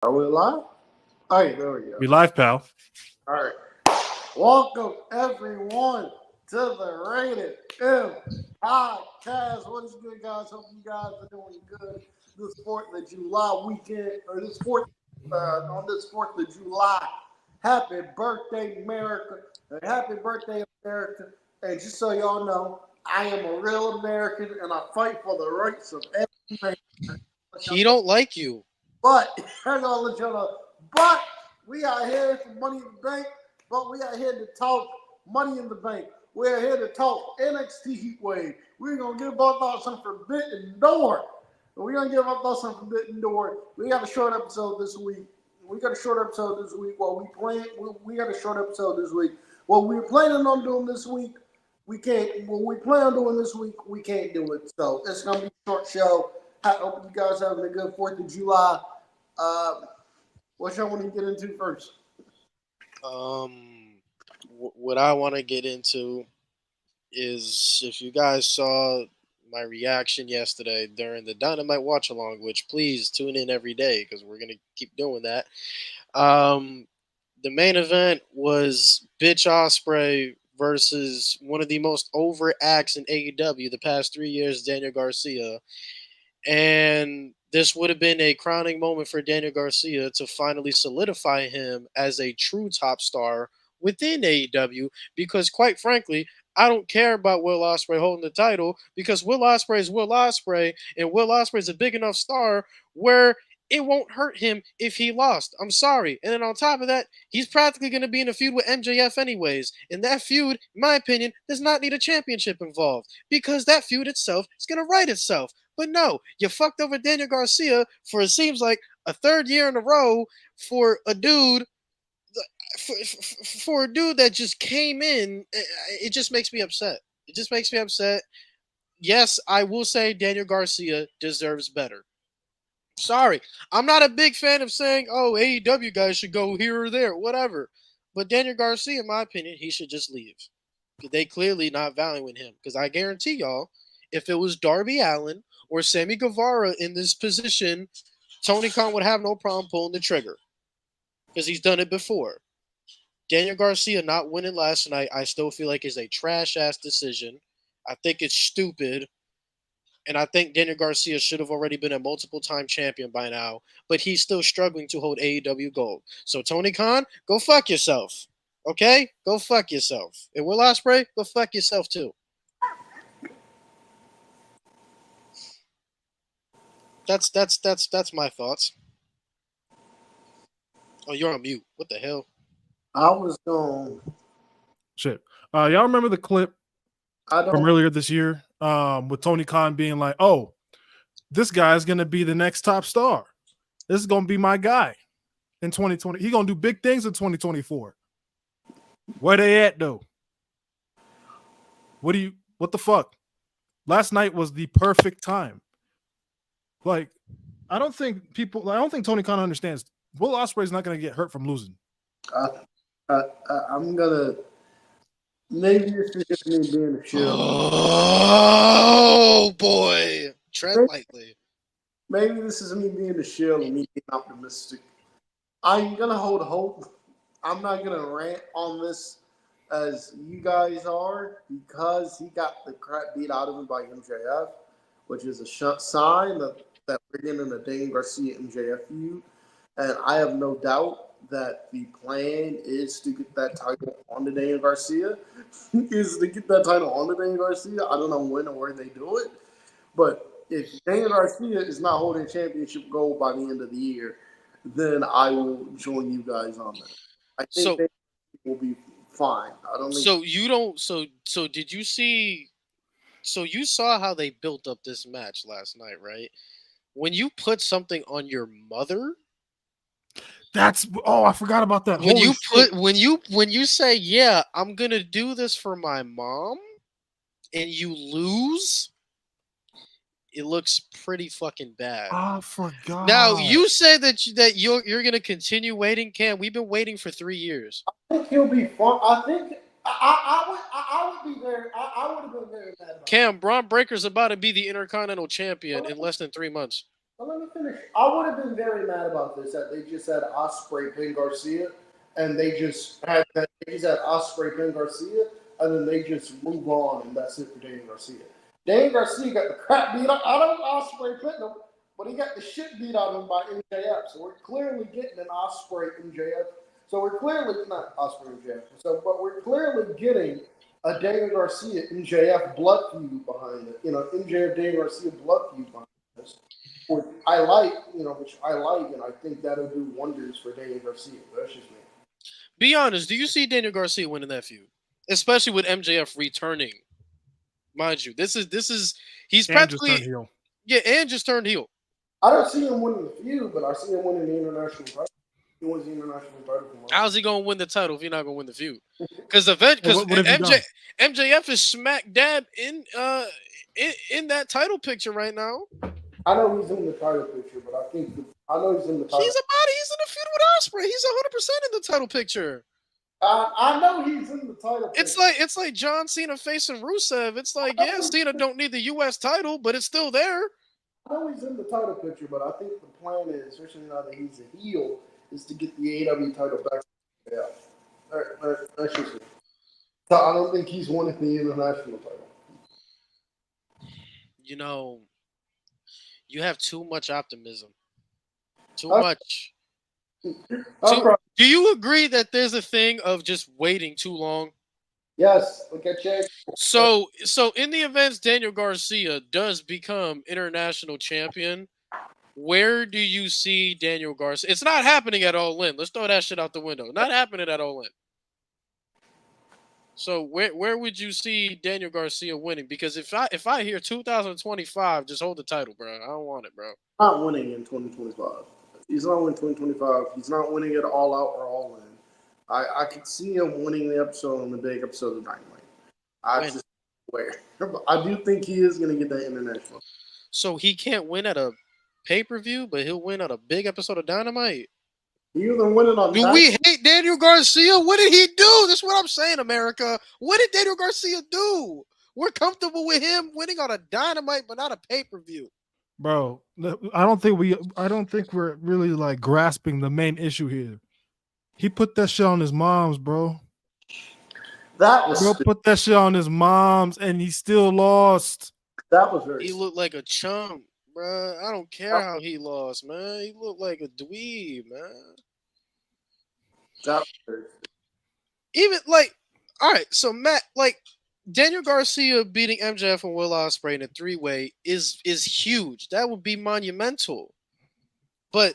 Are we live? Oh, yeah, there we go. We live, pal. All right. Welcome, everyone, to the Rated M podcast. What is good, guys? Hope you guys are doing good this 4th of July weekend, or on this 4th of July. Happy birthday, America. And happy birthday, America. And just so y'all know, I am a real American, and I fight for the rights of every man. He don't like you. But hang on, let y'all know. But we are here for Money in the Bank. But we are here to talk Money in the Bank. We are here to talk NXT Heat Wave. We're gonna give our thoughts on Forbidden Door. We're gonna give our thoughts on Forbidden Door. We got a short episode this week. We got a short episode this week. We got a short episode this week. What we're planning on doing this week, we can't. What we plan on doing this week, we can't do it. So it's gonna be a short show. I hope you guys having a good 4th of July. What y'all want to get into first? What I want to get into is if you guys saw my reaction yesterday during the Dynamite Watch Along, which please tune in every day because we're gonna keep doing that. The main event was Bitch Osprey versus one of the most over acts in AEW the past 3 years, Daniel Garcia. And this would have been a crowning moment for Daniel Garcia to finally solidify him as a true top star within AEW because, quite frankly, I don't care about Will Ospreay holding the title because Will Ospreay is Will Ospreay, and Will Ospreay is a big enough star where it won't hurt him if he lost. I'm sorry. And then on top of that, he's practically going to be in a feud with MJF anyways. And that feud, in my opinion, does not need a championship involved because that feud itself is going to right itself. But no, you fucked over Daniel Garcia for it seems like a third year in a row for a dude for a dude that just came in. It just makes me upset. It just makes me upset. Yes, I will say Daniel Garcia deserves better. Sorry, I'm not a big fan of saying, "Oh, AEW guys should go here or there, whatever." But Daniel Garcia, in my opinion, he should just leave. They clearly not valuing him because I guarantee y'all, if it was Darby Allin or Sammy Guevara in this position, Tony Khan would have no problem pulling the trigger because he's done it before. Daniel Garcia not winning last night, I still feel like is a trash ass decision. I think it's stupid. And I think Daniel Garcia should have already been a multiple time champion by now, but he's still struggling to hold AEW gold. So Tony Khan, go fuck yourself. Okay? Go fuck yourself. And Will Ospreay, go fuck yourself too. That's my thoughts. Oh, you're on mute. What the hell? I was going. Shit. Y'all remember the clip from earlier this year with Tony Khan being like, "Oh, this guy is going to be the next top star. This is going to be my guy in 2020. He's going to do big things in 2024." Where they at, though? What the fuck? Last night was the perfect time. Like, I don't think Tony Khan understands. Will Ospreay's not going to get hurt from losing. I'm gonna. Maybe this is just me being a shill. Oh boy, tread lightly. Maybe this is me being a shill and me being optimistic. I'm gonna hold hope. I'm not gonna rant on this as you guys are because he got the crap beat out of him by MJF, which is a sign that we're getting a Daniel Garcia MJF feud. And I have no doubt that the plan is to get that title on the Daniel Garcia. I don't know when or where they do it. But if Daniel Garcia is not holding championship gold by the end of the year, then I will join you guys on that. I think they will be fine. I don't think so. You don't. So did you see? So you saw how they built up this match last night, right? When you put something on your mother, I forgot about that. When you say, "Yeah, I'm gonna do this for my mom," and you lose, it looks pretty fucking bad. I forgot. Now you say that you're gonna continue waiting, Cam. We've been waiting for 3 years. I think he'll be fun. I think I would be very. I would have been very mad about Cam, Braun Breaker's about to be the Intercontinental Champion in less than 3 months. Well, let me finish. I would have been very mad about this that they just had Ospreay pin Garcia, and they just had Ospreay pin Garcia, and then they just move on, and that's it for Daniel Garcia. Daniel Garcia got the crap beat up out of Ospreay pin him, but he got the shit beat out of him by MJF. So we're clearly getting an Ospreay MJF. So we're clearly not Ospreay MJF. But we're clearly getting a Daniel Garcia MJF blood feud behind it. MJF Daniel Garcia blood feud behind this. Which I like, and I think that'll do wonders for Daniel Garcia. That's just me. Be honest, do you see Daniel Garcia winning that feud? Especially with MJF returning. Mind you, he's practically just heel. Yeah, and just turned heel. I don't see him winning the feud, but I see him winning the international title. He wins the international title. How's he gonna win the title if he's not gonna win the feud? Because MJF is smack dab in that title picture right now. I know he's in the title picture, but I know he's in the title. He's in the feud with Ospreay. He's 100% in the title picture. I know he's in the title picture. It's like John Cena facing Rusev. It's like, yeah, Cena don't need the U.S. title, but it's still there. I know he's in the title picture, but I think the plan is, especially now that he's a heel, is to get the AEW title back. Yeah, that's just it. So I don't think he's winning the international title. You have too much optimism. Too much. Do you agree that there's a thing of just waiting too long? Yes, look at Jake. So in the events Daniel Garcia does become international champion, where do you see Daniel Garcia? It's not happening at All In. Let's throw that shit out the window. Not happening at All In. So where would you see Daniel Garcia winning? Because if I hear 2025, just hold the title, bro. I don't want it, bro. Not winning in 2025. He's not winning 2025. He's not winning it All Out or All In. I could see him winning the episode on the big episode of Dynamite. I do think he is going to get that international. So he can't win at a pay-per-view, but he'll win at a big episode of Dynamite. He either win it on. Do we hate Daniel Garcia? What did he do? That's what I'm saying, America. What did Daniel Garcia do? We're comfortable with him winning on a Dynamite, but not a pay-per-view. Bro, I don't think we're really like grasping the main issue here. He put that shit on his mom's, bro. Put that shit on his mom's, and he still lost. That was very. He looked like a chump, bro. I don't care how he lost, man. He looked like a dweeb, man. That was very. Even like, all right. So Matt, like, Daniel Garcia beating MJF and Will Ospreay in a 3-way is huge. That would be monumental. But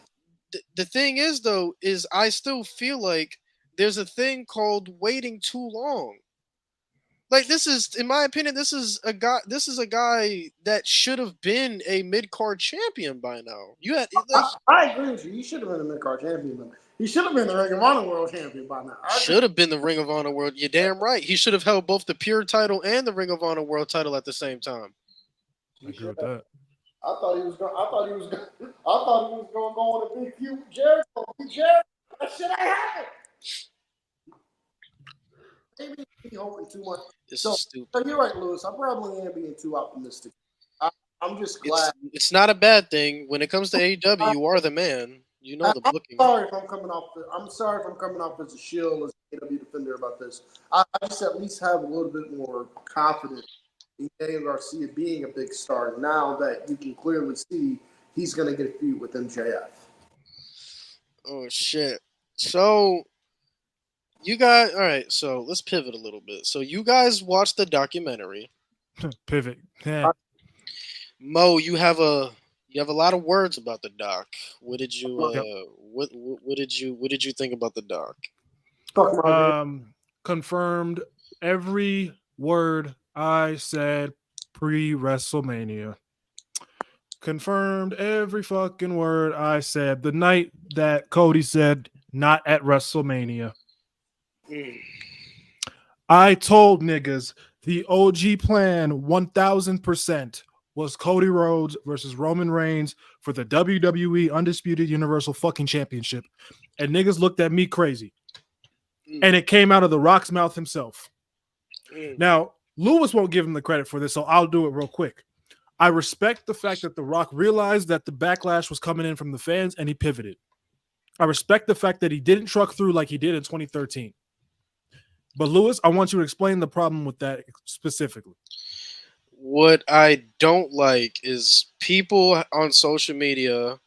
the thing is, though, is I still feel like there's a thing called waiting too long. Like, this is, in my opinion, this is a guy that should have been a mid-card champion by now. I agree with you. He should have been a mid-card champion. He should have been the Ring of Honor World Champion by now. Should have been the Ring of Honor World. You're damn right. He should have held both the Pure title and the Ring of Honor World title at the same time. I agree with that. I thought he was going to go on a big feud with Jericho. That shit ain't happened. Maybe he's hoping too much. This is stupid. So you're right, Lewis. I probably am being too optimistic. I'm just glad. It's not a bad thing. When it comes to AEW, you are the man. You know the booking. I'm sorry if I'm coming off as a shill, as an AEW defender about this. I just at least have a little bit more confidence in Daniel Garcia being a big star now that you can clearly see he's going to get a feud with MJF. Oh, shit. So, you guys, all right, so let's pivot a little bit. So, you guys watched the documentary. Pivot. Yeah. Mo, you have a lot of words about the doc. What did you what did you think about the doc? Confirmed every word I said pre-WrestleMania. Confirmed every fucking word I said the night that Cody said not at WrestleMania. I told niggas the OG plan 1000% was Cody Rhodes versus Roman Reigns for the WWE Undisputed Universal fucking Championship. And niggas looked at me crazy. And it came out of The Rock's mouth himself. Now, Lewis won't give him the credit for this, so I'll do it real quick. I respect the fact that The Rock realized that the backlash was coming in from the fans and he pivoted. I respect the fact that he didn't truck through like he did in 2013. But Lewis, I want you to explain the problem with that specifically. What I don't like is people on social media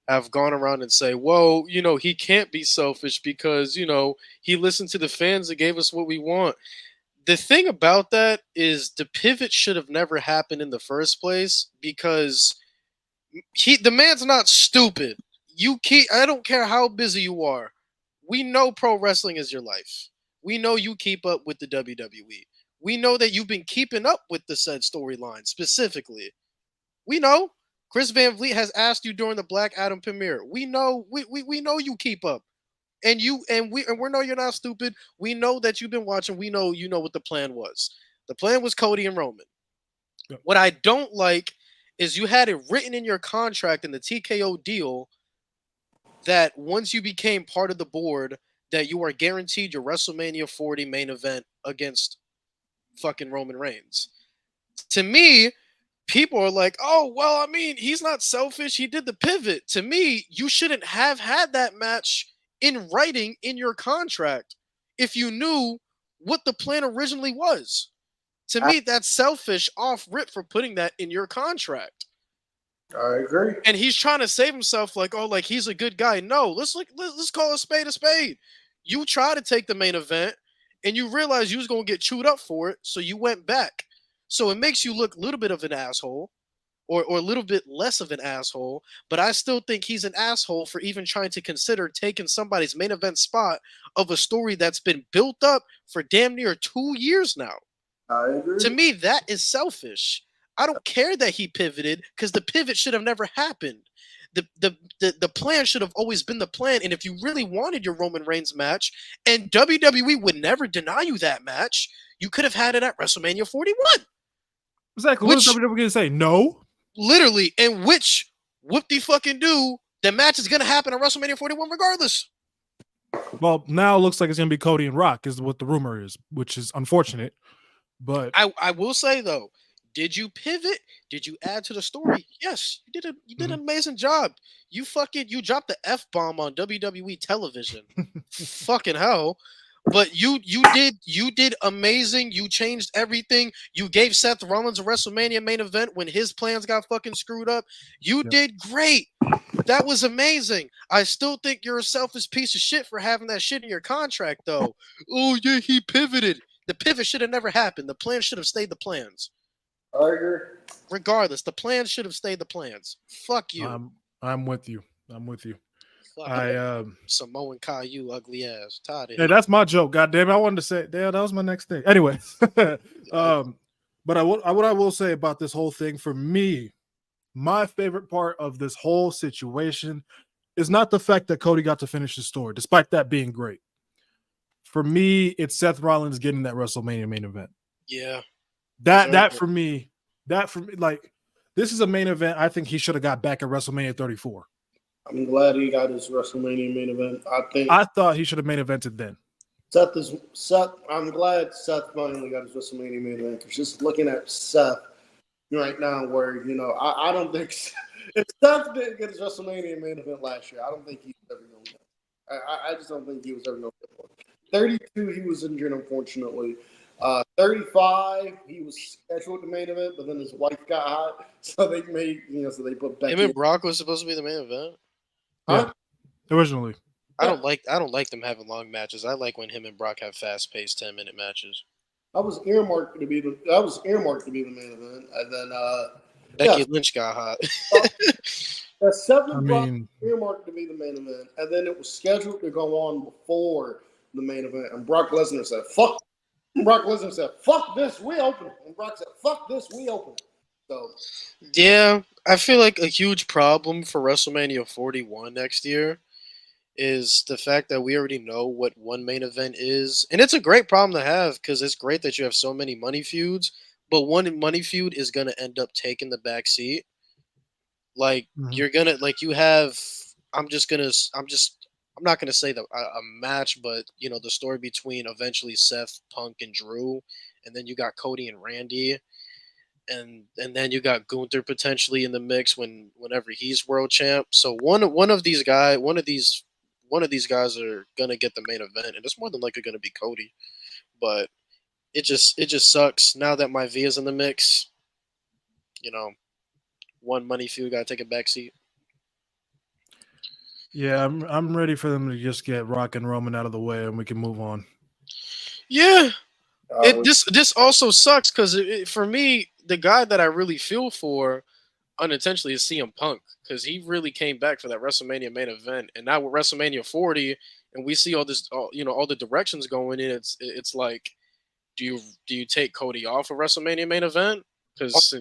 have gone around and say, well, he can't be selfish because, he listened to the fans and gave us what we want. The thing about that is the pivot should have never happened in the first place because the man's not stupid. I don't care how busy you are. We know pro wrestling is your life. We know you keep up with the WWE. We know that you've been keeping up with the said storyline specifically. We know Chris Van Vliet has asked you during the Black Adam premiere. We know we know you keep up. And we know you're not stupid. We know that you've been watching. We know you know what the plan was. The plan was Cody and Roman. Yep. What I don't like is you had it written in your contract in the TKO deal that once you became part of the board, that you are guaranteed your WrestleMania 40 main event against fucking Roman Reigns. To me, people are like, oh, well, I mean, he's not selfish. He did the pivot. To me, you shouldn't have had that match in writing in your contract if you knew what the plan originally was. To me, that's selfish off rip for putting that in your contract. I agree. And he's trying to save himself like he's a good guy. No, let's call a spade a spade. You tried to take the main event and you realized you was going to get chewed up for it, so you went back. So it makes you look a little bit of an asshole. Or a little bit less of an asshole, but I still think he's an asshole for even trying to consider taking somebody's main event spot of a story that's been built up for damn near 2 years now. I agree. To me, that is selfish. I don't care that he pivoted because the pivot should have never happened. The plan should have always been the plan. And if you really wanted your Roman Reigns match, and WWE would never deny you that match, you could have had it at WrestleMania 41. Exactly. What is WWE going to say? No. Literally, in which whoop-de-fucking do, the match is going to happen at WrestleMania 41 regardless. Well, now it looks like it's going to be Cody and Rock is what the rumor is, which is unfortunate. But I will say, though, did you pivot? Did you add to the story? Yes, you did an amazing job. You dropped the F-bomb on WWE television. Fucking hell. But you did amazing. You changed everything. You gave Seth Rollins a WrestleMania main event when his plans got fucking screwed up. You did great. That was amazing. I still think you're a selfish piece of shit for having that shit in your contract, though. Oh yeah, he pivoted. The pivot should have never happened. The plan should have stayed the plans. I agree. Regardless, the plans should have stayed the plans. Fuck you. I'm with you. Samoan Caillou, ugly ass. Hey, that's my joke. God damn it. I wanted to say, damn, that was my next thing. Anyway, but what I will say about this whole thing, for me, my favorite part of this whole situation is not the fact that Cody got to finish his story, despite that being great. For me, it's Seth Rollins getting that WrestleMania main event. Yeah. That for me, like, this is a main event I think he should have got back at WrestleMania 34. I'm glad he got his WrestleMania main event. I thought he should have main evented then. I'm glad Seth finally got his WrestleMania main event, because just looking at Seth right now, where I don't think if Seth didn't get his WrestleMania main event last year, I don't think he was ever going to get it. I just don't think he was ever going to get it. 32, he was injured, unfortunately. 35, he was scheduled the main event, but then his wife got hot, so they put Becky. Him and Brock was supposed to be the main event. Yeah, originally. I don't like them having long matches. I like when him and Brock have fast-paced 10-minute matches. I was earmarked to be the main event, and then Becky Lynch got hot. Earmarked to be the main event, and then it was scheduled to go on before the main event, and Brock Lesnar said, "Fuck." Brock Lesnar said, "Fuck this, we open it." And Brock said, "Fuck this, we open it." So, yeah, I feel like a huge problem for WrestleMania 41 next year is the fact that we already know what one main event is. And it's a great problem to have, because it's great that you have so many money feuds, but one money feud is going to end up taking the back seat. Like, you're going to, like, you have, I'm not going to say a match, but, the story between eventually Seth, Punk, and Drew, and then you got Cody and Randy. and then you got Gunther potentially in the mix whenever he's world champ. So one of these guys are gonna get the main event, and it's more than likely gonna be Cody. But it just sucks now that my V is in the mix. One money feud gotta take a backseat. Yeah, I'm ready for them to just get Rock and Roman out of the way, and we can move on. Yeah, this also sucks because for me, the guy that I really feel for unintentionally is CM Punk, because he really came back for that WrestleMania main event, and now with WrestleMania 40, and we see all the directions going in. It's like, do you take Cody off of WrestleMania main event? Because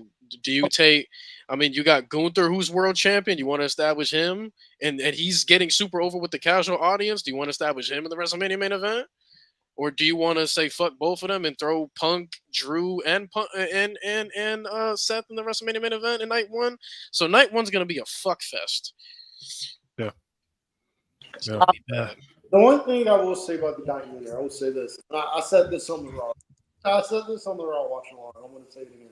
do you take? I mean, you got Gunther, who's world champion. You want to establish him, and he's getting super over with the casual audience. Do you want to establish him in the WrestleMania main event? Or do you want to say fuck both of them and throw Punk, Drew, and Seth in the WrestleMania main event in night one? So night one's gonna be a fuck fest. Yeah. The one thing I will say about the documentary, I will say this. I said this on the Raw. Watching along. I'm going to say it again.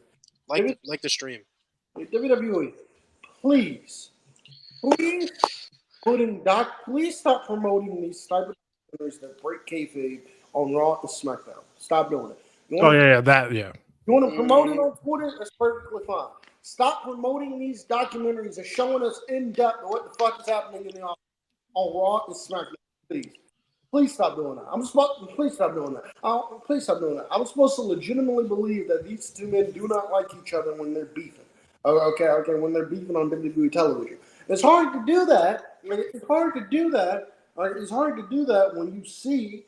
Like the stream. WWE, please please stop promoting these type of documentaries that break kayfabe on Raw and SmackDown. Stop doing it. You want to promote it on Twitter? That's perfectly fine. Stop promoting these documentaries and showing us in depth what the fuck is happening in the office on Raw and SmackDown. Please stop doing that. Please stop doing that. Please stop doing that. I'm supposed to legitimately believe that these two men do not like each other when they're beefing. Okay, when they're beefing on WWE television. It's hard to do that. It's hard to do that when you see.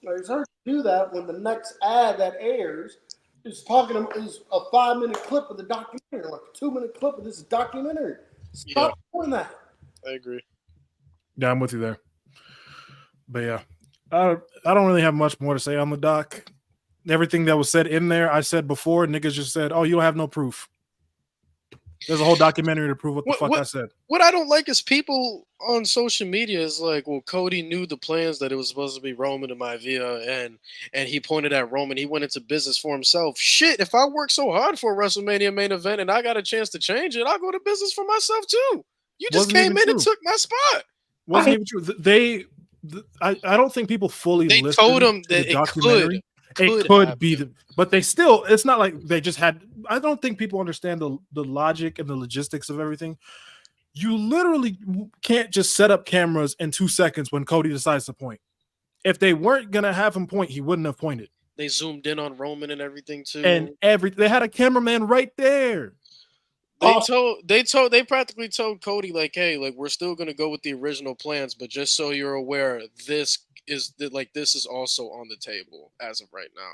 It's hard to do that when the next ad that airs is a 5-minute clip of the documentary, like a 2-minute clip of this documentary. Stop doing that. I agree. Yeah, I'm with you there. But yeah, I don't really have much more to say on the doc. Everything that was said in there, I said before. Niggas just said, "Oh, you don't have no proof." There's a whole documentary to prove what the fuck I said. What I don't like is people on social media is like, well, Cody knew the plans that it was supposed to be Roman and Maivia, and he pointed at Roman. He went into business for himself. Shit, if I work so hard for a WrestleMania main event and I got a chance to change it, I'll go to business for myself too. You just came in and took my spot. Wasn't even true. I don't think people fully listened told him that the documentary. It could be but they still, it's not like they just had. I don't think people understand the logic and the logistics of everything. You literally can't just set up cameras in 2 seconds when Cody decides to point. If they weren't gonna have him point, he wouldn't have pointed. They zoomed in on Roman and everything too. And they had a cameraman right there. They practically told Cody, like, hey, like, we're still gonna go with the original plans, but just so you're aware, this is also on the table as of right now.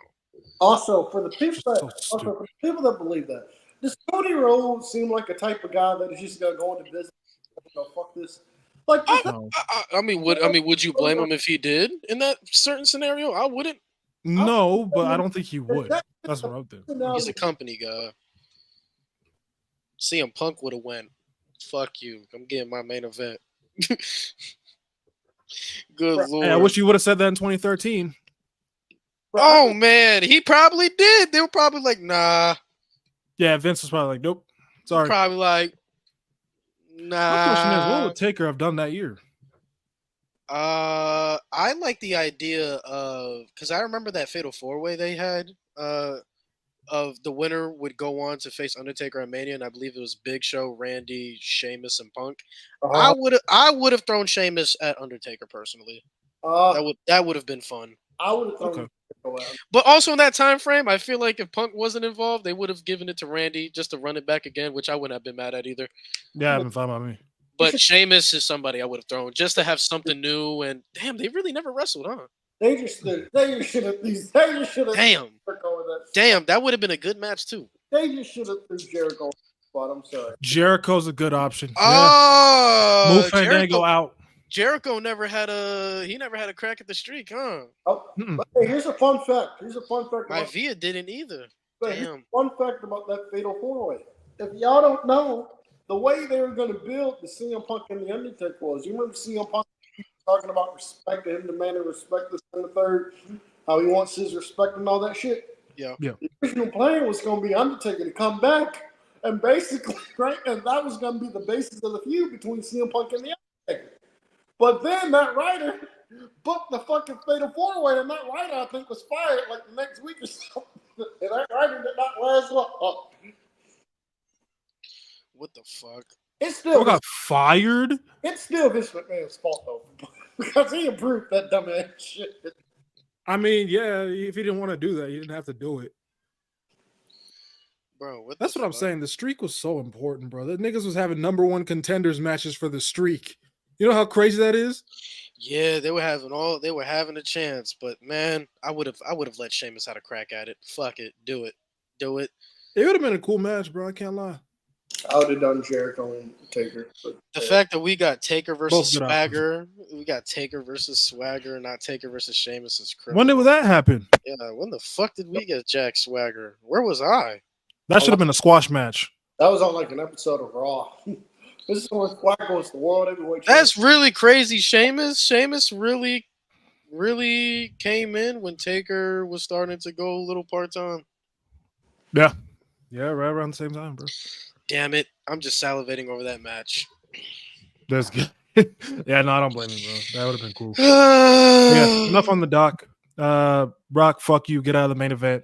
Also, for the people that believe that, does Cody Rhodes seem like a type of guy that is just gonna go into business? Fuck this. Like, I mean, would you blame him if he did in that certain scenario? I wouldn't. No, but I don't think he would. That's what I'm thinking. He's a company guy. CM Punk would have went. Fuck you. I'm getting my main event. Good Lord. Hey, I wish you would have said that in 2013. Oh man, he probably did. They were probably like, nah. Yeah, Vince was probably like, nope. Sorry. Probably like, nah. My question is, what would Taker have done that year? I like the idea of, because I remember that Fatal 4-Way they had. Of the winner would go on to face Undertaker at Mania, and I believe it was Big Show, Randy, Sheamus, and Punk. I would have thrown Sheamus at Undertaker personally. That would have been fun. I would have thrown. But also in that time frame, I feel like if Punk wasn't involved, they would have given it to Randy just to run it back again, which I wouldn't have been mad at either. Yeah, I've been fine by me. But Sheamus is somebody I would have thrown just to have something new. And damn, they really never wrestled, huh? They just should have. Damn, that would have been a good match too. They just should have threw Jericho. But I'm sorry. Jericho's a good option. Oh, move Fandango out. Jericho never had a crack at the streak, huh? Oh, hey, here's a fun fact. Maivia didn't either. Damn. Fun fact about that Fatal 4-Way. If y'all don't know, the way they were going to build the CM Punk and the Undertaker was, you remember CM Punk talking about respect to him, demanding respect this and the third, how he wants his respect and all that shit. Yeah. The original plan was going to be Undertaker to come back and basically, right, and that was going to be the basis of the feud between CM Punk and the Undertaker. But then that writer booked the fucking Fatal 4-Way, and that writer, I think, was fired like the next week or so. And that writer did not last long. What the fuck? It's still got fired. It's still Vince McMahon's fault though, because he approved that dumbass shit. I mean, yeah, if he didn't want to do that, he didn't have to do it. Bro, that's what I'm saying. The streak was so important, bro. The niggas was having #1 contenders matches for the streak. You know how crazy that is? Yeah, they were having a chance, but man, I would have let Sheamus have a crack at it. Fuck it. Do it. It would have been a cool match, bro. I can't lie. I would have done Jericho and Taker. But, the fact that we got Taker versus Swagger, not Taker versus Sheamus is criminal. When did that happen? Yeah, when the fuck did we get Jack Swagger? Where was I? That should have been a squash match. That was on like an episode of Raw. This is when Swagger was the world heavyweight champion. That's really crazy. Sheamus really came in when Taker was starting to go a little part-time. Yeah, right around the same time, bro. Damn it. I'm just salivating over that match. That's good. Yeah, no, I don't blame you, bro. That would have been cool. Yeah, enough on the doc. Brock, fuck you. Get out of the main event.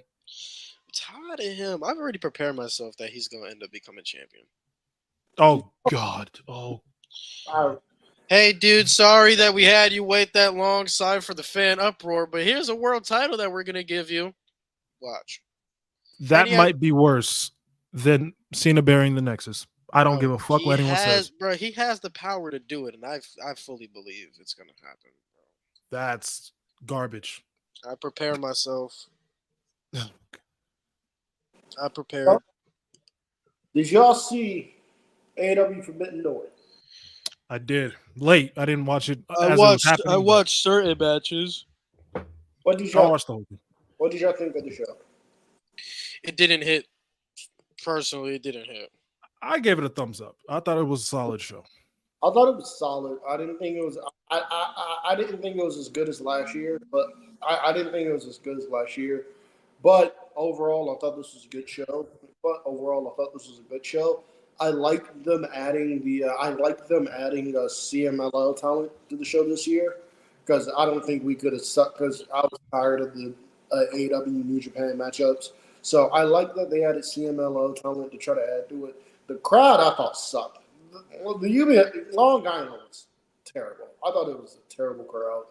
I'm tired of him. I've already prepared myself that he's going to end up becoming champion. Oh, God. Oh. Hey, dude, sorry that we had you wait that long. Sorry for the fan uproar, but here's a world title that we're going to give you. Watch. That might be worse than Cena bearing the Nexus. I don't give a fuck what anyone says. Bro, he has the power to do it, and I fully believe it's going to happen. Bro. That's garbage. I prepare myself. I prepared. Did y'all see AEW Forbidden Door? I did. Late. I didn't watch it. I watched certain matches. What did y'all watch the whole thing? What did y'all think of the show? It didn't hit. Personally, it didn't hit. I gave it a thumbs up. I thought it was a solid show. I thought it was solid. I didn't think it was. I didn't think it was as good as last year, but I didn't think it was as good as last year. But overall, I thought this was a good show. I liked them adding CMLL talent to the show this year because I don't think we could have sucked because I was tired of the AEW New Japan matchups. So I like that they added CMLL talent to try to add to it. The crowd I thought sucked. Well, the Long Island was terrible. I thought it was a terrible crowd.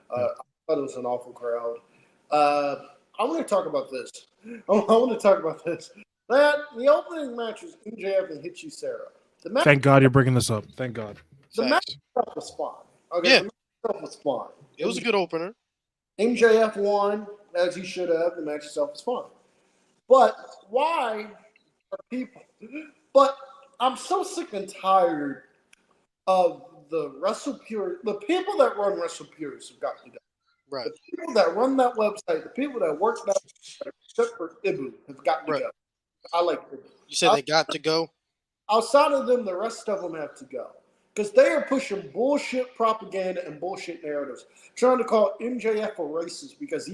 I thought it was an awful crowd. I want to talk about this. That the opening match was MJF and Hichisero. Thank God you're bringing this up. Thank God. The match itself was fine. Okay, yeah. The match itself was fine. It was a good opener. MJF won, as he should have. The match itself was fine. But why are people... But I'm so sick and tired of the WrestlePure... The people that run WrestlePures have got to go. Right. The people that run that website, the people that work that website, except for Ibu, have got to go. I like Ibu. You said they got to go? Outside of them, the rest of them have to go. Because they are pushing bullshit propaganda and bullshit narratives. Trying to call MJF a racist because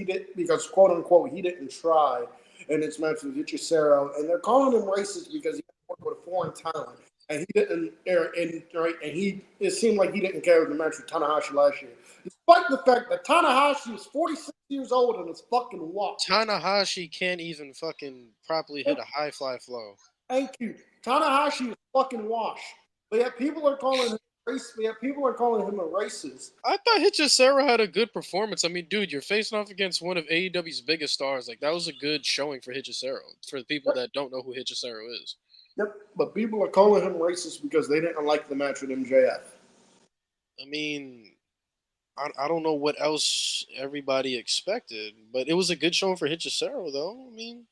quote unquote he didn't try in his match with Hichisero. And they're calling him racist because he worked with a foreign talent. And he didn't it seemed like he didn't care in the match with Tanahashi last year. Despite the fact that Tanahashi was 46 years old and is fucking walked. Tanahashi can't even fucking properly hit a high fly flow. Thank you. Tanahashi is fucking washed. But yet people are calling him a racist. I thought Hichisero had a good performance. I mean, dude, you're facing off against one of AEW's biggest stars. Like, that was a good showing for Hichisero. For the people that don't know who Hichisero is. Yep, but people are calling him racist because they didn't like the match with MJF. I mean, I don't know what else everybody expected, but it was a good showing for Hichisero, though. I mean,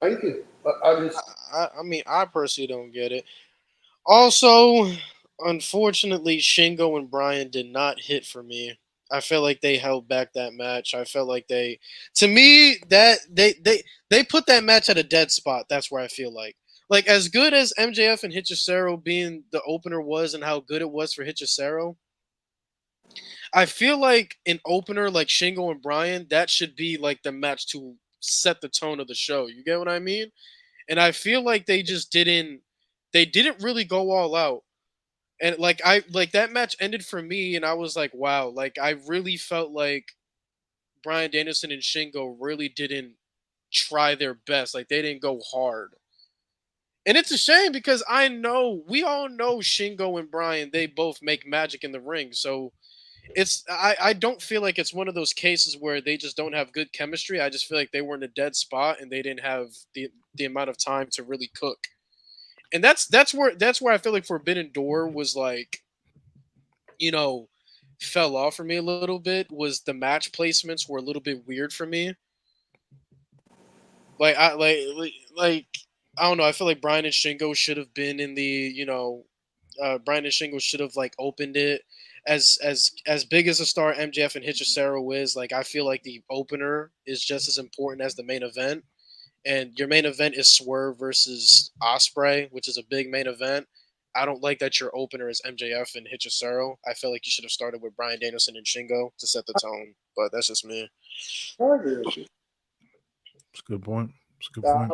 thank you. But I personally don't get it. Also, unfortunately, Shingo and Bryan did not hit for me. I felt like they held back that match. I felt like they put that match at a dead spot. That's where I feel like as good as MJF and Hichisero being the opener was and how good it was for Hichisero, I feel like an opener like Shingo and Bryan, that should be like the match to set the tone of the show. You get what I mean? And I feel like they didn't really go all out. And like that match ended for me and I was like, wow, like I really felt like Bryan Danielson and Shingo really didn't try their best. Like they didn't go hard. And it's a shame because we all know Shingo and Bryan, they both make magic in the ring. So I don't feel like it's one of those cases where they just don't have good chemistry. I just feel like they were in a dead spot and they didn't have the amount of time to really cook. And that's where I feel like Forbidden Door was like, fell off for me a little bit. Was the match placements were a little bit weird for me. Like I don't know. I feel like Bryan and Shingo should have been in the Bryan and Shingo should have like opened it as big as a star MJF and Hechicero is. Like I feel like the opener is just as important as the main event. And your main event is Swerve versus Ospreay, which is a big main event. I don't like that your opener is MJF and Hechicero. I feel like you should have started with Bryan Danielson and Shingo to set the tone, but that's just me. I agree with you. It's a good point. It's a good point.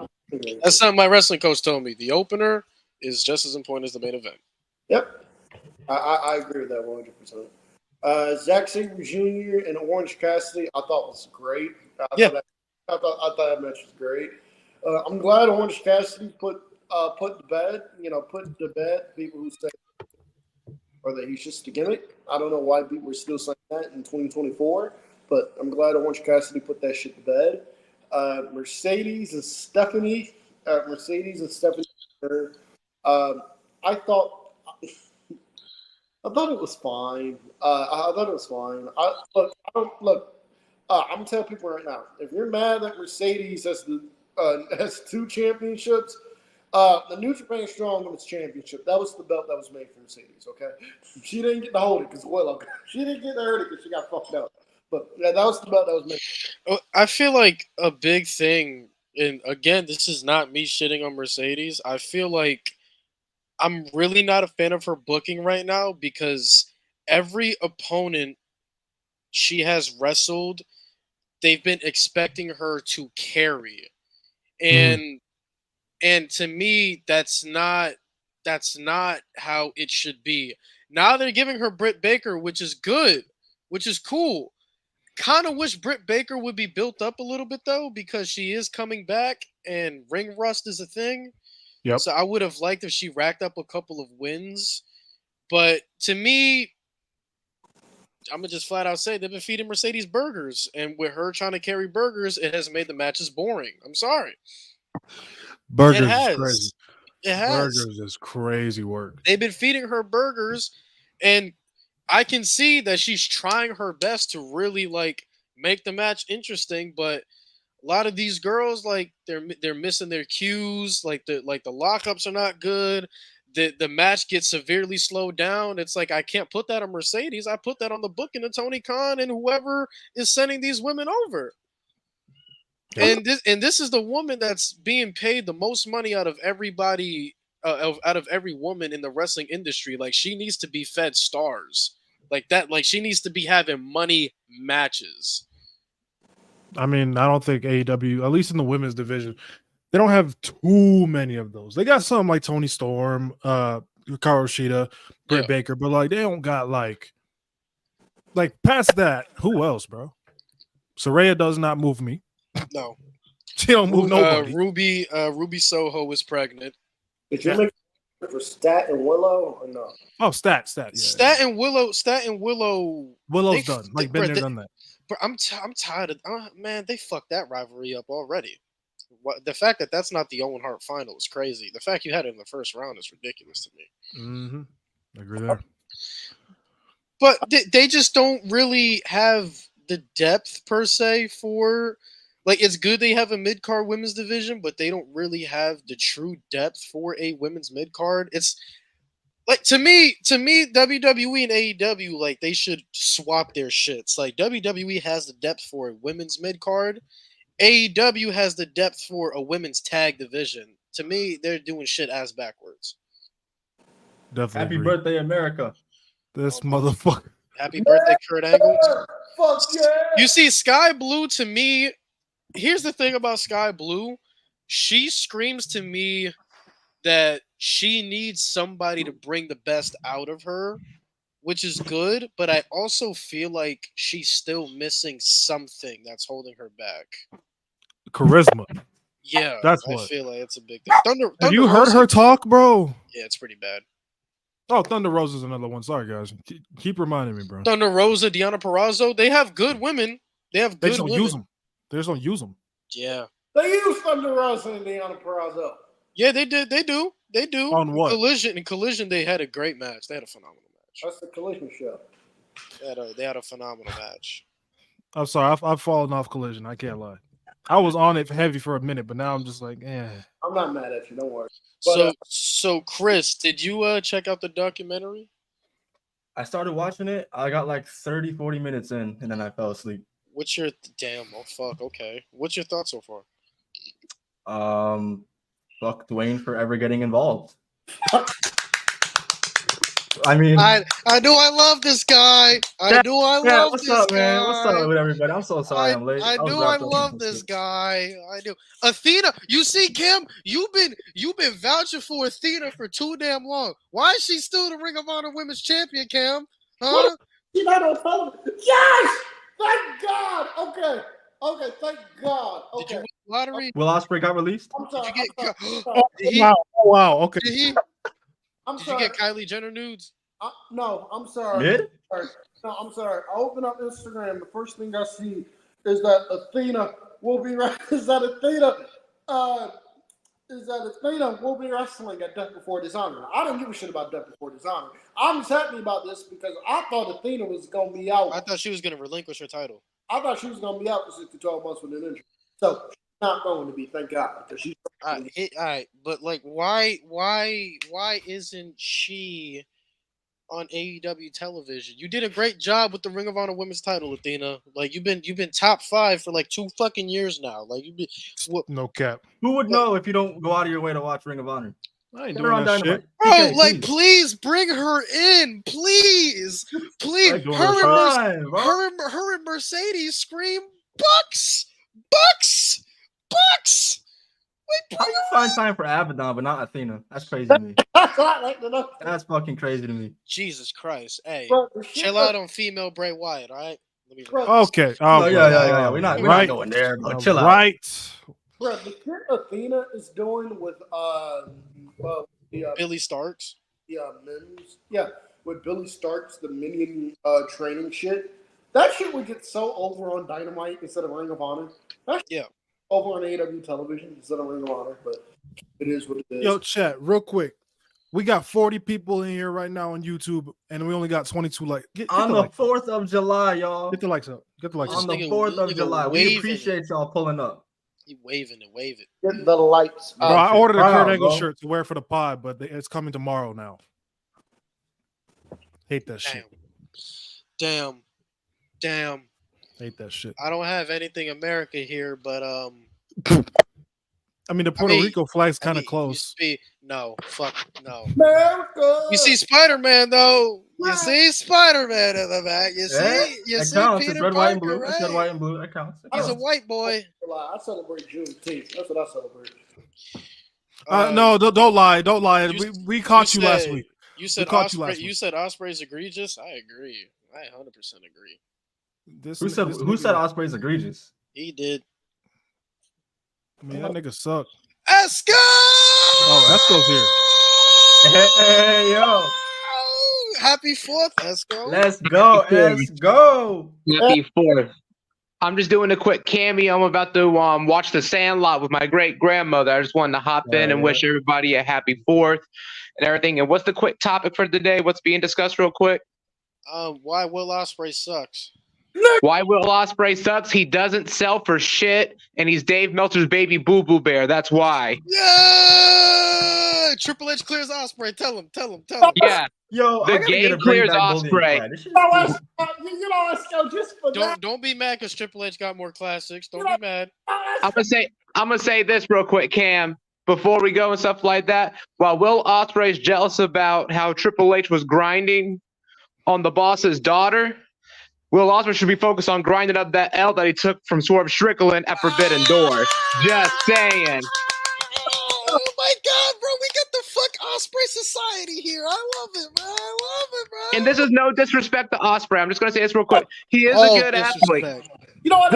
That's something my wrestling coach told me. The opener is just as important as the main event. Yep. I agree with that 100%. Zack Sabre Jr. and Orange Cassidy, I thought was great. I thought that match was great. I'm glad Orange Cassidy put to bed people who say or that he's just a gimmick. I don't know why people are still saying that in 2024, but I'm glad Orange Cassidy put that shit to bed. Mercedes and Stephanie. I thought it was fine. I'm telling people right now, if you're mad that Mercedes has 2 championships, the New Japan Strong Women's Championship, that was the belt that was made for Mercedes, okay? She didn't get to hold it because she didn't get to hurt it because she got fucked up. But yeah, that was the belt that was made. I feel like a big thing, and again, this is not me shitting on Mercedes. I feel like I'm really not a fan of her booking right now because every opponent she has wrestled, they've been expecting her to carry. And to me, that's not how it should be. Now they're giving her Britt Baker, which is good, which is cool. Kind of wish Britt Baker would be built up a little bit though, because she is coming back and ring rust is a thing. Yep. So I would have liked if she racked up a couple of wins. But to me, I'm going to just flat out say they've been feeding Mercedes burgers. And with her trying to carry burgers, it has made the matches boring. I'm sorry. Burgers is crazy. It has. Burgers is crazy work. They've been feeding her burgers, and I can see that she's trying her best to really like make the match interesting, but a lot of these girls, like they're missing their cues, like the lockups are not good. The match gets severely slowed down. It's like I can't put that on Mercedes. I put that on the booking of Tony Khan and whoever is sending these women over. And this is the woman that's being paid the most money out of everybody, out of every woman in the wrestling industry. Like she needs to be fed stars like that. Like she needs to be having money matches. I mean, I don't think AEW, at least in the women's division, they don't have too many of those. They got some like Tony Storm, Hikaru Shida, Britt Baker, but like they don't got like past that. Who else, bro? Saraya does not move me. No, she don't move nobody. Ruby Soho is pregnant. Did you make for Stat and Willow or no? Oh, Stat. Yeah, Stat and Willow. Willow's done. Like been there, done that. But I'm tired of man. They fucked that rivalry up already. The fact that that's not the Owen Hart final is crazy. The fact you had it in the first round is ridiculous to me. Mm-hmm. I agree there. But they just don't really have the depth per se for. Like, it's good they have a mid-card women's division, but they don't really have the true depth for a women's mid-card. It's like to me, WWE and AEW, like they should swap their shits. Like WWE has the depth for a women's mid-card. AEW has the depth for a women's tag division. To me, they're doing shit ass backwards. Definitely. Happy birthday, America. This motherfucker. Happy birthday, Kurt Angle. Fuck yeah. You see, Sky Blue to me, here's the thing about Sky Blue. She screams to me that she needs somebody to bring the best out of her, which is good, but I also feel like she's still missing something that's holding her back. Charisma. Yeah, That's I what. feel like it's a big thing. Have you heard her talk, bro? Yeah, it's pretty bad. Oh, Thunder Rosa's another one. Sorry, guys. Keep reminding me, bro. Thunder Rosa, Deonna Purrazzo, they have good women. They have good women. Use them. They just don't use them. Yeah. They use Thunder Rosa and Deonna Purrazzo. Yeah, they did. They do. On what? In Collision, they had a great match. They had a phenomenal match. That's the Collision show. They had a phenomenal match. I'm sorry. I've fallen off Collision. I can't lie. I was on it heavy for a minute, but now I'm just like, I'm not mad at you. Don't worry. But, So Chris, did you check out the documentary? I started watching it. I got like 30, 40 minutes in, and then I fell asleep. What's your damn? Oh fuck. Okay. What's your thoughts so far? Fuck Dwayne for ever getting involved. I mean, I know I love this guy. I love what's this up, guy. man? What's up with everybody? I'm so sorry I'm late. I love this guy. I do. Athena, you see, Kim, you've been vouching for Athena for too damn long. Why is she still the Ring of Honor Women's Champion, Kim? Huh? She's not on television. Yes! Thank God. Okay. Thank God. Okay. Did you win the lottery? Will Ospreay got released? I'm sorry. wow. Okay. Did you sorry. get Kylie Jenner nudes? No, I'm sorry. Mid? No, I'm sorry. I open up Instagram. The first thing I see is that Athena will be wrestling at Death Before Dishonor. I don't give a shit about Death Before Dishonor. I'm just happy about this because I thought Athena was going to be out. I thought she was going to relinquish her title. I thought she was going to be out for 6 to 12 months with an injury. So she's not going to be, thank God. Because she's all right, but like, why isn't she on AEW television? You did a great job with the Ring of Honor Women's title, Athena. Like, you've been top 5 for like 2 fucking years now. Like, you've been no cap. Who would know if you don't go out of your way to watch Ring of Honor? I ain't doing that shit. Bro, Okay, like, please bring her in, please. Her and Mercedes scream Bucks. Wait, how you find time for Abaddon but not Athena? That's crazy to me. That's fucking crazy to me. Jesus Christ. Hey, Bro, chill out on female Bray Wyatt, all right? Okay. Oh, yeah. We're not going there, bro. Chill out. Right. Bro, the shit Athena is doing with Billy Starks. With Billy Starks, the minion training shit. That shit would get so over on Dynamite instead of Ring of Honor. Over on AEW television instead of Ring of Honor, but it is what it is. Yo, chat, real quick. We got 40 people in here right now on YouTube, and we only got 22 likes. On the 4th of July, y'all. Get the likes up. On the 4th of July. We appreciate y'all pulling up. You waving and waving. Get the lights. Bro, I ordered a Kurt Angle shirt to wear for the pod, but it's coming tomorrow now. Hate that shit. Damn. Hate that shit. I don't have anything America here, but I mean, the Puerto Rico flag's kind of close. No. America. You see Spider-Man though. You see Spider-Man in the back. You see counts. Peter It's red, Parker, white, and blue. right? It's red, white, and blue. That counts. He's a white boy. I celebrate Juneteenth. That's what I celebrate. No, don't lie. Don't lie. We caught you last week. You said Osprey's egregious. I agree. I 100% agree. Who said Osprey's egregious? He did. I mean, that nigga suck. Esco! Oh, Esco's here. Hey, yo. Happy 4th, Esco. Let's go, Esco. Happy 4th. I'm just doing a quick cameo. I'm about to watch The Sandlot with my great-grandmother. I just wanted to hop in and wish everybody a happy 4th and everything. And what's the quick topic for today? What's being discussed real quick? Why Will Ospreay sucks. Why Will Ospreay sucks? He doesn't sell for shit, and he's Dave Meltzer's baby boo-boo bear. That's why. Yeah! Triple H clears Ospreay. Tell him. Yeah. Yo, the game clears Ospreay. Don't be mad because Triple H got more classics. Don't be mad. I'm gonna say this real quick, Cam. Before we go and stuff like that, while Will Ospreay's jealous about how Triple H was grinding on the boss's daughter, Will Ospreay should be focused on grinding up that L that he took from Swerve Strickland at Forbidden Door. Just saying. Oh my God, bro! We got the fuck Ospreay Society here. I love it, man. I love it, bro. And this is no disrespect to Ospreay. I'm just gonna say this real quick. He is a good athlete. You know what?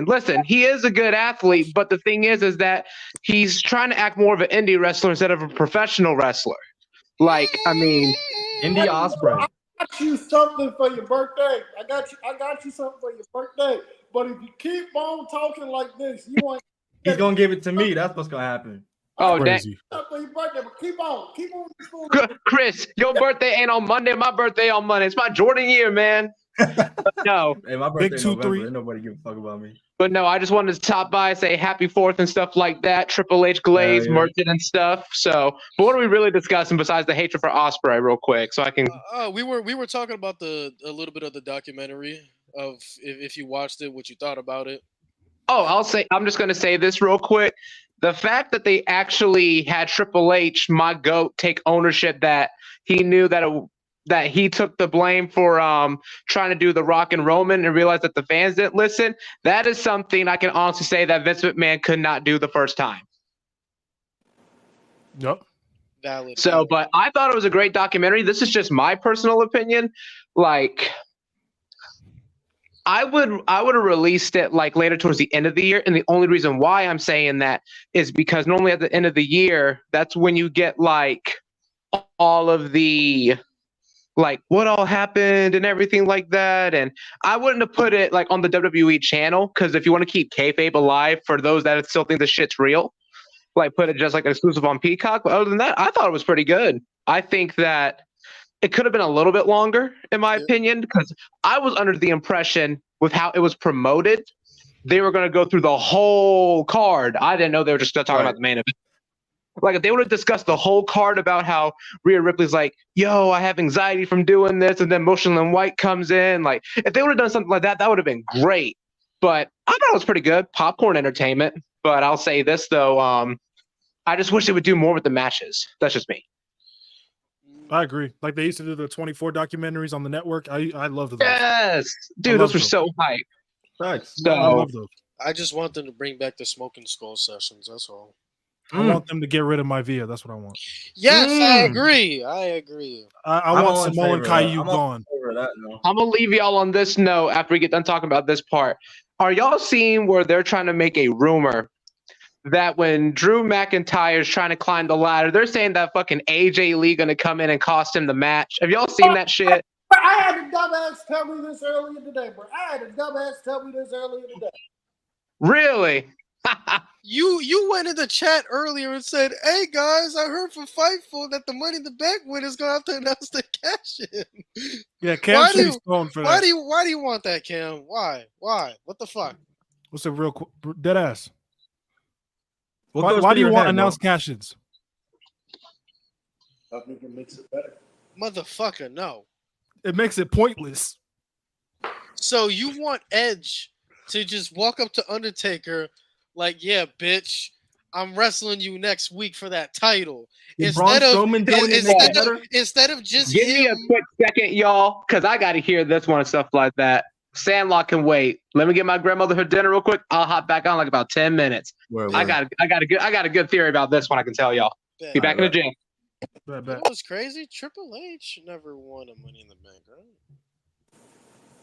Listen. He is a good athlete, but the thing is that he's trying to act more of an indie wrestler instead of a professional wrestler. Like, I mean, Indie Ospreay. I got you something for your birthday. I got you something for your birthday. But if you keep on talking like this, you want. He's gonna give it to me. That's what's gonna happen. oh, dang. Crazy. For your birthday, but keep on. Chris, your birthday ain't on Monday. My birthday on Monday. It's my Jordan year, man. But no, Hey, my birthday Big in 2-3. November. Ain't nobody give a fuck about me. but no. I just wanted to stop by, say happy 4th and stuff like that. Triple H Glaze, Yeah. Merchant and stuff. So, but what are we really discussing besides the hatred for Ospreay, real quick, so I can. We were talking about a little bit of the documentary of if you watched it, what you thought about it. Oh, I'm just gonna say this real quick. The fact that they actually had Triple H, my GOAT, take ownership that he knew that he took the blame for trying to do the Rock and Roman and realized that the fans didn't listen. That is something I can honestly say that Vince McMahon could not do the first time. Yep. Valid. So, but I thought it was a great documentary. This is just my personal opinion. Like, I would have released it like later towards the end of the year, and the only reason why I'm saying that is because normally at the end of the year, that's when you get like all of the like what all happened and everything like that. And I wouldn't have put it like on the WWE channel because if you want to keep kayfabe alive for those that still think the shit's real, like put it just like exclusive on Peacock. But other than that, I thought it was pretty good. I think that it could have been a little bit longer, in my opinion, because I was under the impression with how it was promoted, they were going to go through the whole card. I didn't know they were just talking about the main event. Like, if they would have discussed the whole card about how Rhea Ripley's like, yo, I have anxiety from doing this, and then Motion and White comes in. Like, if they would have done something like that, that would have been great. But I thought it was pretty good. Popcorn entertainment. But I'll say this, though. I just wish they would do more with the matches. That's just me. I agree. Like they used to do the 24 documentaries on the network. I love those. Yes, dude, those were so hype. Thanks. So I love those. I just want them to bring back the Smoking Skull sessions. That's all. I want them to get rid of my Via. That's what I want. Yes, I agree. I agree. I want Samoa and Caillou gone. I'm gonna leave y'all on this note after we get done talking about this part. Are y'all seeing where they're trying to make a rumor that when Drew McIntyre is trying to climb the ladder, they're saying that fucking AJ Lee gonna come in and cost him the match? Have y'all seen that shit? I had a dumbass tell me this earlier today, bro. Really? You went in the chat earlier and said, "Hey guys, I heard from Fightful that the Money in the Bank winner's gonna have to announce the cash in." Yeah, Cam should be stoned for that. Why do you want that, Cam? Why? What the fuck? What's a real dead ass? Why Why do you want announced cash-ins? I think it makes it better. Motherfucker, no. It makes it pointless. So you want Edge to just walk up to Undertaker like, yeah, bitch, I'm wrestling you next week for that title. Instead of just give me a quick second, y'all, because I got to hear this one and stuff like that. Sandlot can wait. Let me get my grandmother her dinner real quick. I'll hop back on like about 10 minutes. I got a good theory about this one. I can tell y'all. Be back in the gym. You know what's crazy? Triple H never won a Money in the Bank, right?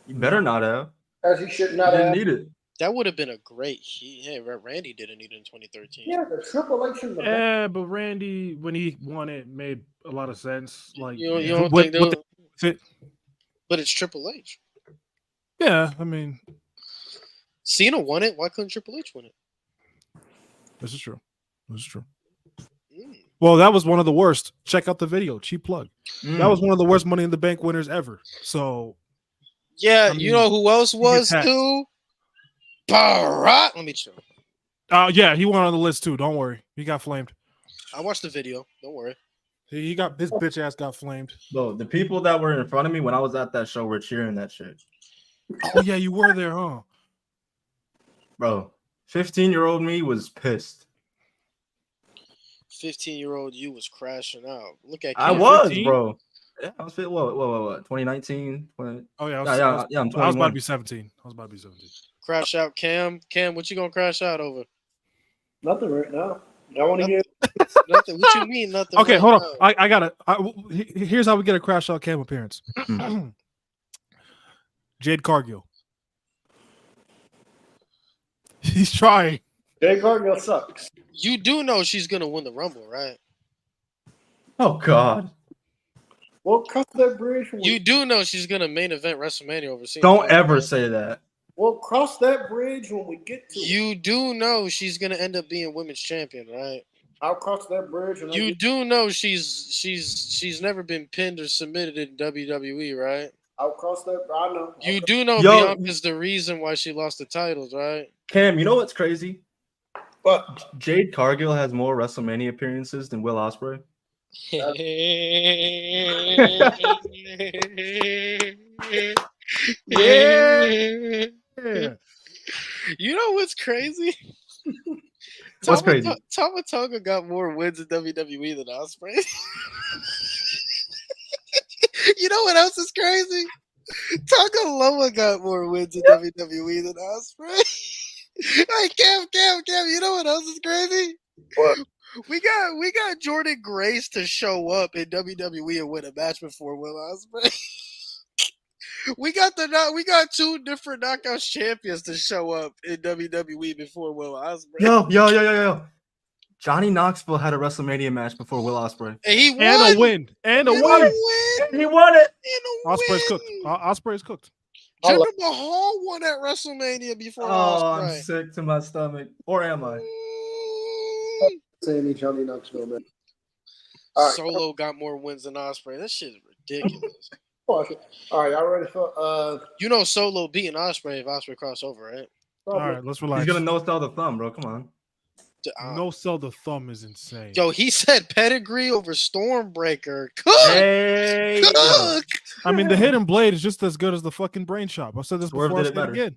You better not have. As he should not have. Didn't need it. That would have been a great heat. Hey, Randy didn't need it in 2013. Yeah, the Triple H in the Yeah, but Randy, when he won it, made a lot of sense. Like, you don't think but it's Triple H. Yeah, I mean, Cena won it. Why couldn't Triple H win it? This is true. Well, that was one of the worst. Check out the video. Cheap plug. That was one of the worst Money in the Bank winners ever. So, yeah, I mean, you know who else was too? Barat. Let me chill. Yeah, he went on the list too. Don't worry. He got flamed. I watched the video. Don't worry. He got his bitch ass got flamed. Bro, the people that were in front of me when I was at that show were cheering that shit. Oh yeah, you were there, huh? Bro, 15-year-old me was pissed. 15-year-old you was crashing out. Look at I was, bro. Yeah, I was fit. What? 2019. 20... Oh yeah, I'm 21. I was about to be 17. Crash out, Cam. Cam, what you gonna crash out over? Nothing right now. I want to hear nothing. What you mean nothing? Okay, right hold now? on. I got it. Here's how we get a crash out Cam appearance. Jade Cargill. He's trying. Jade Cargill sucks. You do know she's gonna win the Rumble, right? Oh God. We'll cross that bridge. You do know she's gonna main event WrestleMania overseas. Don't ever say that. We'll cross that bridge when we get to it. You do know she's gonna end up being women's champion, right? I'll cross that bridge. And you do know she's never been pinned or submitted in WWE, right? I'll cross that. I know. You do know Bianca's the reason why she lost the titles, right? Cam, you know what's crazy? But Jade Cargill has more WrestleMania appearances than Will Ospreay. Yeah. You know what's crazy? What's crazy? Tama Tonga got more wins in WWE than Ospreay. You know what else is crazy? Tonga Loa got more wins in WWE than Ospreay. Hey, Cam, you know what else is crazy? What? We got Jordan Grace to show up in WWE and win a match before Will Ospreay. We got two different Knockouts champions to show up in WWE before Will Ospreay. Yo. Johnny Knoxville had a WrestleMania match before Will Ospreay. And he won. And a win. And he won it. Ospreay's cooked. Jinder Mahal won at WrestleMania before Ospreay. I'm sick to my stomach. Or am I? Saying Johnny Knoxville, man. Right. Solo got more wins than Ospreay. That shit is ridiculous. All right, y'all ready for You know Solo beating Ospreay if Ospreay cross over, right? All right, let's relax. He's gonna no-sell the thumb, bro. Come on. No-sell the thumb is insane. Yo, he said pedigree over Stormbreaker. Cook! Hey, Cook! I mean, the hidden blade is just as good as the fucking brain shop. I said this before. I said it again.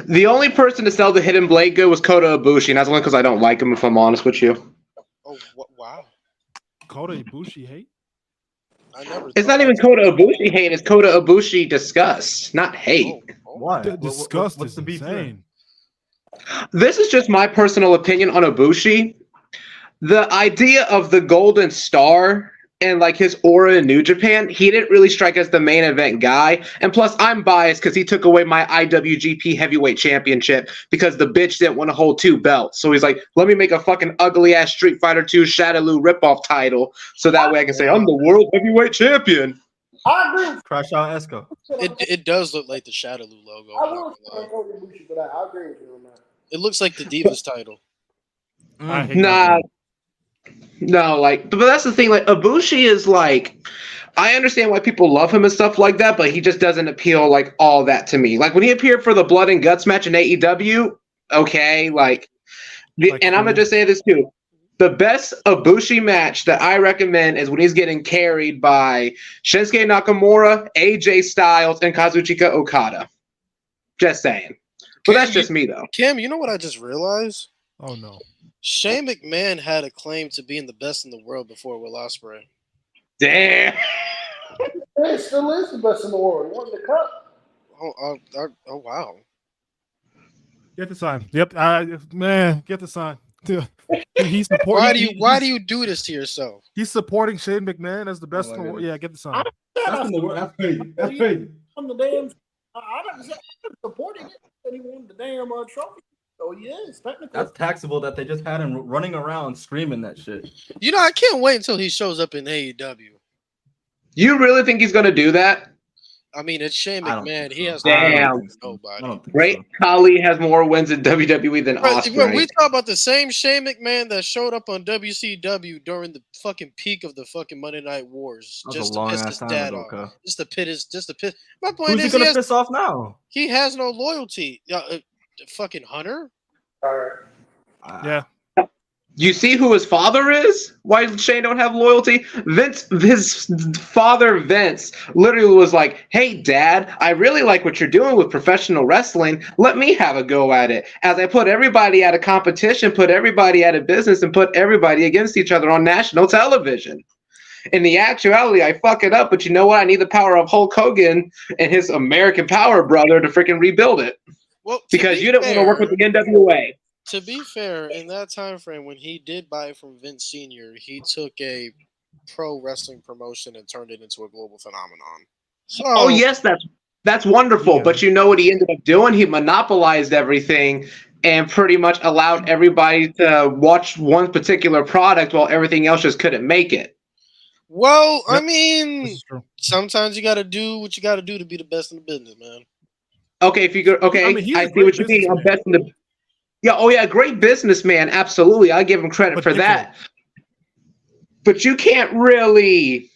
The only person to sell the hidden blade good was Kota Ibushi, and that's only because I don't like him, if I'm honest with you. Oh, wow. Kota Ibushi hate? It's not even Kota Ibushi hate, it's Kota Ibushi disgust, not hate. Why? Disgust what's is the beef insane. This is just my personal opinion on Ibushi. The idea of the Golden Star and like his aura in New Japan, he didn't really strike as the main event guy. And plus, I'm biased because he took away my IWGP Heavyweight Championship because the bitch didn't want to hold two belts. So he's like, let me make a fucking ugly ass Street Fighter 2 Shadaloo ripoff title so that way I can say I'm the World Heavyweight Champion. I agree. Crash out Esco. It does look like the Shadaloo logo. I will Ibushi, but I agree with you on that. It looks like the Divas title. No, like, but that's the thing. Like, Ibushi is like, I understand why people love him and stuff like that, but he just doesn't appeal like all that to me. Like when he appeared for the Blood and Guts match in AEW, okay, and I'm gonna just say this too. The best Ibushi match that I recommend is when he's getting carried by Shinsuke Nakamura, AJ Styles, and Kazuchika Okada. Just saying. But that's just me, though. Kim, you know what I just realized? Oh, no. Shane McMahon had a claim to being the best in the world before Will Ospreay. Damn. He still is the best in the world. He won the cup. Oh wow. Get the sign. Yep. Man, get the sign. He's supporting. Why do you do this to yourself? He's supporting Shane McMahon as the best in the world. Yeah, get the sign. That's crazy. That's crazy. On the damn, I'm supporting it, and he won the damn trophy. So he is technically. That's taxable that they just had him running around screaming that shit. You know, I can't wait until he shows up in AEW. You really think he's gonna do that? I mean, it's Shane McMahon. He has nobody. Great Khali has more wins in WWE than Ospreay. We talk about the same Shane McMahon that showed up on WCW during the fucking peak of the fucking Monday Night Wars, just to piss his dad off. Just to piss. My point is, who's he gonna piss off now? He has no loyalty. Fucking Hunter. All right. Yeah. You see who his father is? Why Shane don't have loyalty? Vince, his father Vince, literally was like, "Hey, Dad, I really like what you're doing with professional wrestling. Let me have a go at it. As I put everybody out of competition, put everybody out of business, and put everybody against each other on national television." In the actuality, I fuck it up, but you know what? I need the power of Hulk Hogan and his American Power brother to freaking rebuild it. Well, because you didn't want to work with the NWA. To be fair, in that time frame when he did buy it from Vince Sr., he took a pro wrestling promotion and turned it into a global phenomenon. So, oh yes, that's wonderful. Yeah. But you know what he ended up doing? He monopolized everything and pretty much allowed everybody to watch one particular product while everything else just couldn't make it. well, Yep. I mean, This is true. sometimes you got to do what you got to do to be the best in the business, man. Okay, if you go, okay, I mean, he's a I see great what you mean. I'm businessman. best in the. Yeah, oh yeah, great businessman. Absolutely, I give him credit But for different. that. But you can't really.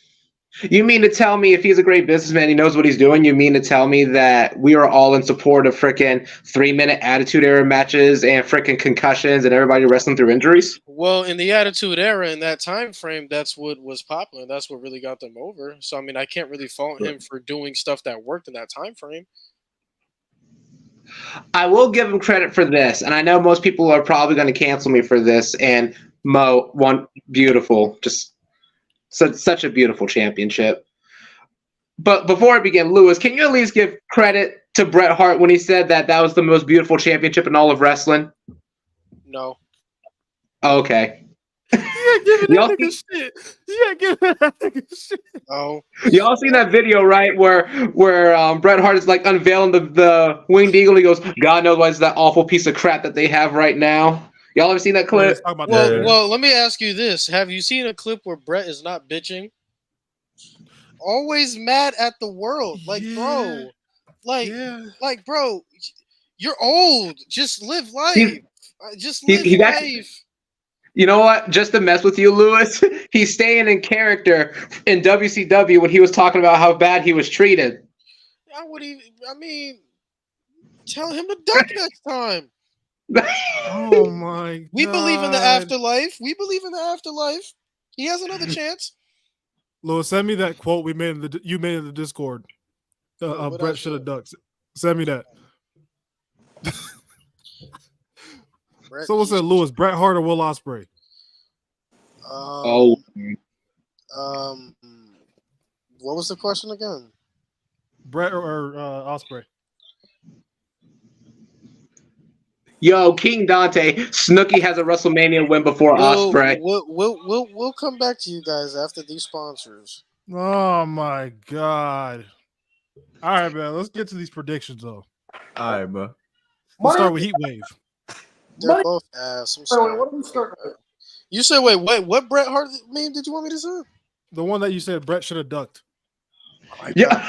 You mean to tell me if he's a great businessman, he knows what he's doing? You mean to tell me that we are all in support of frickin' 3-minute Attitude Era matches and frickin' concussions and everybody wrestling through injuries? Well, in the Attitude Era, in that time frame, that's what was popular. That's what really got them over. So, I mean, I can't really fault him for doing stuff that worked in that time frame. I will give him credit for this, and I know most people are probably going to cancel me for this. And Mo, one beautiful, just such a beautiful championship. But before I begin, Lewis, can you at least give credit to Bret Hart when he said that was the most beautiful championship in all of wrestling? No. Okay. Yeah, giving that nigga shit. Yeah, giving that nigga shit. Oh. Y'all seen that video, right? Where Bret Hart is like unveiling the winged eagle. He goes, "God knows why it's that awful piece of crap that they have right now." Y'all ever seen that clip? Let's talk about Well, that. well, let me ask you this. Have you seen a clip where Bret is not bitching? Always mad at the world. Like, bro. Like, bro, you're old. Just live life. Just live he life. actually, you know what? Just to mess with you, Lewis, he's staying in character in WCW when he was talking about how bad he was treated. I mean, tell him to duck next time. Oh my God. We believe in the afterlife. He has another chance. Lewis, send me that quote you made in the Discord. What Bret should have ducked. Send me that. Someone said Lewis, Bret Hart or Will Ospreay? What was the question again? Bret or Ospreay? Yo, King Dante, Snooki has a WrestleMania win before Ospreay. We'll come back to you guys after these sponsors. Oh my God. All right, man. Let's get to these predictions though. All right, bro. We'll start with Heat Wave. They're both ass. I'm sorry. What are we starting with? You said wait, what Bret Hart meme did you want me to say? The one that you said Bret should have ducked. Yeah.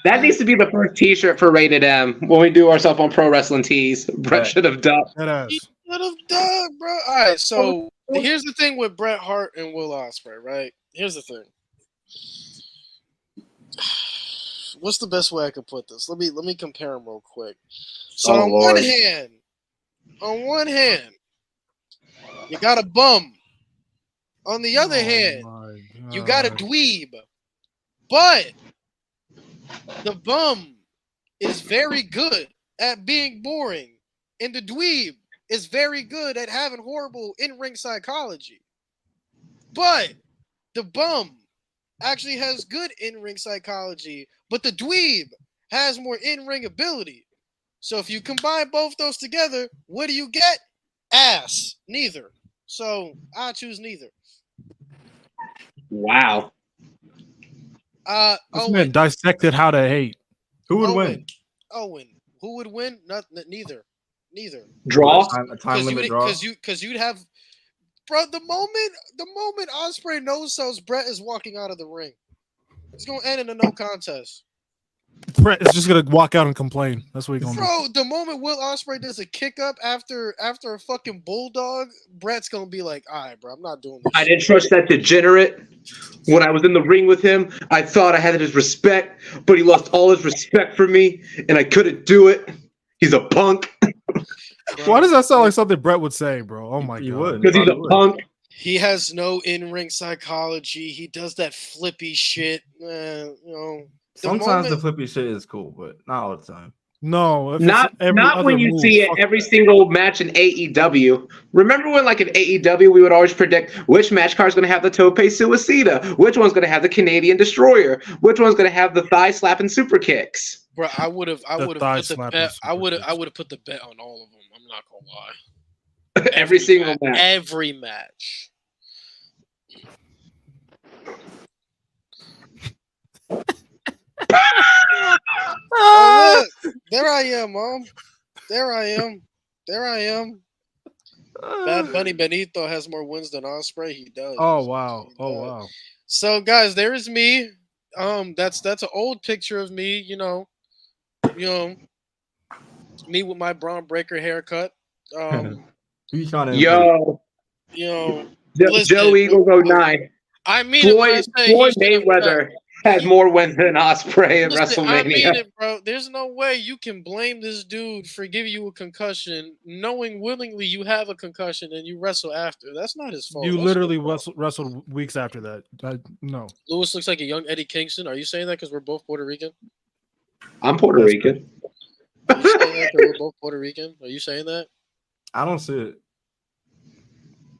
That needs to be the first T-shirt for Rated M when we do ourselves on Pro Wrestling Tees. Bret should have ducked. That ass. He should have done, bro. All right, so here's the thing with Bret Hart and Will Ospreay, right? Here's the thing. What's the best way I could put this? Let me compare them real quick. So on one hand, you got a bum. On the other hand, you got a dweeb. But the bum is very good at being boring, and the dweeb is very good at having horrible in-ring psychology. But the bum actually has good in-ring psychology, but the dweeb has more in-ring ability. So if you combine both those together, what do you get? Ass. Neither. So I choose neither. Wow. This man dissected how to hate. Who would win? Owen. Who would win? Neither. Draw. A time limit draw. Because you'd have, bro. The moment Ospreay knows sells, Bret is walking out of the ring. It's gonna end in a no contest. Bret is just gonna walk out and complain. That's what he's gonna do. Bro, the moment Will Ospreay does a kick up after a fucking bulldog, Bret's gonna be like, all right, bro, I'm not doing this. I didn't trust that degenerate. When I was in the ring with him, I thought I had his respect, but he lost all his respect for me, and I couldn't do it. He's a punk. Why does that sound like something Bret would say, bro? Oh my God. Because he's a punk. He has no in-ring psychology. He does that flippy shit. Sometimes the flippy shit is cool, but not all the time. No, if Not it's every other when you move, see it fuck. not Every not other when you move, see it fuck every that. single match in AEW. Remember when, like in AEW, we would always predict which match card is going to have the Tope Suicida, which one's going to have the Canadian Destroyer, which one's going to have the thigh slapping super kicks. Bro, I would have thigh put the slapping bet. I super would kicks. have put the bet on all of them. I'm not gonna lie. Every single match. Every match. Oh look, there I am, Mom. There I am. There I am. Bad Bunny Benito has more wins than Ospreay. He does. Oh wow. He Oh does. wow. So guys, there is me. That's an old picture of me. You know, me with my Braun Breaker haircut. Who you trying to Yo, You know, Joe listen, Eagles 09. I mean it when I say he Floyd should have Mayweather had more wins than Ospreay at Listen, I mean WrestleMania. it, bro. There's no way you can blame this dude for giving you a concussion, knowing willingly you have a concussion and you wrestle after. That's not his fault. You That's literally your fault. wrestled weeks after that. No. Lewis looks like a young Eddie Kingston. Are you saying that because we're both Puerto Rican? I'm Puerto That's Rican. Are you saying that 'cause we're both Puerto Rican? Are you saying that? I don't see it.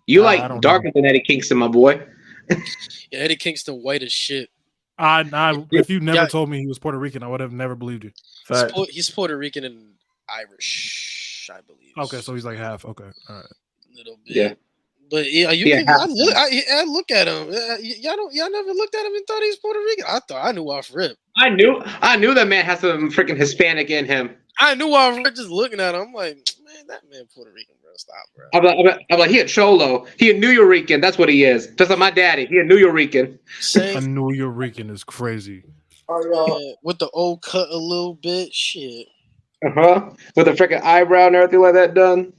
You I like don't darker than Eddie Kingston, my boy. Yeah, Eddie Kingston white as shit. If you never Yeah. told me he was Puerto Rican, I would have never believed you. Fact. He's Puerto Rican and Irish, I believe. Okay, so he's like half. Okay, all right. A little bit. Yeah. But yeah, Yeah, I look at him. Y'all never looked at him and thought he's Puerto Rican. I thought I knew off rip. I knew that man has some freaking Hispanic in him. I knew off rip just looking at him. I'm like, man, that man Puerto Rican, bro. Stop, bro. I'm like, he a cholo. He a New Yorican. That's what he is. Just like my daddy. He a New Yorican. A Same New Yorican is crazy. with the old cut a little bit. Shit. With the freaking eyebrow and everything like that done.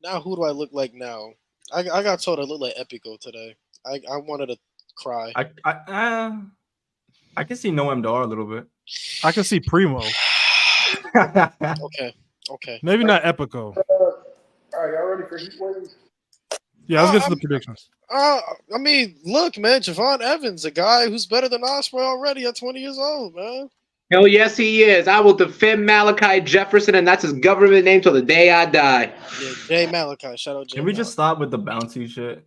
Now who do I look like now? I got told I look like Epico today. I wanted to cry. I can see Noam Dar a little bit. I can see Primo. Okay. Maybe not Epico. All right, y'all ready for heat waves? Yeah, let's get to the predictions. I mean, look, man, Javon Evans, a guy who's better than Ospreay already at 20 years old, man. Hell yes, he is. I will defend Malachi Jefferson, and that's his government name till the day I die. Yeah, Jay Malachi. Shout out Jay. Can we just stop with the bouncy shit?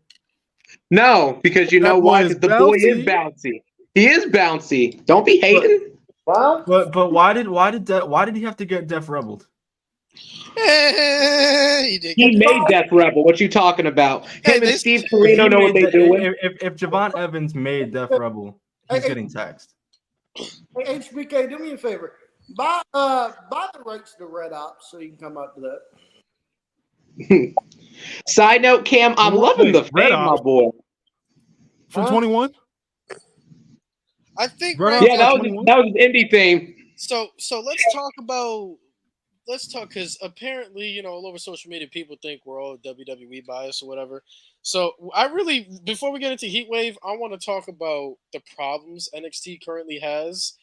No, because you know why? Because the boy is bouncy. He is bouncy. Don't be hating. Wow. But why did he have to get Def Rebelled? He made Death Rebel. What you talking about? Him and Steve Corino know what they doing. If Javon Evans made Def Rebel, he's getting taxed. Hey, HBK, do me a favor. Buy the rights to Red Ops so you can come out to that. Side note, Cam, I'm loving the fame, my boy. From 21? I think Yeah, that was his indie theme. So let's talk because apparently, you know, all over social media, people think we're all WWE biased or whatever. So before we get into Heatwave, I want to talk about the problems NXT currently has.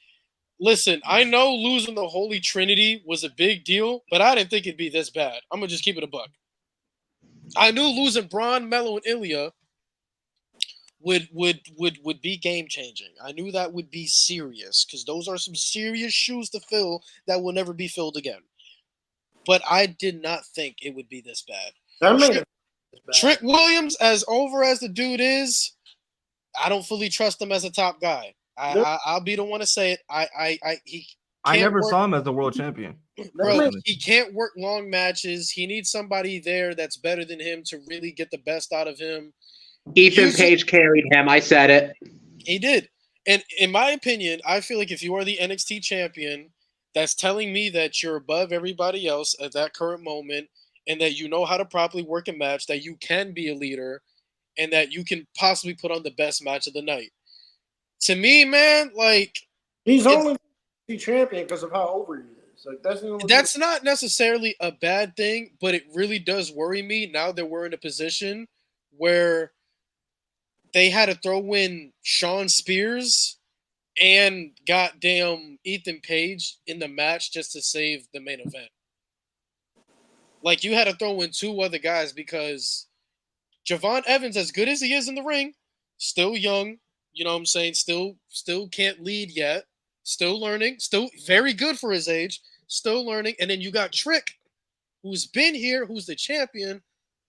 Listen, I know losing the Holy Trinity was a big deal, but I didn't think it'd be this bad. I'm gonna just keep it a buck. I knew losing Braun, Mello, and Ilya would be game changing. I knew that would be serious because those are some serious shoes to fill that will never be filled again. But I did not think it would be this bad. Trick Williams, as over as the dude is, I don't fully trust him as a top guy. I'll be the one to say it. I never saw him as the world champion. Bro, he can't work long matches. He needs somebody there that's better than him to really get the best out of him. Ethan Page carried him. I said it. He did. And in my opinion, I feel like if you are the NXT champion, that's telling me that you're above everybody else at that current moment and that you know how to properly work a match, that you can be a leader, and that you can possibly put on the best match of the night. To me, man, like he's only the champion because of how over he is. Like that's not necessarily a bad thing, but it really does worry me now that we're in a position where they had to throw in Sean Spears and goddamn Ethan Page in the match just to save the main event. Like, you had to throw in two other guys because Javon Evans, as good as he is in the ring, still young, you know what I'm saying? Still can't lead yet. Still learning. Still very good for his age. still learning. And then you got Trick, who's been here, who's the champion,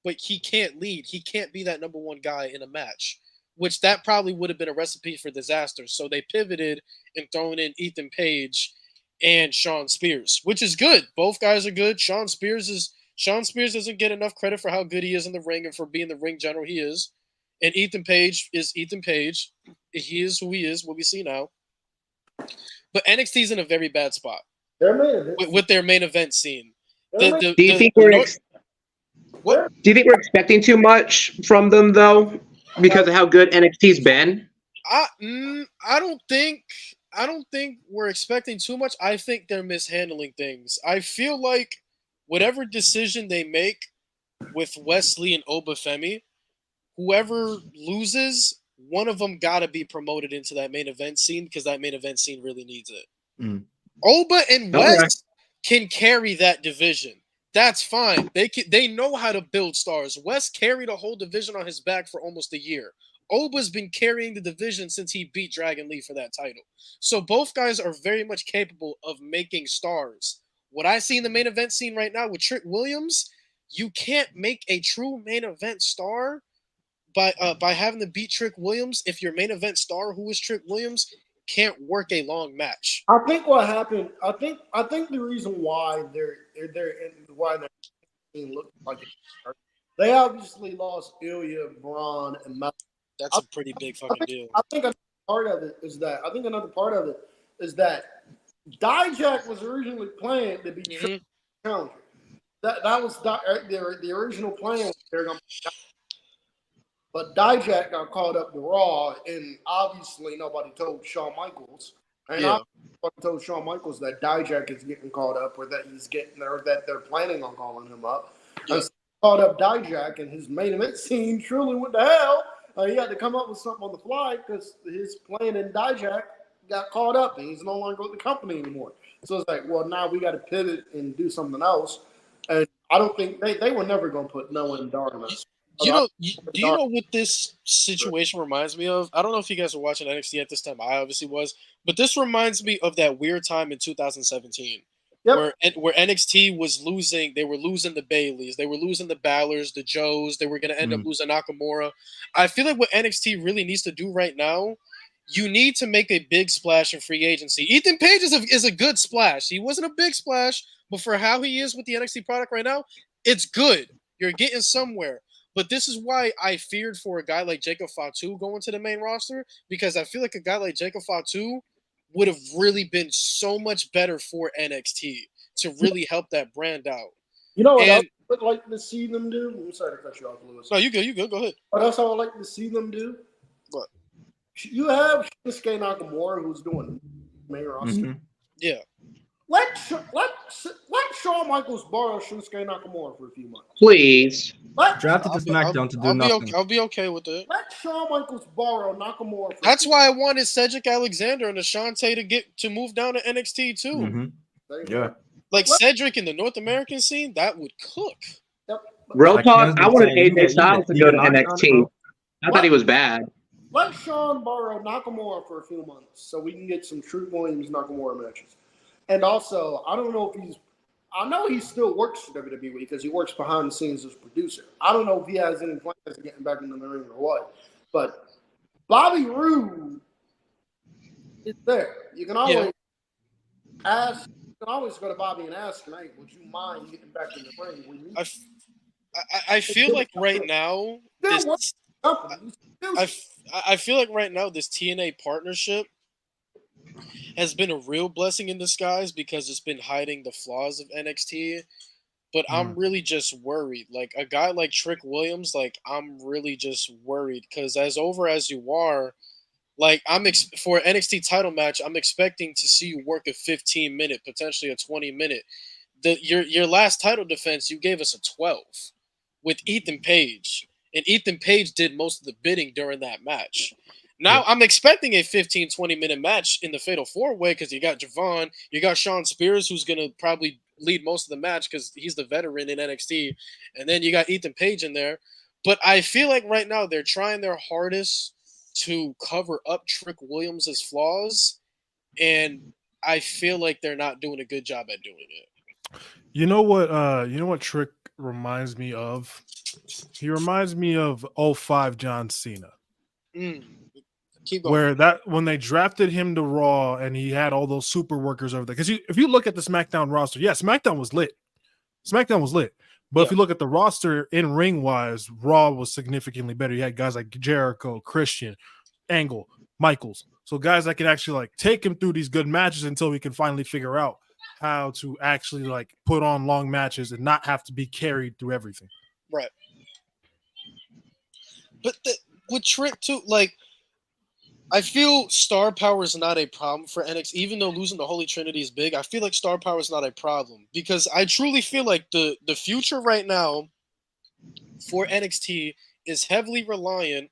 but he can't lead. He can't be that number one guy in a match, which that probably would have been a recipe for disaster. So they pivoted and thrown in Ethan Page and Shawn Spears, which is good. Both guys are good. Shawn Spears doesn't get enough credit for how good he is in the ring and for being the ring general he is. And Ethan Page is Ethan Page. He is who he is, what we see now. But NXT's in a very bad spot with their main event scene. Do you think we're expecting too much from them though, because of how good NXT's been? I don't think we're expecting too much. I think they're mishandling things. I feel like whatever decision they make with Wesley and Obafemi, whoever loses, one of them got to be promoted into that main event scene because that main event scene really needs it. Oba and West can carry that division. That's fine. They know how to build stars. West carried a whole division on his back for almost a year. Oba's been carrying the division since he beat Dragon Lee for that title. So both guys are very much capable of making stars. What I see in the main event scene right now with Trick Williams, you can't make a true main event star by having to beat Trick Williams if your main event star, who is Trick Williams, can't work a long match. I think what happened. I think the reason why they're look like they obviously lost Ilya, Braun, and Matt. That's a pretty big fucking deal. I think another part of it is that Dijak was originally planned to be challenger. That was the original plan. They're gonna. But Dijak got called up to Raw, and obviously nobody told Shawn Michaels. And nobody told Shawn Michaels that Dijak is getting called up, or that he's getting there, that they're planning on calling him up. Yeah. And so called up Dijak, and his main event scene truly went to hell. He had to come up with something on the fly because his plan in Dijak got caught up, and he's no longer with the company anymore. So it's like, well, now we got to pivot and do something else. And I don't think they were never going to put no one in darkness. Do you know what this situation reminds me of? I don't know if you guys were watching NXT at this time. I obviously was, but this reminds me of that weird time in 2017 where NXT was losing. They were losing the Baileys, they were losing the Ballers, the Joes. They were going to end up losing Nakamura. I feel like what NXT really needs to do right now, you need to make a big splash in free agency. Ethan Page is a good splash. He wasn't a big splash, but for how he is with the NXT product right now, it's good. You're getting somewhere. But this is why I feared for a guy like Jacob Fatu going to the main roster, because I feel like a guy like Jacob Fatu would have really been so much better for NXT to really help that brand out. You know what I would like to see them do? I'm sorry to cut you off, Lewis. No, you good. Go ahead. But that's how I like to see them do. What? You have Shinsuke Nakamura, who's doing main roster. Yeah. Let Shawn Michaels borrow Shinsuke Nakamura for a few months. Please. Drafted to SmackDown to do nothing. I'll be okay with it. Let Shawn Michaels borrow Nakamura. That's why I wanted Cedric Alexander and Ashante to move down to NXT too. Yeah. Like Cedric in the North American scene, that would cook. Yep. Real talk, I wanted AJ Styles to go to NXT. I thought he was bad. Let Shawn borrow Nakamura for a few months so we can get some Trick Williams Nakamura matches. And also, I don't know if I know he still works for WWE because he works behind the scenes as producer. I don't know if he has any plans of getting back into the ring or what. But Bobby Roode is there. You can always ask. You can always go to Bobby and ask him, "Hey, would you mind getting back in the ring?" I feel like right now, I feel like right now this TNA partnership has been a real blessing in disguise because it's been hiding the flaws of NXT. But I'm really just worried. Like a guy like Trick Williams, like I'm really just worried because as over as you are, like for an NXT title match, I'm expecting to see you work a 15-minute, potentially a 20-minute. Your last title defense, you gave us a 12 with Ethan Page, and Ethan Page did most of the bidding during that match. Now I'm expecting a 15, 20-minute match in the Fatal 4-Way because you got Javon, you got Shawn Spears, who's going to probably lead most of the match because he's the veteran in NXT, and then you got Ethan Page in there. But I feel like right now they're trying their hardest to cover up Trick Williams' flaws, and I feel like they're not doing a good job at doing it. You know what Trick reminds me of? He reminds me of 05 John Cena. Keep going. Where when they drafted him to Raw and he had all those super workers over there. Because if you look at the SmackDown roster, yeah, SmackDown was lit. But if you look at the roster in ring wise, Raw was significantly better. You had guys like Jericho, Christian, Angle, Michaels. So guys that can actually like take him through these good matches until we can finally figure out how to actually like put on long matches and not have to be carried through everything. Right. But with Trick too, like, I feel star power is not a problem for NXT. Even though losing the Holy Trinity is big, I feel like star power is not a problem because I truly feel like the future right now for NXT is heavily reliant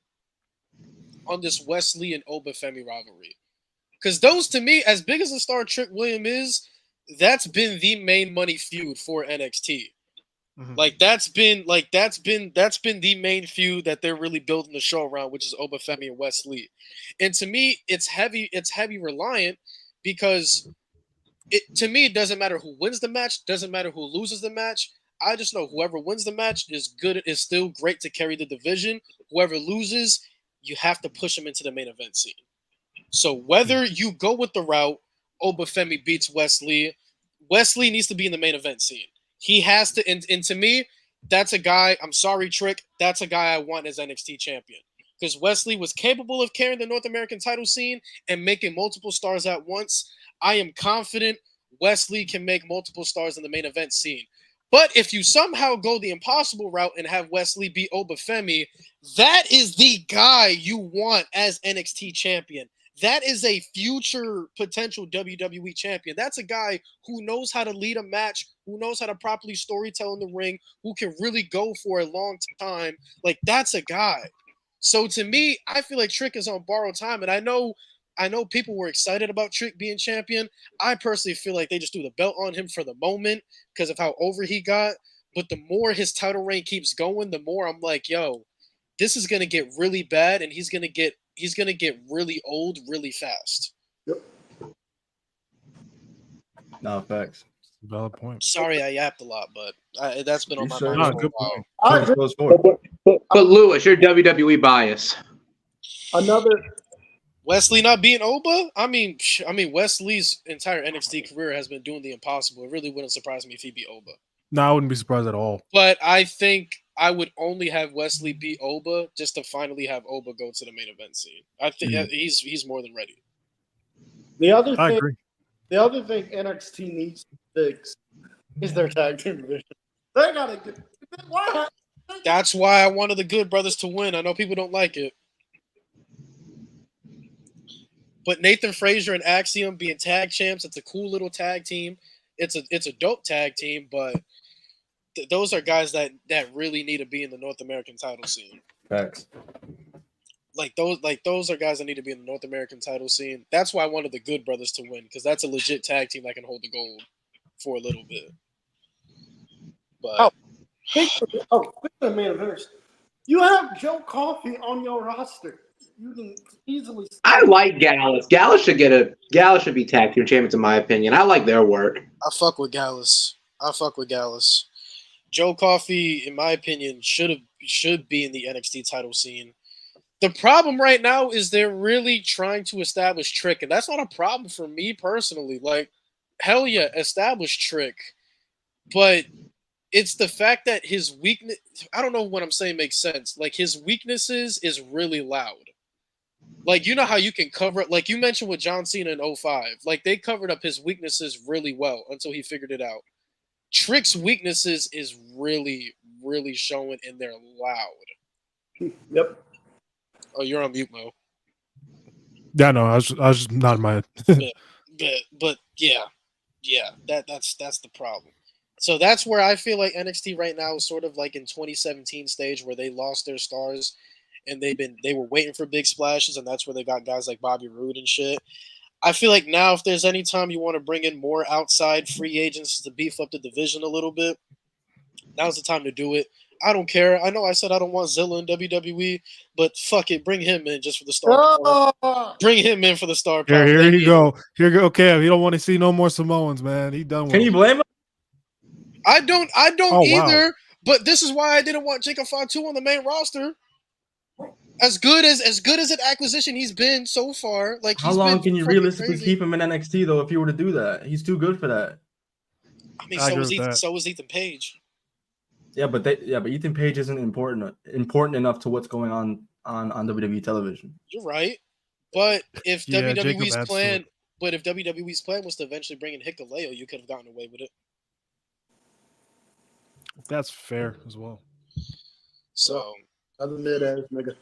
on this Wesley and Obafemi rivalry. Because those, to me, as big as the star Trick William is, that's been the main money feud for NXT. Mm-hmm. That's been the main feud that they're really building the show around, which is Obafemi and Wesley. And to me, it's heavy reliant because it doesn't matter who wins the match, doesn't matter who loses the match. I just know whoever wins the match is still great to carry the division. Whoever loses, you have to push them into the main event scene. So whether you go with the route Obafemi beats Wesley needs to be in the main event scene. He has to, and to me, that's a guy, I'm sorry, Trick, that's a guy I want as NXT champion. Because Wesley was capable of carrying the North American title scene and making multiple stars at once. I am confident Wesley can make multiple stars in the main event scene. But if you somehow go the impossible route and have Wesley beat Obafemi, that is the guy you want as NXT champion. That is a future potential WWE champion. That's a guy who knows how to lead a match, who knows how to properly storytell in the ring, who can really go for a long time. Like, that's a guy. So to me, I feel like Trick is on borrowed time. And I know people were excited about Trick being champion. I personally feel like they just threw the belt on him for the moment because of how over he got. But the more his title reign keeps going, the more I'm like, yo, this is going to get really bad and he's going to get really old really fast. Yep. No, facts. Valid point. Sorry, I yapped a lot, but that's been on my mind for a while. But Lewis, your WWE bias. Another Wesley not being Oba? I mean, Wesley's entire NXT career has been doing the impossible. It really wouldn't surprise me if he beat Oba. No, I wouldn't be surprised at all. But I think I would only have Wesley beat Oba just to finally have Oba go to the main event scene. I think he's more than ready. I agree. The other thing NXT needs to fix is their tag team division. They gotta get. That's why I wanted the Good Brothers to win. I know people don't like it, but Nathan Frazier and Axiom being tag champs, it's a cool little tag team. It's a dope tag team, but those are guys that really need to be in the North American title scene. Facts. Those are guys that need to be in the North American title scene. That's why I wanted the Good Brothers to win, because that's a legit tag team that can hold the gold for a little bit. But speaking of main eventers, you have Joe Coffey on your roster. You can easily. I like Gallus. Gallus should be tag team champions in my opinion. I like their work. I fuck with Gallus. Joe Coffey, in my opinion, should be in the NXT title scene. The problem right now is they're really trying to establish Trick, and that's not a problem for me personally. Like, hell yeah, establish Trick. But it's the fact that his weakness, I don't know what I'm saying makes sense. Like, his weaknesses is really loud. Like, you know how you can cover it? Like you mentioned with John Cena in 05. Like, they covered up his weaknesses really well until he figured it out. Trick's weaknesses is really, really showing, and they're loud. Yep. Oh, you're on mute, Mo. Yeah, no, I was just nodding my head. but yeah, that's the problem. So that's where I feel like NXT right now is sort of like in 2017 stage where they lost their stars and they were waiting for big splashes, and that's where they got guys like Bobby Roode and shit. I feel like now if there's any time you want to bring in more outside free agents to beef up the division a little bit, now's the time to do it. I don't care. I know I said I don't want Zilla in WWE, but fuck it, bring him in just for the star power. Bring him in for the star power. Here you go. Here you go. Okay, you don't want to see no more Samoans, man. He done with. Can you blame him? I don't either. Wow. But this is why I didn't want Jacob Fatu on the main roster. As good as an acquisition he's been so far. Like, how long can you realistically keep him in NXT though? If you were to do that, he's too good for that. I mean, so was Ethan Page. Yeah, but Ethan Page isn't important enough to what's going on WWE television. You're right, but if WWE's plan was to eventually bring in Hikuleo, you could have gotten away with it. That's fair as well. So, other mid-ass nigga.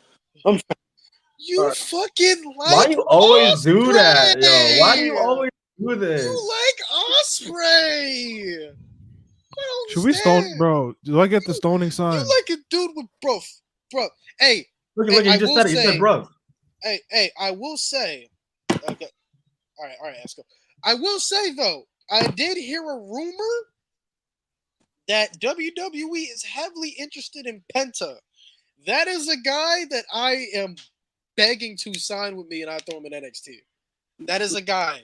You fucking like. Why you always Osprey? do that, yo? Why do you always do this? You like Osprey? Should we stone, bro? Do I get the stoning sign? You like a dude with bro. Hey, look, he just said it. He said bro. Hey, I will say. Okay. All right, Esco. I will say though, I did hear a rumor that WWE is heavily interested in Penta. That is a guy that I am begging to sign with me, and I throw him in NXT. That is a guy.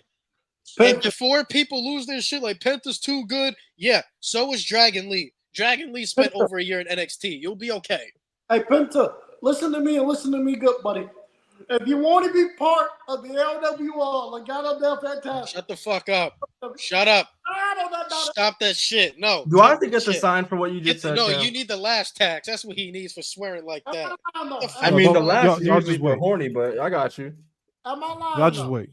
And before people lose their shit like Penta's too good, yeah, so is Dragon Lee. Dragon Lee spent over a year in NXT. You'll be okay. Hey, Penta, listen to me and listen to me good, buddy. If you want to be part of the LWR, Legado del Fantasma. Shut the fuck up. Shut up. Stop that shit. No. Do I have to get the sign for what you just said? No, you need the last tax. That's what he needs for swearing like that. I mean, the last usually were horny, but I got you. Am I lying? Y'all just wait.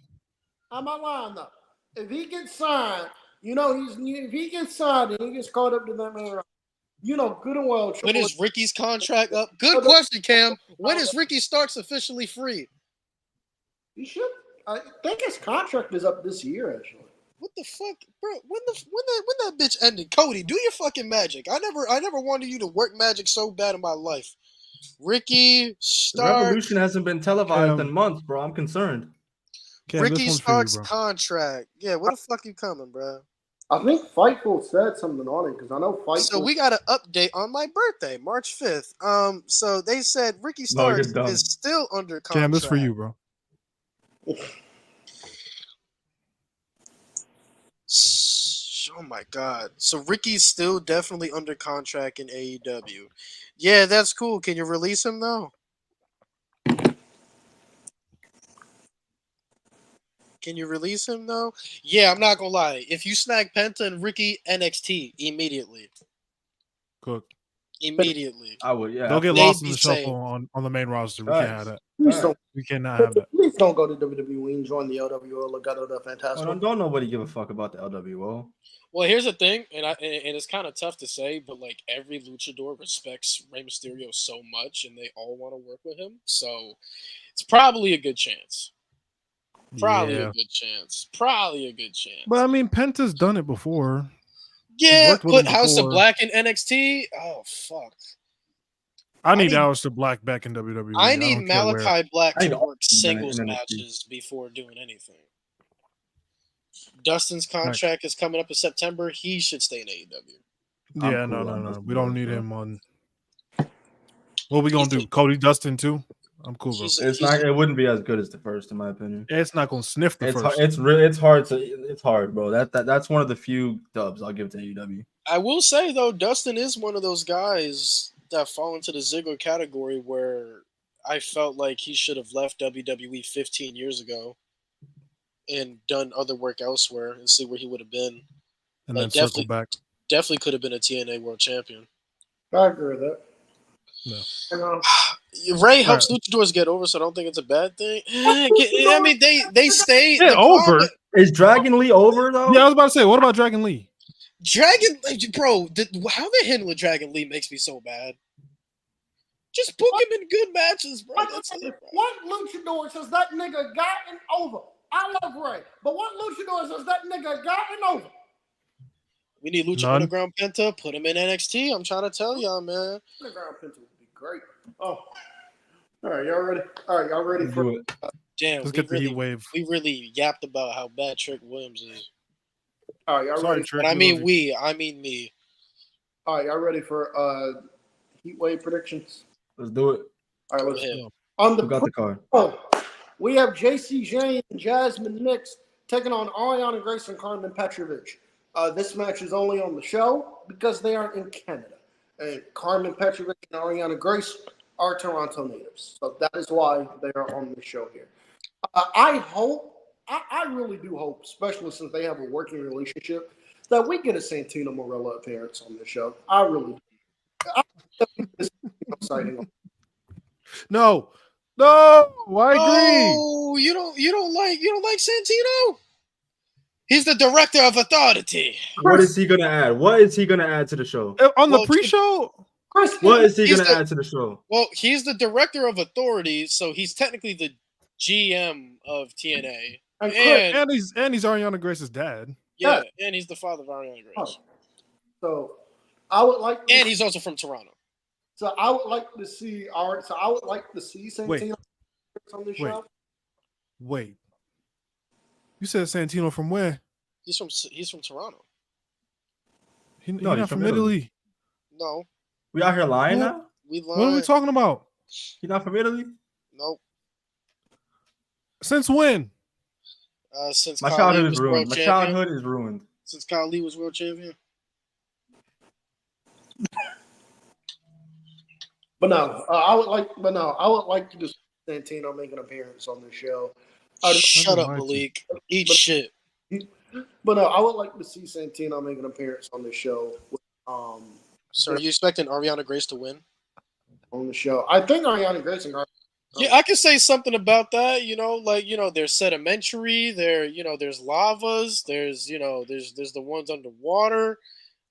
Am I lying though? If he gets signed, if he gets signed and he gets caught up to that man, good and well. When is Ricky's contract up? Good question, Cam. When is Ricky Starks officially free? He should. I think his contract is up this year, actually. What the fuck, bro? When that bitch ended? Cody, do your fucking magic. I never wanted you to work magic so bad in my life. Ricky Starks. The Revolution hasn't been televised in months, bro. I'm concerned. Cam, Ricky Starks' contract. Yeah, where the fuck you coming, bro? I think Fightful said something on it because I know Fightful. So we got an update on my birthday, March 5th. So they said Ricky Starks is still under contract. Cam, this for you, bro. Oh my god. So Ricky's still definitely under contract in AEW. Yeah, that's cool. Can you release him though? Can you release him though? Yeah, I'm not gonna lie. If you snag Penta and Ricky, NXT immediately. Cook. Immediately. I would, yeah. Don't get lost in the shuffle on the main roster. We can't have that. We cannot have that. Please don't go to WWE and join the LWO Legado del Fantasma. Don't nobody give a fuck about the LWO. Well, here's the thing, and it's kind of tough to say, but like every luchador respects Rey Mysterio so much, and they all want to work with him. So it's probably a good chance. Probably a good chance. But I mean, Penta's done it before. Yeah, put House of Black in NXT. Oh fuck! I need Aleister Black back in WWE. I need Malachi Black to work singles matches before doing anything. Dustin's contract is coming up in September. He should stay in AEW. Yeah, no. We don't need him on. What are we gonna do? Cody Dustin too? I'm cool, bro. It wouldn't be as good as the first, in my opinion. It's not gonna sniff the first. It's hard, bro. That's one of the few dubs I'll give to AEW. I will say though, Dustin is one of those guys that fall into the Ziggler category where I felt like he should have left WWE 15 years ago and done other work elsewhere and see where he would have been. And then circle back. Definitely could have been a TNA World Champion. I agree with that. No. Ray helps luchadors get over, so I don't think it's a bad thing. I mean, they stay over. Is Dragon Lee over though? Yeah, I was about to say, what about Dragon Lee? Bro, how they handle Dragon Lee makes me so bad. Just book him in good matches, bro. What luchador says that nigga gotten over? I love Ray, but what luchador says that nigga gotten over? We need Lucha Underground Penta. Put him in NXT. I'm trying to tell y'all, man. Underground Penta would be great. Oh, all right, y'all ready? All right, y'all ready for it? Damn, let's get the heat wave. We really yapped about how bad Trick Williams is. All right, y'all ready? Trick, I mean me. All right, y'all ready for Heatwave predictions? Let's do it. All right, let's ahead. go. On the Who got the card? we have JC Jane and Jasmine Nix taking on Ariana Grace and Carmen Petrovich. This match is only on the show because they are in Canada. And Carmen Petrovich and Ariana Grace are Toronto natives. So that is why they are on the show here. I really do hope, especially since they have a working relationship, that we get a Santino Marella appearance on this show. I really do. No, I agree. Oh, you don't like Santino? He's the director of authority. What is he gonna add? What is he gonna add to the show? On the pre-show? Chris, What is he gonna add to the show? Well, he's the director of authority, so he's technically the GM of TNA. And he's Ariana Grace's dad. Yeah, and he's the father of Ariana Grace. So I would like and he's also from Toronto. So I would like to see Santino on the show. Wait. You said Santino from where? He's from Toronto. He's not from Italy. No. We out here lying now? What are we talking about? He's not from Italy? Nope. Since when? Since my childhood is ruined. My childhood is ruined. Since Kyle Lee was world champion. But no, I would like to just Santino make an appearance on the show. Shut up, Malik. Eat shit. But no, I would like to see Santino make an appearance on the show. So are you expecting Ariana Grace to win? On the show. I think Ariana Grace and yeah, I can say something about that. There's sedimentary, there's lavas, there's the ones underwater.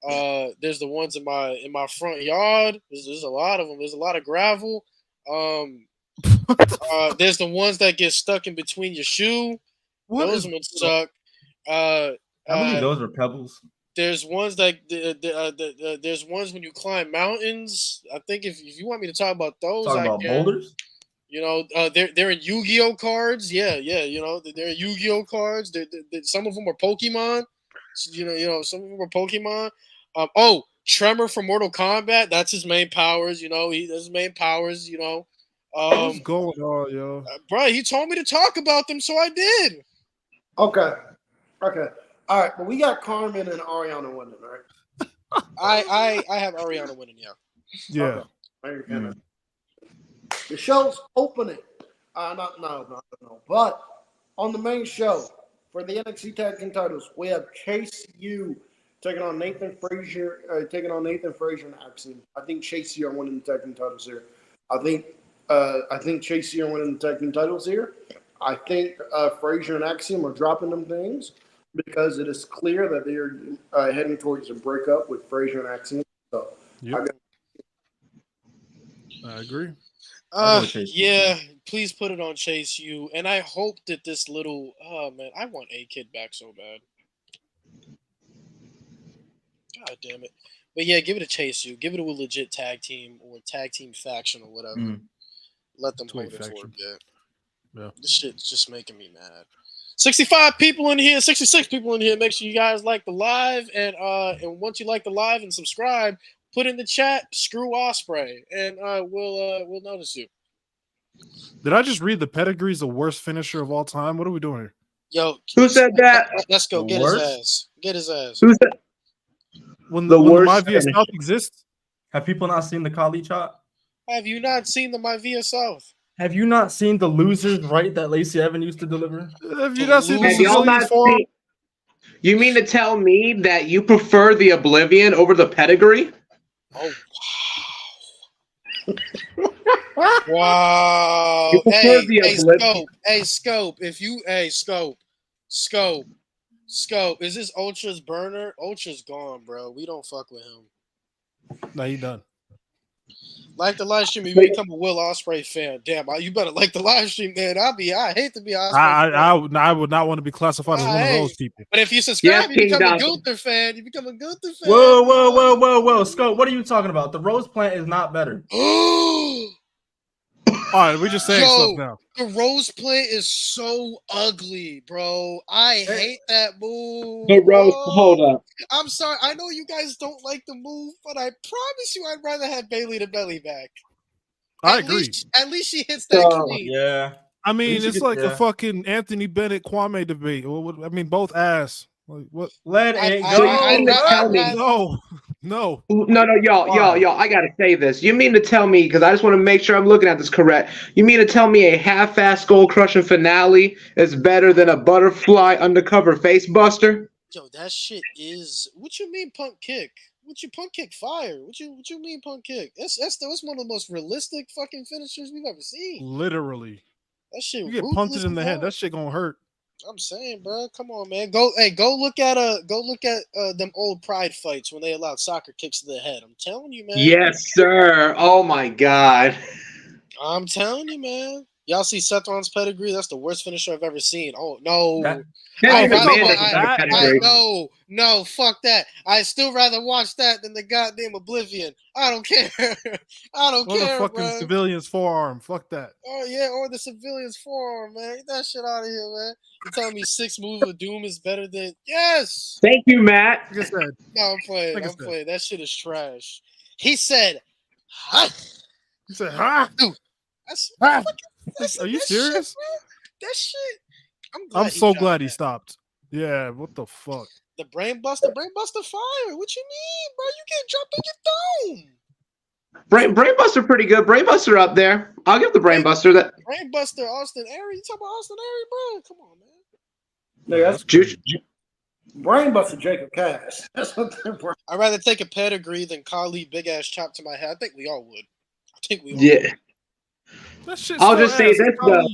There's the ones in my front yard. There's a lot of them. There's a lot of gravel. There's the ones that get stuck in between your shoe. Those ones suck. I believe those are pebbles. There's ones that there's ones when you climb mountains. I think if you want me to talk about those, talk about boulders. They're in Yu-Gi-Oh cards. Yeah. They're in Yu-Gi-Oh cards. Some of them are Pokemon. Some of them are Pokemon. Tremor from Mortal Kombat. That's his main powers. That's his main powers. What's going on, yo? Bro, he told me to talk about them, so I did. Okay. All right, but we got Carmen and Ariana winning, right? I have Ariana winning, yeah. Yeah. Okay. The show's opening. No. But on the main show for the NXT Tag Team titles, we have Chase U taking on Nathan Frazier and Axiom. I think Chase U are winning the tag team titles here. I think Chase U are winning the tag team titles here. I think Frazier and Axiom are dropping them things because it is clear that they are heading towards a breakup with Frazier and Axiom. So yep. I agree. Yeah, please put it on Chase U. And I hope that this little I want A-Kid back so bad. God damn it. But yeah, give it a Chase U. Give it a legit tag team or tag team faction or whatever. Let them hold it for a bit. Yeah. This shit's just making me mad. 65 people in here, 66 people in here. Make sure you guys like the live, and once you like the live and subscribe, put in the chat "Screw Ospreay," and we'll notice you. Did I just read the pedigree's the worst finisher of all time? What are we doing here? Yo, who said that? Let's go get his ass. Get his ass. Who said when the My Via South exists? Have people not seen the Kali chop? Have you not seen the My Via South? Have you not seen the losers right that Lacey Evans used to deliver? Have you not seen the y'all not seen? You mean to tell me that you prefer the Oblivion over the pedigree? Oh wow! Wow! You prefer the Scope. Scope. Is this Ultra's burner? Ultra's gone, bro. We don't fuck with him. No, he done. Like the live stream, you become a Will Ospreay fan. Damn, you better like the live stream, man. I hate to be Ospreay. I would not want to be classified as one of those people. But if you subscribe, you become a Gunther fan. Whoa, Scope, what are you talking about? The Rose Plant is not better. All right, we just saying stuff now. The rose play is so ugly, bro. I hate that move. The rose. Hold up. I'm sorry. I know you guys don't like the move, but I promise you, I'd rather have Bailey to belly back. I agree. At least she hits that clean. Yeah. I mean, it's like a fucking Anthony Bennett Kwame debate. I mean, both ass. Like, what? No. Y'all. I gotta say this. You mean to tell me? Because I just want to make sure I'm looking at this correct. You mean to tell me a half-ass skull-crushing finale is better than a butterfly undercover face buster? Yo, that shit is. What you mean, punk kick? What you punk kick fire? What you mean, punk kick? That's one of the most realistic fucking finishers we've ever seen. Literally. That shit. You get punted in the head. That shit gonna hurt. I'm saying, bro. Come on, man. Go look at them old Pride fights when they allowed soccer kicks to the head. I'm telling you, man. Yes, sir. Oh my God. I'm telling you, man. Y'all see Seth Rollins' pedigree? That's the worst finisher I've ever seen. Oh no. No, fuck that. I still rather watch that than the goddamn Oblivion. I don't care. I don't care. Or the fucking civilian's forearm. Fuck that. Oh yeah, or the civilian's forearm, man. Get that shit out of here, man. You're telling me 6 moves of doom is better than yes. Thank you, Matt. Like I said. No, I'm playing. I'm playing. That shit is trash. He said, "Huh?" He said, "Huh?" Dude, are you serious? Shit, that shit. I'm so glad he stopped. Yeah, what the fuck? The brain buster fire. What you mean, bro? You can't jump in your dome. Brainbuster pretty good. Brainbuster up there. I'll give the Brainbuster that. Brainbuster, Austin Aries. You talking about Austin Aries, bro? Come on, man. Yeah, that's Brainbuster Jacob Cash. That's what I'd rather take a pedigree than Kali big ass chop to my head. I think we all would. Yeah. I'll just say this though.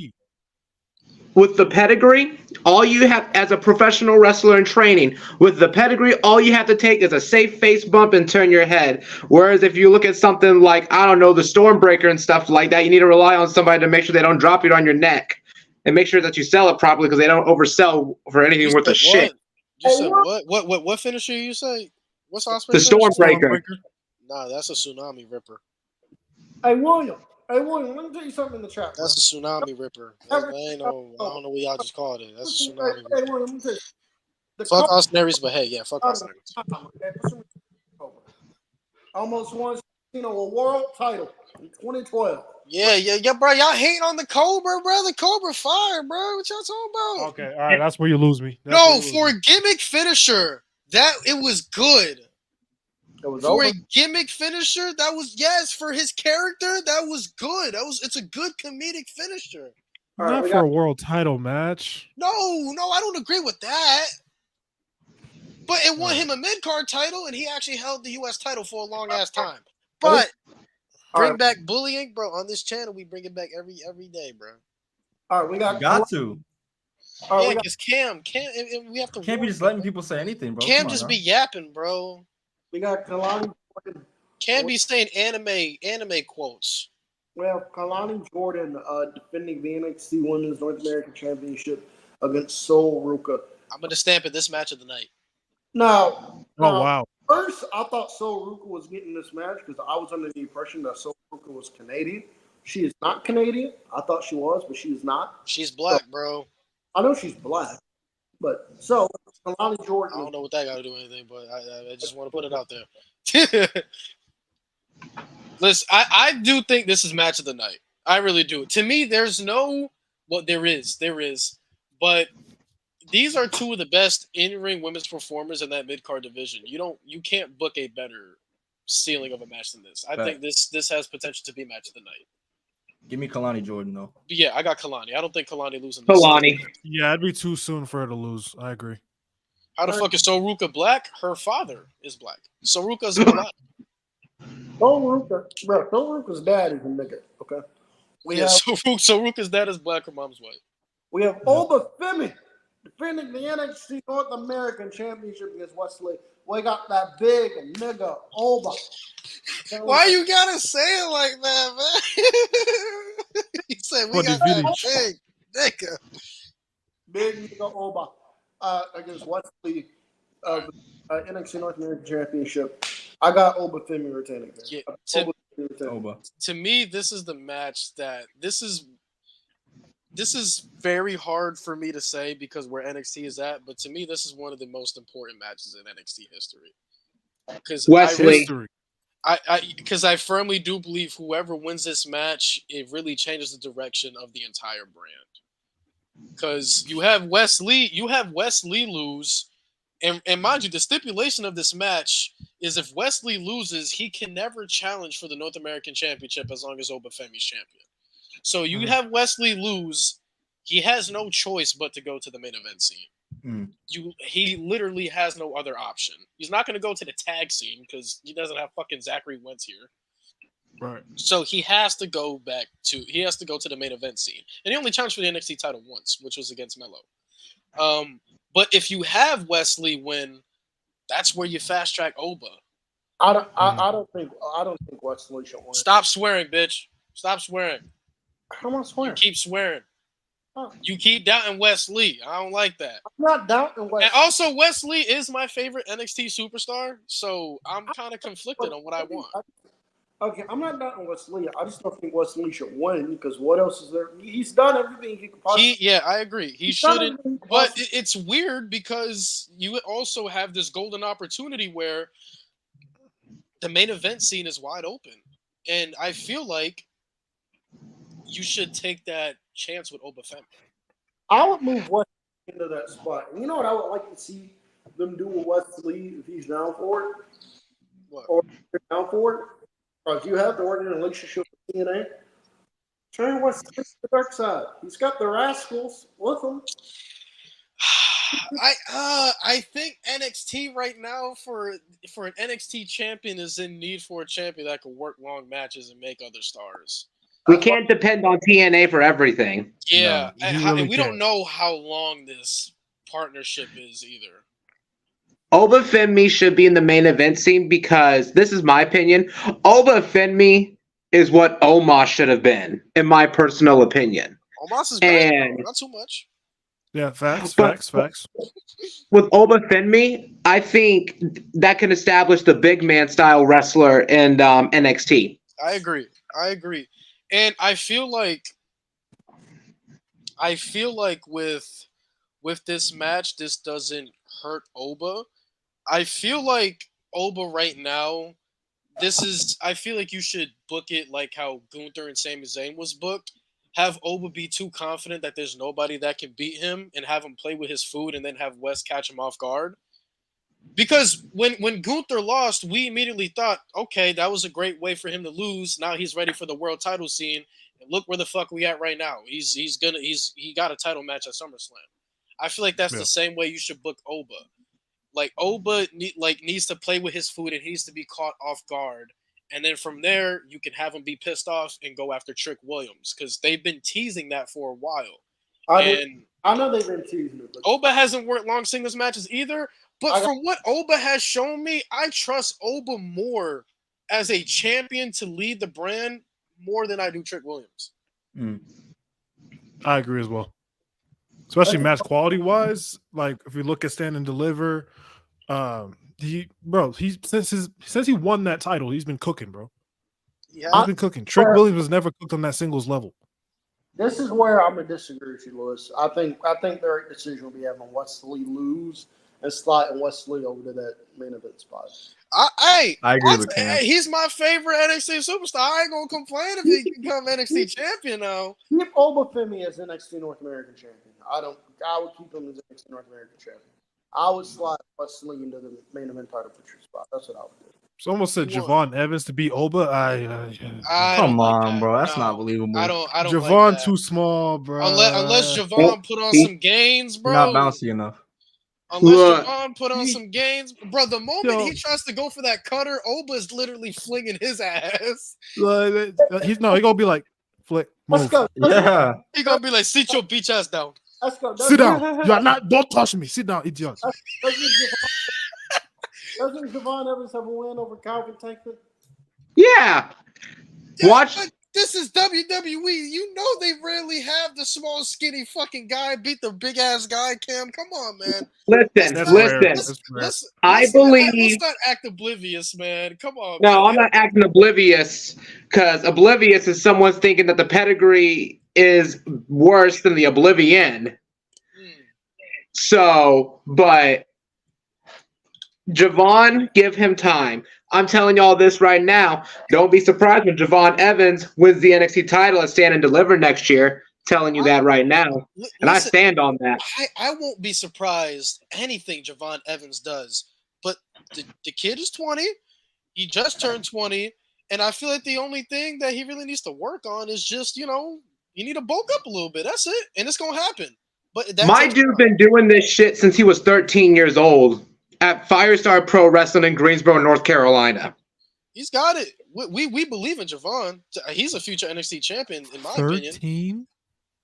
With the pedigree, all you have as a professional wrestler in training, with the pedigree, all you have to take is a safe face bump and turn your head. Whereas if you look at something like, I don't know, the Stormbreaker and stuff like that, you need to rely on somebody to make sure they don't drop it on your neck and make sure that you sell it properly because they don't oversell for anything worth a shit. You said what? What finisher you say? What's the Stormbreaker? Nah, that's a Tsunami Ripper. Hey, William, let me tell you something in the chat. That's a Tsunami Ripper. I don't know what y'all just called it. That's a Tsunami Ripper. Hey, William, let me tell you. Fuck Austin Aries, but hey, yeah, fuck Austin Aries. Almost won a world title in 2012. Yeah, bro. Y'all hating on the Cobra, bro. The Cobra fire, bro. What y'all talking about? Okay, all right. That's where you lose me. For a gimmick finisher, it was good. For a gimmick finisher, that was for his character, that was good. It's a good comedic finisher. Not for a world title match. No, I don't agree with that. But it won him a mid-card title, and he actually held the U.S. title for a long-ass time. But bring back bullying, bro. On this channel, we bring it back every day, bro. All right, we got to. Yeah, because Cam, we have to. Can't be just letting people say anything, bro. Cam just be yapping, bro. We got Kalani. Can't be saying anime quotes. Well, Kalani Jordan defending the NXT Women's North American Championship against Sol Ruka. I'm gonna stamp it this match of the night. Now, wow. First, I thought Sol Ruka was getting this match because I was under the impression that Sol Ruka was Canadian. She is not Canadian. I thought she was, but she is not. She's black, bro. I know she's black, but Kalani Jordan. I don't know what that got to do with anything, but I just want to put it out there. Listen, I do think this is match of the night. I really do. To me, there is, but these are two of the best in-ring women's performers in that mid-card division. You can't book a better ceiling of a match than this. I think this has potential to be match of the night. Give me Kalani Jordan though. But yeah, I got Kalani. I don't think Kalani losing. Kalani. Yeah, it'd be too soon for her to lose. I agree. How the fuck is Sol Ruka black? Her father is black. Sol Ruka's black. Sol Ruka's dad is a nigga. Okay. Sol Ruka's dad is black. Her mom's white. We have Oba Femi defending the NXT North American Championship against Wesley. We got that big nigga Oba. Why you gotta say it like that, man? He said we got that big nigga. Big nigga Oba against Wesley of NXT North American Championship. I got Oba Femi retaining. Yeah, Oba. To me, this is the match that this is very hard for me to say because where NXT is at, but to me, this is one of the most important matches in NXT history. Because Wesley. I firmly do believe whoever wins this match, it really changes the direction of the entire brand. Because you have Wesley lose, and mind you, the stipulation of this match is if Wesley loses, he can never challenge for the North American Championship as long as Obafemi's champion. So you have Wesley lose, he has no choice but to go to the main event scene. He literally has no other option. He's not going to go to the tag scene because he doesn't have fucking Zachary Wentz here. Right. So he has to go to the main event scene. And he only challenged for the NXT title once, which was against Melo. But if you have Wesley win, that's where you fast track Oba. I don't think Wesley should win. Stop swearing, bitch. Stop swearing. How am I swearing? You keep swearing. You keep doubting Wesley. I don't like that. I'm not doubting Wesley. And also, Wesley is my favorite NXT superstar, so I'm kind of conflicted on what I want. Okay, I'm not doubting Wesley. I just don't think Wesley should win because what else is there? He's done everything he could possibly. Yeah, I agree. He shouldn't. But it's weird because you also have this golden opportunity where the main event scene is wide open, and I feel like you should take that chance with Obafemi. I would move Wesley into that spot. And you know what I would like to see them do with Wesley if he's down for it? What? Or if they're down for it? Or if you have the working relationship with TNA, turn Wesley to the dark side. He's got the Rascals with him. I think NXT right now for an NXT champion is in need for a champion that can work long matches and make other stars. We can't depend on TNA for everything. Yeah, No, we don't know how long this partnership is either. Obafemi should be in the main event scene because this is my opinion. Obafemi is what Omos should have been, in my personal opinion. Omos is great, not too much. Yeah, facts. With Obafemi, I think that can establish the big man style wrestler in NXT. I agree. And I feel like with this match, this doesn't hurt Oba. I feel like Oba right now, I feel like you should book it like how Gunther and Sami Zayn was booked. Have Oba be too confident that there's nobody that can beat him and have him play with his food and then have Wes catch him off guard. Because when Gunther lost, we immediately thought, okay, that was a great way for him to lose. Now he's ready for the world title scene. And look where the fuck we at right now. He got a title match at SummerSlam. I feel like that's the same way you should book Oba. Like Oba needs to play with his food and he needs to be caught off guard. And then from there, you can have him be pissed off and go after Trick Williams because they've been teasing that for a while. I know they've been teasing it. But Oba hasn't worked long singles matches either. But from what Oba has shown me, I trust Oba more as a champion to lead the brand more than I do Trick Williams. I agree as well. Especially match quality wise. Like if we look at Stand and Deliver, since he won that title, he's been cooking, bro. Yeah, he's been cooking. Trick Williams was never cooked on that singles level. This is where I'm gonna disagree with you, Lewis. I think the right decision will be having Wesley lose and sliding Wesley over to that main event spot. I agree with Cam. He's my favorite NXT superstar. I ain't gonna complain if he become NXT champion now. Keep Obafemi as NXT North American champion. I would keep him as NXT North American champion. I would slide Wesley into the main event title picture spot. That's what I would do. Someone said Javon Evans to beat Oba. Come on, bro. That's not believable. I don't Javon like too small, bro. Unless Javon put on some gains, bro. Not bouncy enough. Unless Javon put on some gains, bro. The moment he tries to go for that cutter, Oba's literally flinging his ass. He's gonna be like, flick, move. Let's go. Yeah. He's gonna be like, sit your bitch ass down. Let's go. Sit down. You're not. Don't touch me. Sit down, idiot. Doesn't Javon Evans have a win over Calvin Tankman? Yeah. Watch. This this is WWE. You know they rarely have the small, skinny fucking guy beat the big ass guy. Cam, come on, man. Listen. I believe. Let's not act oblivious, man. Come on. No, man. I'm not acting oblivious because oblivious is someone's thinking that the pedigree is worse than the oblivion. So, but Javon, give him time. I'm telling y'all this right now. Don't be surprised when Javon Evans wins the NXT title at Stand and Deliver next year. Telling you that right now. And I stand on that. I won't be surprised anything Javon Evans does. But the kid is 20. He just turned 20. And I feel like the only thing that he really needs to work on is just, you need to bulk up a little bit. That's it. And it's going to happen. But my dude been doing this shit since he was 13 years old at Firestar Pro Wrestling in Greensboro, North Carolina. He's got it. We believe in Javon. He's a future NXT champion, in my opinion. 13?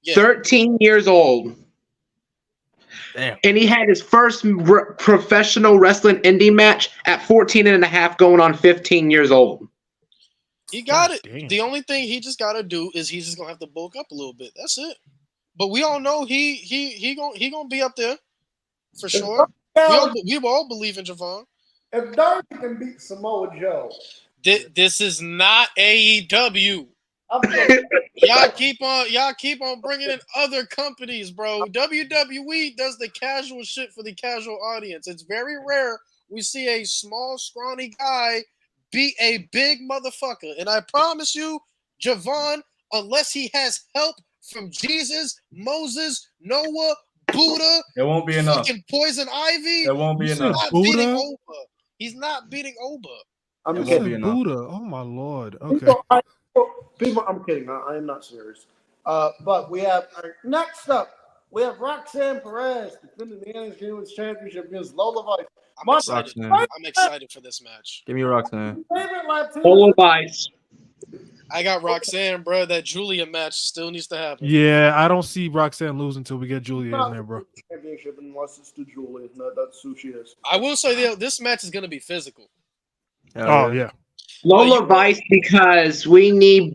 Yeah. 13 years old. Damn. And he had his first professional wrestling indie match at 14 and a half, going on 15 years old. He got it. Damn. The only thing he just got to do is he's just going to have to bulk up a little bit. That's it. But we all know he gonna be up there for sure. We all believe in Javon. If Darby can beat Samoa Joe, this is not AEW. Y'all keep on bringing in other companies, bro. WWE does the casual shit for the casual audience. It's very rare we see a small, scrawny guy beat a big motherfucker. And I promise you, Javon, unless he has help from Jesus, Moses, Noah, Buddha, it won't be enough. Fucking Poison Ivy. It won't be enough. He's not beating Oba. I'm kidding. Buddha. Oh my Lord. Okay. People, I'm kidding. I am not serious. But we have next up. We have Roxanne Perez defending the NXT Women's Championship against Lola Vice. I'm excited for this match. Give me Roxanne. Lola Vice. I got Roxanne, bro. That Julia match still needs to happen. Yeah, I don't see Roxanne losing until we get Julia in there, bro. Championship unless it's to Julia. No, that's who she is. I will say this match is going to be physical. Oh yeah. Lola Vice, because we need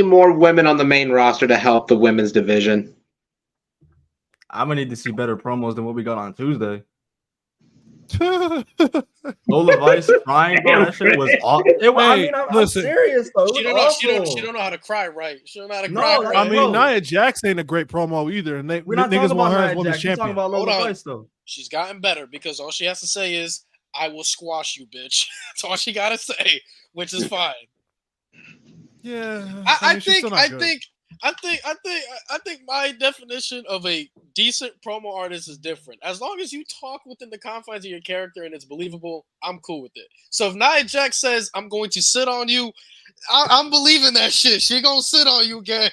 more women on the main roster to help the women's division. I'm gonna need to see better promos than what we got on Tuesday. Lola Vice crying, bro. That shit was awful. I'm serious though. She don't know how to cry right. She don't know how to cry right. I mean, Nia Jax ain't a great promo either, and niggas want her as women's champion. Hold on. Vice, though. She's gotten better because all she has to say is, "I will squash you, bitch." That's all she gotta say, which is fine. Yeah, I think my definition of a decent promo artist is different. As long as you talk within the confines of your character and it's believable, I'm cool with it. So if Nia Jax says, "I'm going to sit on you," I'm believing that shit. She gonna sit on you, gang.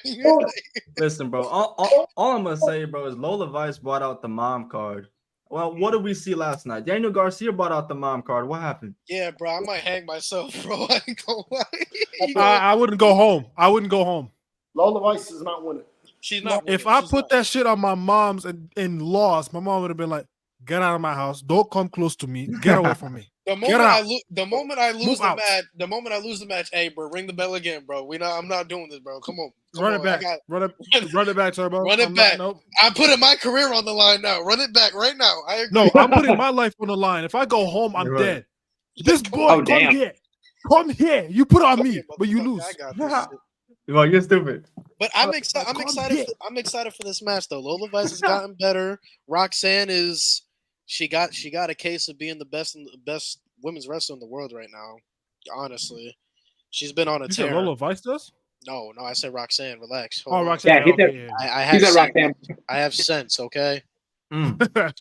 Listen, bro. All I'm gonna say, bro, is Lola Vice brought out the mom card. Well, what did we see last night? Daniel Garcia brought out the mom card. What happened? Yeah, bro. I might hang myself, bro. I ain't gonna lie. I wouldn't go home. Lola Vice is not winning. She's not. If I put that shit on my mom's and lost, my mom would have been like, "Get out of my house! Don't come close to me! Get away from me!" The moment I lose the match, hey, bro, ring the bell again, bro. I'm not doing this, bro. Come on, run it back, Turbo. Run it back. I'm putting my career on the line now. Run it back right now. I agree. No, I'm putting my life on the line. If I go home, I'm dead. This boy, come here. You put on me, but you lose. I got this shit. Well, you're stupid. But I'm excited for this match though. Lola Vice has gotten better. Roxanne is she got a case of being the best women's wrestler in the world right now. Honestly, she's been on a tear. Lola Vice does? No, I said Roxanne. Relax. Hold on. Roxanne. Yeah, I have sense. Okay. But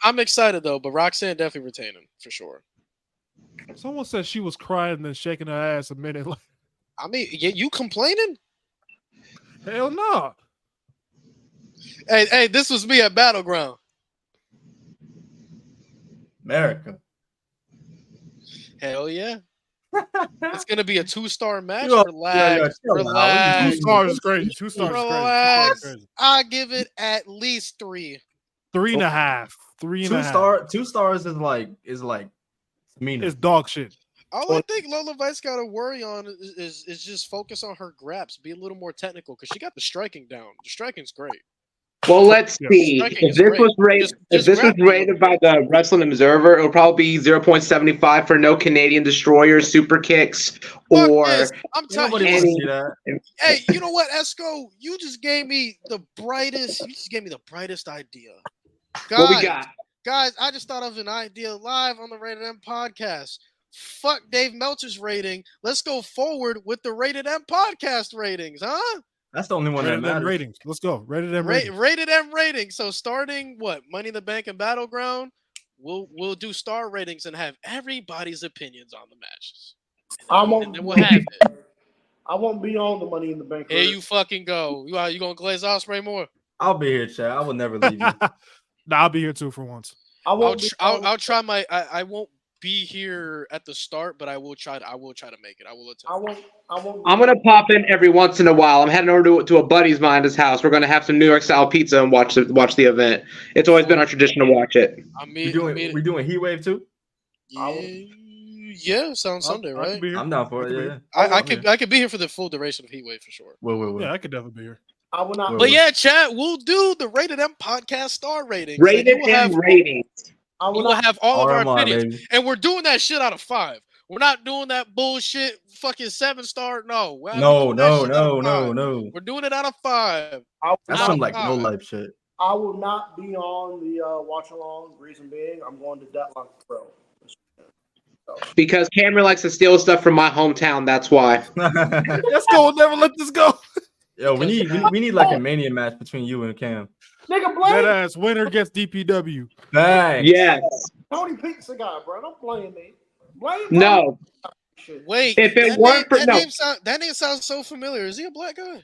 I'm excited though. But Roxanne definitely retaining for sure. Someone said she was crying and then shaking her ass a minute later. I mean, you complaining? Hell no. Hey, this was me at Battleground. America. Hell yeah. It's gonna be a 2-star match. Relax. 2 stars is crazy. 2 stars is crazy. I give it at least 3. 3.5. 3.5. 2 stars is like mean. It's dog shit. All I think Lola Vice got to worry on is just focus on her graps, be a little more technical because she got the striking down. The striking's great. Well, let's see. Striking If is this great. was rated, if Just this was grappling. rated by the Wrestling Observer, it would probably be 0.75 for no Canadian destroyers, super kicks, Fuck or this. I'm telling Nobody you. wants to any- see that. Hey, you know what, Esco? You just gave me the brightest. You just gave me the brightest idea. Guys, what we got. guys, I just thought of an idea live on the Rated M podcast. Fuck Dave Meltzer's rating. Let's go forward with the Rated M podcast ratings, huh? That's the only one that Rated M matters. ratings. Let's go. Rated M ratings. Rated M ratings. So starting what? Money in the Bank and Battleground, we'll do star ratings and have everybody's opinions on the matches. And then we'll have it. I won't be on the Money in the Bank. Here you fucking go. You gonna glaze Ospreay more? I'll be here, Chad. I will never leave you. Nah, I'll be here too for once. I'll try my. I won't be here at the start, but I will try to make it. I will attempt. I'm gonna pop in every once in a while. I'm heading over to a buddy's of mine's house. We're gonna have some New York style pizza and watch the event. It's always been our tradition to watch it. We doing Heat Wave too? Yeah, sounds Sunday, right? I'm down for it. Yeah. I could be here for the full duration of Heat Wave for sure. Wait. Yeah, I could definitely be here. I will not. But yeah, chat, we'll do the Rated M podcast star ratings. Rated M ratings. We will have all of our opinions, baby. and we're doing that shit out of 5. We're not doing that bullshit fucking 7-star. No. No. We're doing it out of 5. That's some like no life shit. I will not be on the watch along. Reason being, I'm going to Deadlock Pro. Because Cameron likes to steal stuff from my hometown. That's why. Let's go. We'll never let this go. Yo, we need like a Mania match between you and Cam. Nigga, blame That ass winner gets DPW. Thanks. Yes. Tony Pizza guy, bro. Don't blame me. Blame No. Shit. Wait, If it weren't for that name sounds so familiar. Is he a black guy?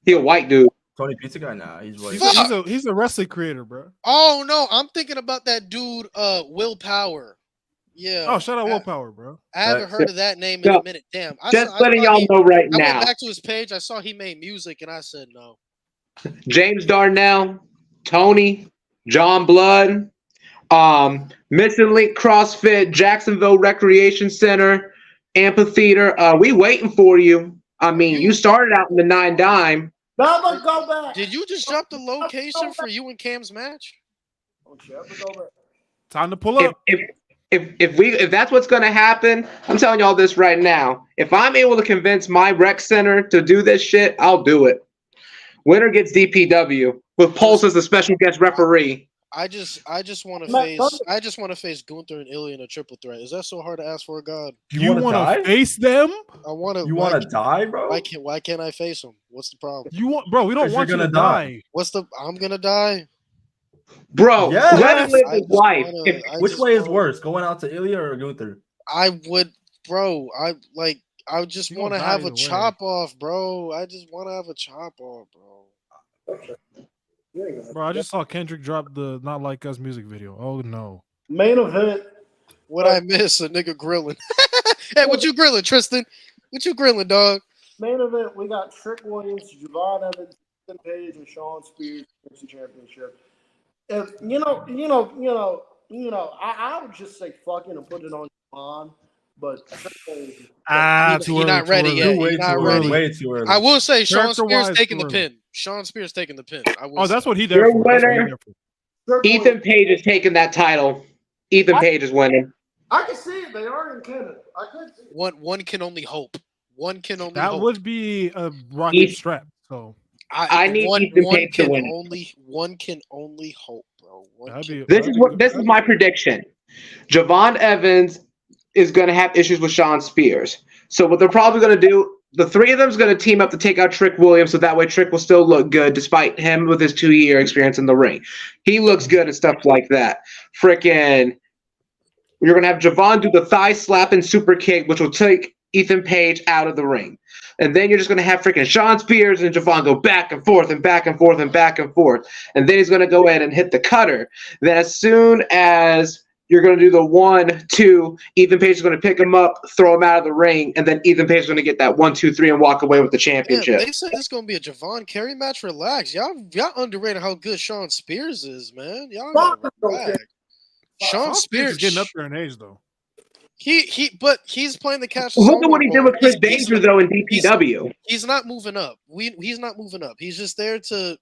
He a white dude. Tony Pizza Guy? Nah, he's white. He's a wrestling creator, bro. Oh no, I'm thinking about that dude, Will Power. Yeah. Oh, shout out Willpower, bro. I haven't heard of that name in a minute. Damn. Just letting y'all know right I now. went back to his page. I saw he made music, and I said no. James Darnell, Tony, John Blood, Missing Link CrossFit, Jacksonville Recreation Center, Amphitheater. We waiting for you. I mean, you started out in the 9 Dime. Never go back. Did you just drop the location for you and Cam's match? Don't you ever go back. Time to pull up. If that's what's going to happen, I'm telling y'all this right now. If I'm able to convince my rec center to do this shit, I'll do it. Winner gets DPW with Pulse as the special guest referee. I just want to face Gunther and Ilya in a triple threat. Is that so hard to ask for a god? You want to face them? I want to. You want to die, bro? Why can't I face them? What's the problem? We don't want you to die. I'm gonna die. Bro, yes. let him live his life. Which way is worse, going out to Ilya or Gunther? I would, bro. I just want to have a chop off, bro. I just want to have a chop off, bro. Bro, I just saw Kendrick drop the Not Like Us music video. Oh no. Main event. What I miss? A nigga grilling. Hey, what you grilling, Tristan? What you grilling, dog? Main event. We got Trick Williams, Javon Evans, Ethan Page, and Sean Spears championship. If I would just say fuck it and put it on Javon, but You're not ready yet. You're not ready. Way too early. I will say Sean Spears taking the pin. Sean Spears taking the pin. That's what he did. Your winner. Ethan Page is taking that title. Ethan Page is winning. I can see it. They are in Canada. I could see it. One can only hope. One can only that hope. would be a rocket strap. So I need Ethan Page to win. One can only hope, bro. This is my prediction. Javon Evans is going to have issues with Sean Spears. So what they're probably going to do, the three of them is going to team up to take out Trick Williams, so that way Trick will still look good despite him with his 2-year experience in the ring. He looks good and stuff like that. Frickin', you're going to have Javon do the thigh slapping super kick, which will take Ethan Page out of the ring. And then you're just going to have freaking Sean Spears and Javon go back and forth and back and forth and back and forth. And then he's going to go ahead and hit the cutter. Then as soon as you're going to do the 1-2, Ethan Page is going to pick him up, throw him out of the ring, and then Ethan Page is going to get that 1-2-3 and walk away with the championship. They said it's going to be a Javon Carey match. Relax. Y'all underrated how good Sean Spears is, man. Y'all gotta relax. Sean Spears is getting up there in age, though. But he's playing the catch. Look at what he did with Chris Danger though in DPW. He's not moving up. He's not moving up. He's just there to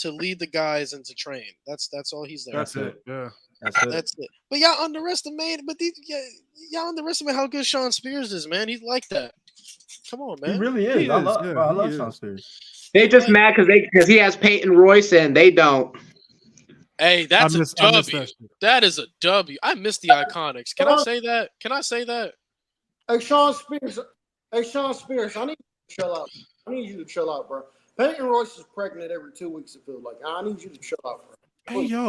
lead the guys and to train. That's all he's there. That's it. Yeah. That's it. But y'all underestimate. Y'all underestimate how good Sean Spears is, man. He's like that. Come on, man. He really is. I love Sean Spears. They're just mad because he has Peyton Royce and they don't. Hey, that's a W. That is a W. I miss the Iconics. Can I say that? Hey, Sean Spears. I need you to chill out. Bro. Peyton Royce is pregnant every 2 weeks. It feels like. I need you to chill out, bro. Hey, yo.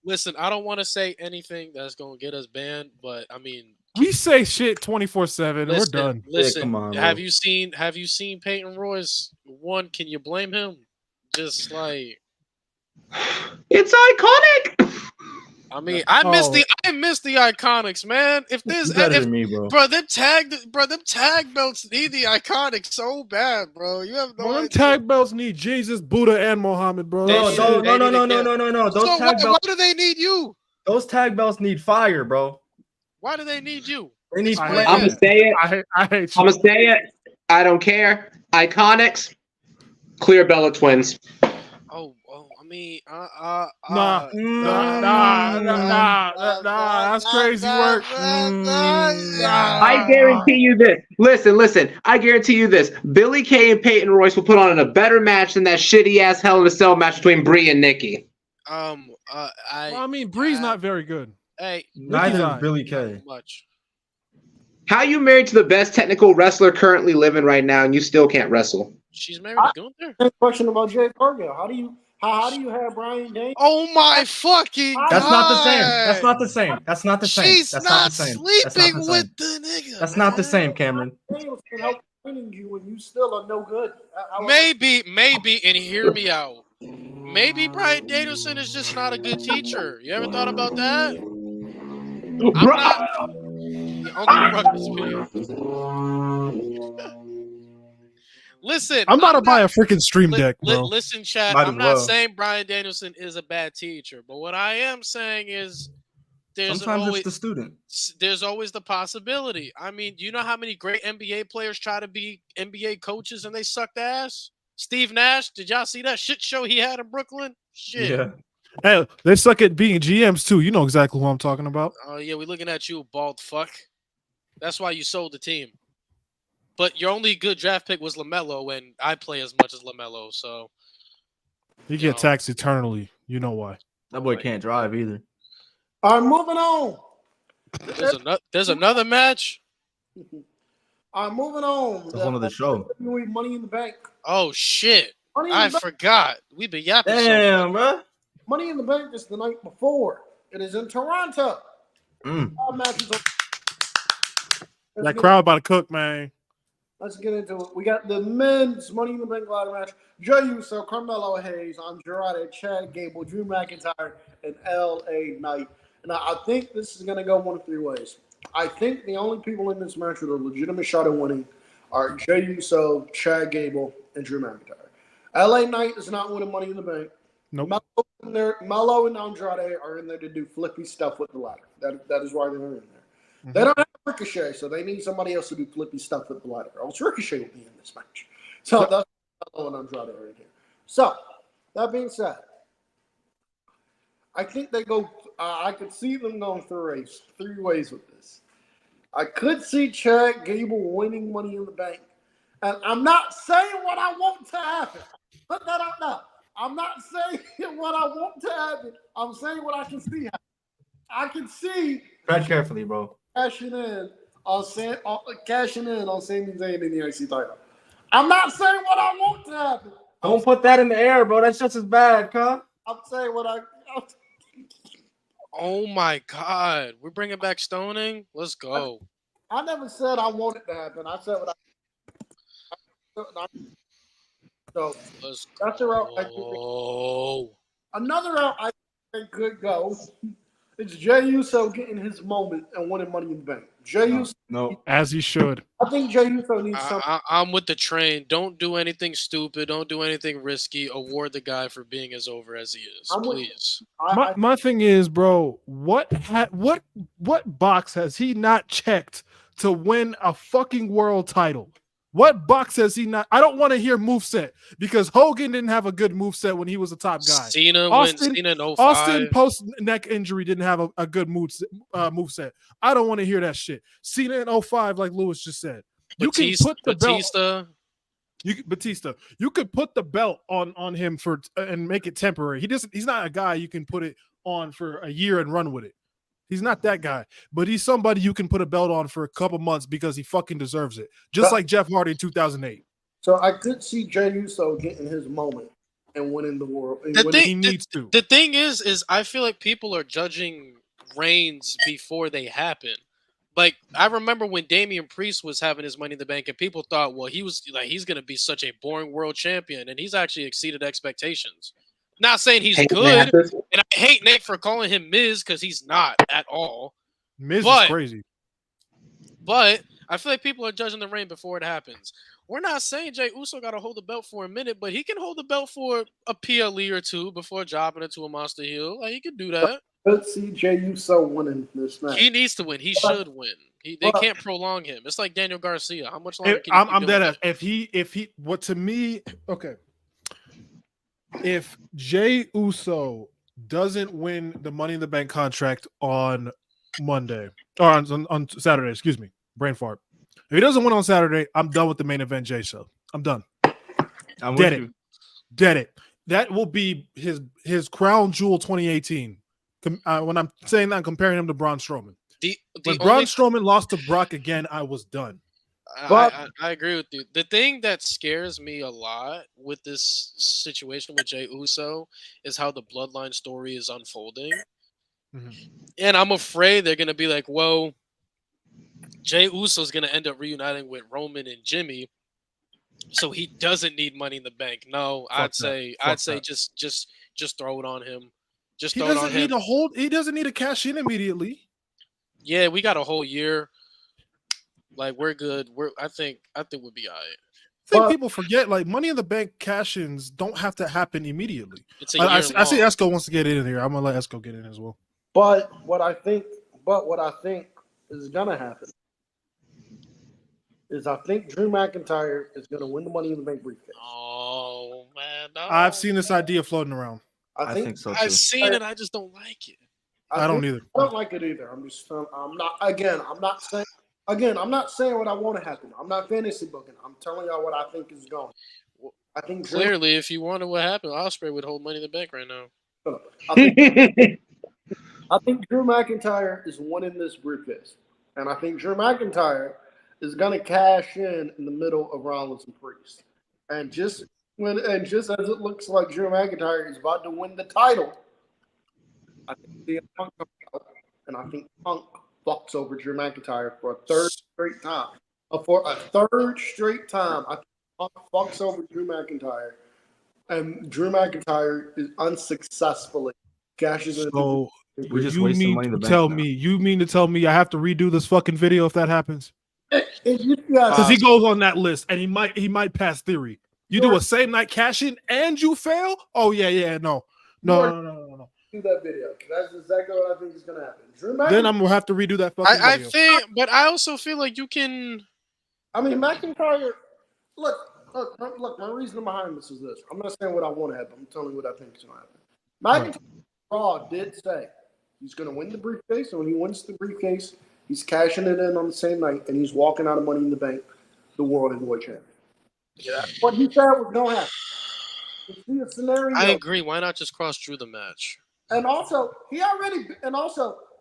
Listen, I don't want to say anything that's gonna get us banned, but I mean, we say shit 24/7. We're done. Listen, come on, have you seen Peyton Royce? One, can you blame him? Just like it's iconic. I mean, I miss the Iconics, man. If there's better than me, bro. them tag belts need the Iconics so bad, bro. You have no idea. Them tag belts need Jesus, Buddha, and Muhammad, bro. No. Those tag belts. Why do they need you? Those tag belts need fire, bro. Why do they need you? They need. I'm gonna say it. I hate you. I'm gonna say it. I don't care. Iconics, Clear Bella Twins. Oh, I mean, Nah, that's crazy work. I guarantee you this. Listen. I guarantee you this. Billy Kay and Peyton Royce will put on a better match than that shitty ass Hell in a Cell match between Bree and Nikki. I mean, Bree's not very good. Hey, neither is Billy Kay. Much. How you married to the best technical wrestler currently living right now, and you still can't wrestle? She's married to Gunther. Question about Jay Cargill. How do you have Brian Dane? Oh my fucking God. That's not the same. She's not sleeping with the nigga. That's not the same, Cameron. Daniels can help training you when you still are no good. Maybe, and hear me out. Maybe Bryan Danielson is just not a good teacher. You ever thought about that? Listen, I'm about to buy a freaking stream deck, bro. Listen, chat. I'm not saying Bryan Danielson is a bad teacher, but what I am saying is sometimes it's the student. There's always the possibility. I mean, do you know how many great NBA players try to be NBA coaches and they sucked ass? Steve Nash, did y'all see that shit show he had in Brooklyn? Shit. Yeah. Hey, they suck at being GMs too. You know exactly who I'm talking about. Oh yeah, we're looking at you, bald fuck. That's why you sold the team. But your only good draft pick was LaMelo, and I play as much as LaMelo, so you get taxed eternally. You know why? That boy can't drive either. All right, moving on. There's another match. All right, moving on. That's one of the show. Money in the Bank. Oh shit! I forgot. We've been yapping. Damn, bro. Money in the Bank is the night before. It is in Toronto. That crowd about to cook, man. Let's get into it. We got the men's Money in the Bank ladder match. Jey Uso, Carmelo Hayes, Andrade, Chad Gable, Drew McIntyre, and LA Knight. Now, I think this is going to go one of three ways. I think the only people in this match with a legitimate shot at winning are Jey Uso, Chad Gable, and Drew McIntyre. LA Knight is not winning Money in the Bank. Nope. Melo and Andrade are in there to do flippy stuff with the ladder. That is why they're in there. Mm-hmm. They don't have Ricochet, so they need somebody else to do flippy stuff with the ladder. Or else Ricochet will be in this match. So that's Melo and Andrade right here. So, that being said, I think they go I could see them going three ways with this. I could see Chad Gable winning Money in the Bank. And I'm not saying what I want to happen. Put that out now. I'm not saying what I want to happen. I'm saying what I can see happen. I can see tread carefully, bro. Cashing in on Sami Zayn in the IC title. I'm not saying what I want to happen. Don't put that in the air, bro. That's just as bad, huh? I'm saying what I. Oh my God, we're bringing back Stoning. Let's go. I never said I want it to happen. I said what I. So that's a route I could. Another route I think could go It's Jey Uso getting his moment and winning Money in the Bank. Uso, no. As he should. I think Jey Uso needs something. I'm with the train. Don't do anything stupid. Don't do anything risky. Award the guy for being as over as he is, please. My thing is, bro, what box has he not checked to win a fucking world title? What box has he not? I don't want to hear moveset because Hogan didn't have a good moveset when he was a top guy. Cena in 05. Austin post neck injury didn't have a good moveset. I don't want to hear that shit. Cena in 05, like Lewis just said. You can put the belt. Batista. You could put the belt on him and make it temporary. He's not a guy you can put it on for a year and run with it. He's not that guy, but he's somebody you can put a belt on for a couple months because he fucking deserves it. Just like Jeff Hardy in 2008. So I could see Jey Uso getting his moment and winning the world. He needs to. The thing is I feel like people are judging reigns before they happen. Like, I remember when Damian Priest was having his Money in the Bank and people thought, well, he's going to be such a boring world champion, and he's actually exceeded expectations. Not saying he's good, and I hate Nick for calling him Miz because he's not at all. Miz is crazy. But I feel like people are judging the reign before it happens. We're not saying Jey Uso got to hold the belt for a minute, but he can hold the belt for a PLE or two before dropping it to a Monster heel. Like, he can do that. Let's see Jey Uso winning this match. He needs to win. He should win. They can't prolong him. It's like Daniel Garcia. How much longer can I'm dead at if he what to me, okay. If Jey Uso doesn't win the Money in the Bank contract on Monday or on Saturday, excuse me, brain fart. If he doesn't win on Saturday, I'm done with the main event Jey show. I'm done. I'm Dead with it. you. Dead it. That will be his crown jewel 2018. When I'm saying that, I'm comparing him to Braun Strowman. When Braun Strowman lost to Brock again, I was done. I agree with you. The thing that scares me a lot with this situation with Jey Uso is how the bloodline story is unfolding. Mm-hmm. And I'm afraid they're going to be like, well, Jey Uso is going to end up reuniting with Roman and Jimmy, so he doesn't need Money in the Bank. No, I'd say just throw it on him. Just throw it on him. He doesn't need to cash in immediately. Yeah, we got a whole year. Like, we're good. I think we'll be all right. I think people forget, like, Money in the Bank cash-ins don't have to happen immediately. It's a year long. I see Esco wants to get in here. I'm gonna let Esco get in as well. But what I think is gonna happen is I think Drew McIntyre is gonna win the Money in the Bank briefcase. Oh man, no. I've seen this idea floating around. I think so too. I've seen it. I just don't like it. I don't either. I don't like it either. I'm not saying what I want to happen. I'm not fantasy booking. I'm telling y'all what I think is going. I think clearly, if you wanted what happened, Ospreay would hold Money in the Bank right now. I think Drew McIntyre is winning this briefcase, and I think Drew McIntyre is going to cash in the middle of Rollins and Priest, and just as it looks like Drew McIntyre is about to win the title, I think CM Punk comes out, and I think Punk fucks over Drew McIntyre for a third straight time. I think Punk fucks over Drew McIntyre, and Drew McIntyre is unsuccessfully cashes in. So we just wasting money in the bank. You mean to tell me I have to redo this fucking video if that happens? Because he goes on that list, and he might pass Theory. You do a same night cash in and you fail? Oh yeah, no. Do that video. That's exactly what I think is going to happen. Then I'm gonna have to redo that fucking video. I think, but I also feel like you can. I mean, McIntyre. Look. My reasoning behind this is this. I'm not saying what I want to happen. I'm telling you what I think is going to happen. McIntyre Raw did say he's going to win the briefcase, and when he wins the briefcase, he's cashing it in on the same night, and he's walking out of Money in the Bank, the World Heavyweight Champion. Yeah, what he said was going to happen. You see a scenario. I agree. Why not just cross Drew the match? And also,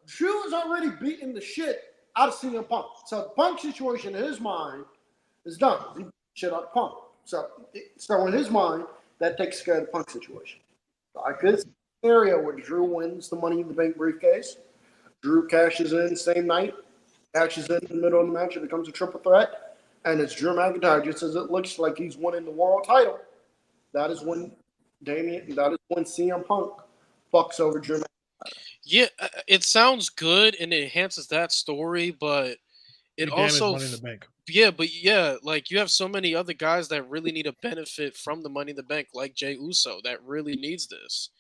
Drew has already beaten the shit out of CM Punk. So the Punk situation in his mind is done. He beat shit out of Punk. So in his mind, that takes care of the Punk situation. So I could see a scenario where Drew wins the Money in the Bank briefcase. Drew cashes in the same night, cashes in the middle of the match. It becomes a triple threat. And it's Drew McIntyre, just as it looks like he's winning the world title. That is when CM Punk fucks over Drew McIntyre. Yeah, it sounds good and it enhances that story, but it also Money in the Bank. like you have so many other guys that really need a benefit from the Money in the Bank, like Jey Uso, that really needs this.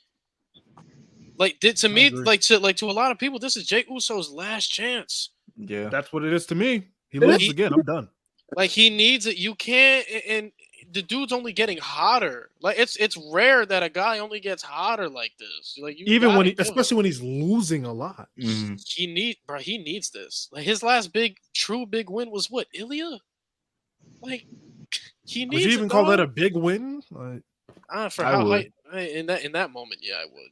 Like to me, to a lot of people, this is Jey Uso's last chance. Yeah, that's what it is to me. He loses again. I'm done. Like he needs it. You can't, and the dude's only getting hotter. Like it's rare that a guy only gets hotter like this. Like even when especially when he's losing a lot. He needs this. Like his last true big win was what, Ilya? Like he needs. Would you even call that a big win? Like, in that moment, yeah, I would.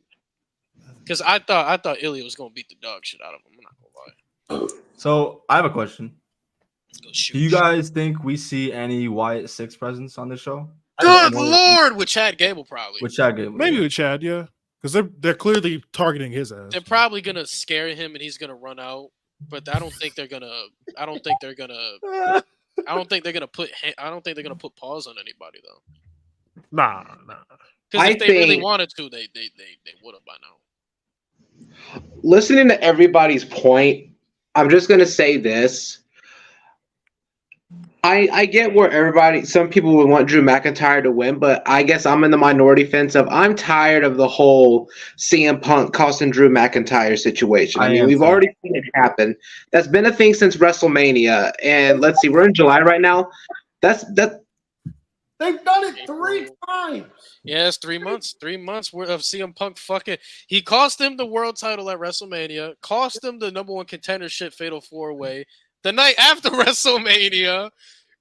Because I thought Ilya was gonna beat the dog shit out of him. I'm not gonna lie. So I have a question. Do you guys think we see any Wyatt 6 presence on the show? Good Lord, with Chad Gable probably. With Chad Gable, maybe with Chad, yeah, because they're clearly targeting his ass. They're probably gonna scare him and he's gonna run out. But I don't think they're gonna. I don't think they're gonna put pause on anybody though. Nah. Because if they really wanted to, they would have by now. Listening to everybody's point, I'm just gonna say this. I get where some people would want Drew McIntyre to win, but I guess I'm in the minority fence of I'm tired of the whole CM Punk costing Drew McIntyre situation. I mean, we've already seen it happen. That's been a thing since WrestleMania. And let's see, we're in July right now. That they've done it 3 times. Yeah, it's 3 months. 3 months worth of CM Punk fucking. He cost him the world title at WrestleMania. Cost him the _1 contendership fatal 4-way. The night after WrestleMania,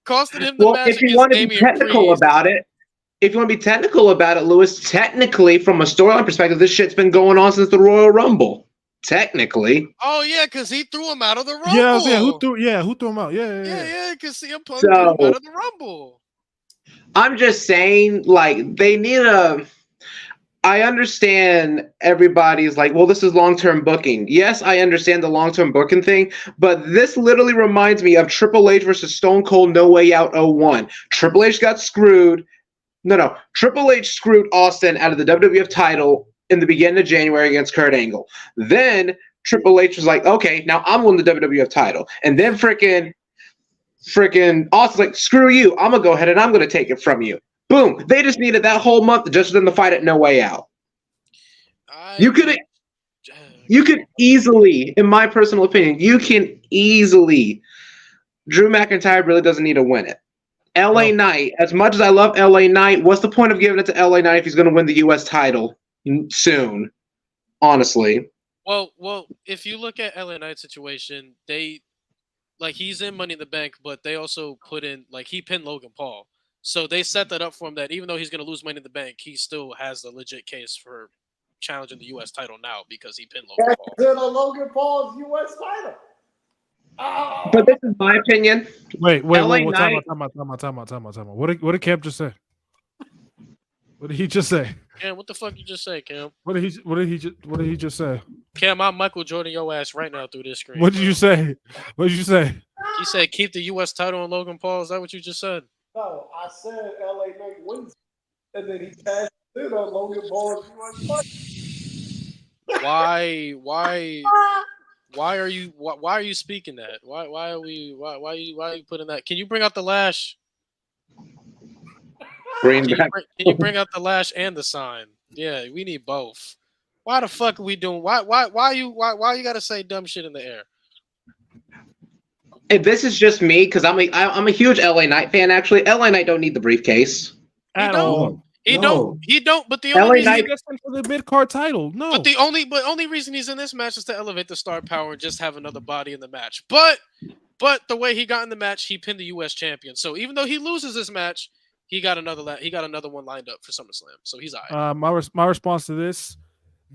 costed him the match. If you want to be technical about it, Lewis, technically, from a storyline perspective, this shit's been going on since the Royal Rumble. Technically. Oh yeah, because he threw him out of the Rumble. Yeah. Who threw him out? Yeah. Because CM Punk threw him out of the Rumble. I'm just saying, like, they need a. I understand everybody's like, well, this is long-term booking. Yes, I understand the long-term booking thing, but this literally reminds me of Triple H versus Stone Cold No Way Out 01. Triple H got screwed. No. Triple H screwed Austin out of the WWF title in the beginning of January against Kurt Angle. Then Triple H was like, okay, now I'm winning the WWF title. And then freaking Austin's like, screw you. I'm going to go ahead and I'm going to take it from you. Boom. They just needed that whole month just for them to fight at No Way Out. You could easily, in my personal opinion, Drew McIntyre really doesn't need to win it. LA Knight, as much as I love LA Knight, what's the point of giving it to LA Knight if he's going to win the U.S. title soon? Honestly. Well, if you look at LA Knight's situation, he's in Money in the Bank, but they also put in, he pinned Logan Paul. So they set that up for him that even though he's going to lose Money in the Bank, he still has a legit case for challenging the U.S. title now because he pinned Logan Paul. That's Logan Paul's U.S. title. Oh. But this is my opinion. Wait. Time out. What did Cam just say? What did he just say? Cam, what the fuck you just say, Cam? What did he just say? Cam, I'm Michael Jordan your ass right now through this screen. What did you say? He said keep the U.S. title on Logan Paul. Is that what you just said? No, I said LA Knight wins, and then he passed it on Logan Paul's U.S. title. Why are you speaking that? Why are you putting that? Can you bring out the lash? Can you bring out the lash and the sign? Yeah, we need both. Why the fuck are we doing? Why you gotta say dumb shit in the air? And this is just me because I'm a huge LA Knight fan. Actually, LA Knight don't need the briefcase. He don't. But the only reason he's for the mid card title. No. But the only reason he's in this match is to elevate the star power and just have another body in the match. But the way he got in the match, he pinned the U.S. champion. So even though he loses this match, he got another one lined up for SummerSlam. So he's all right. My response to this.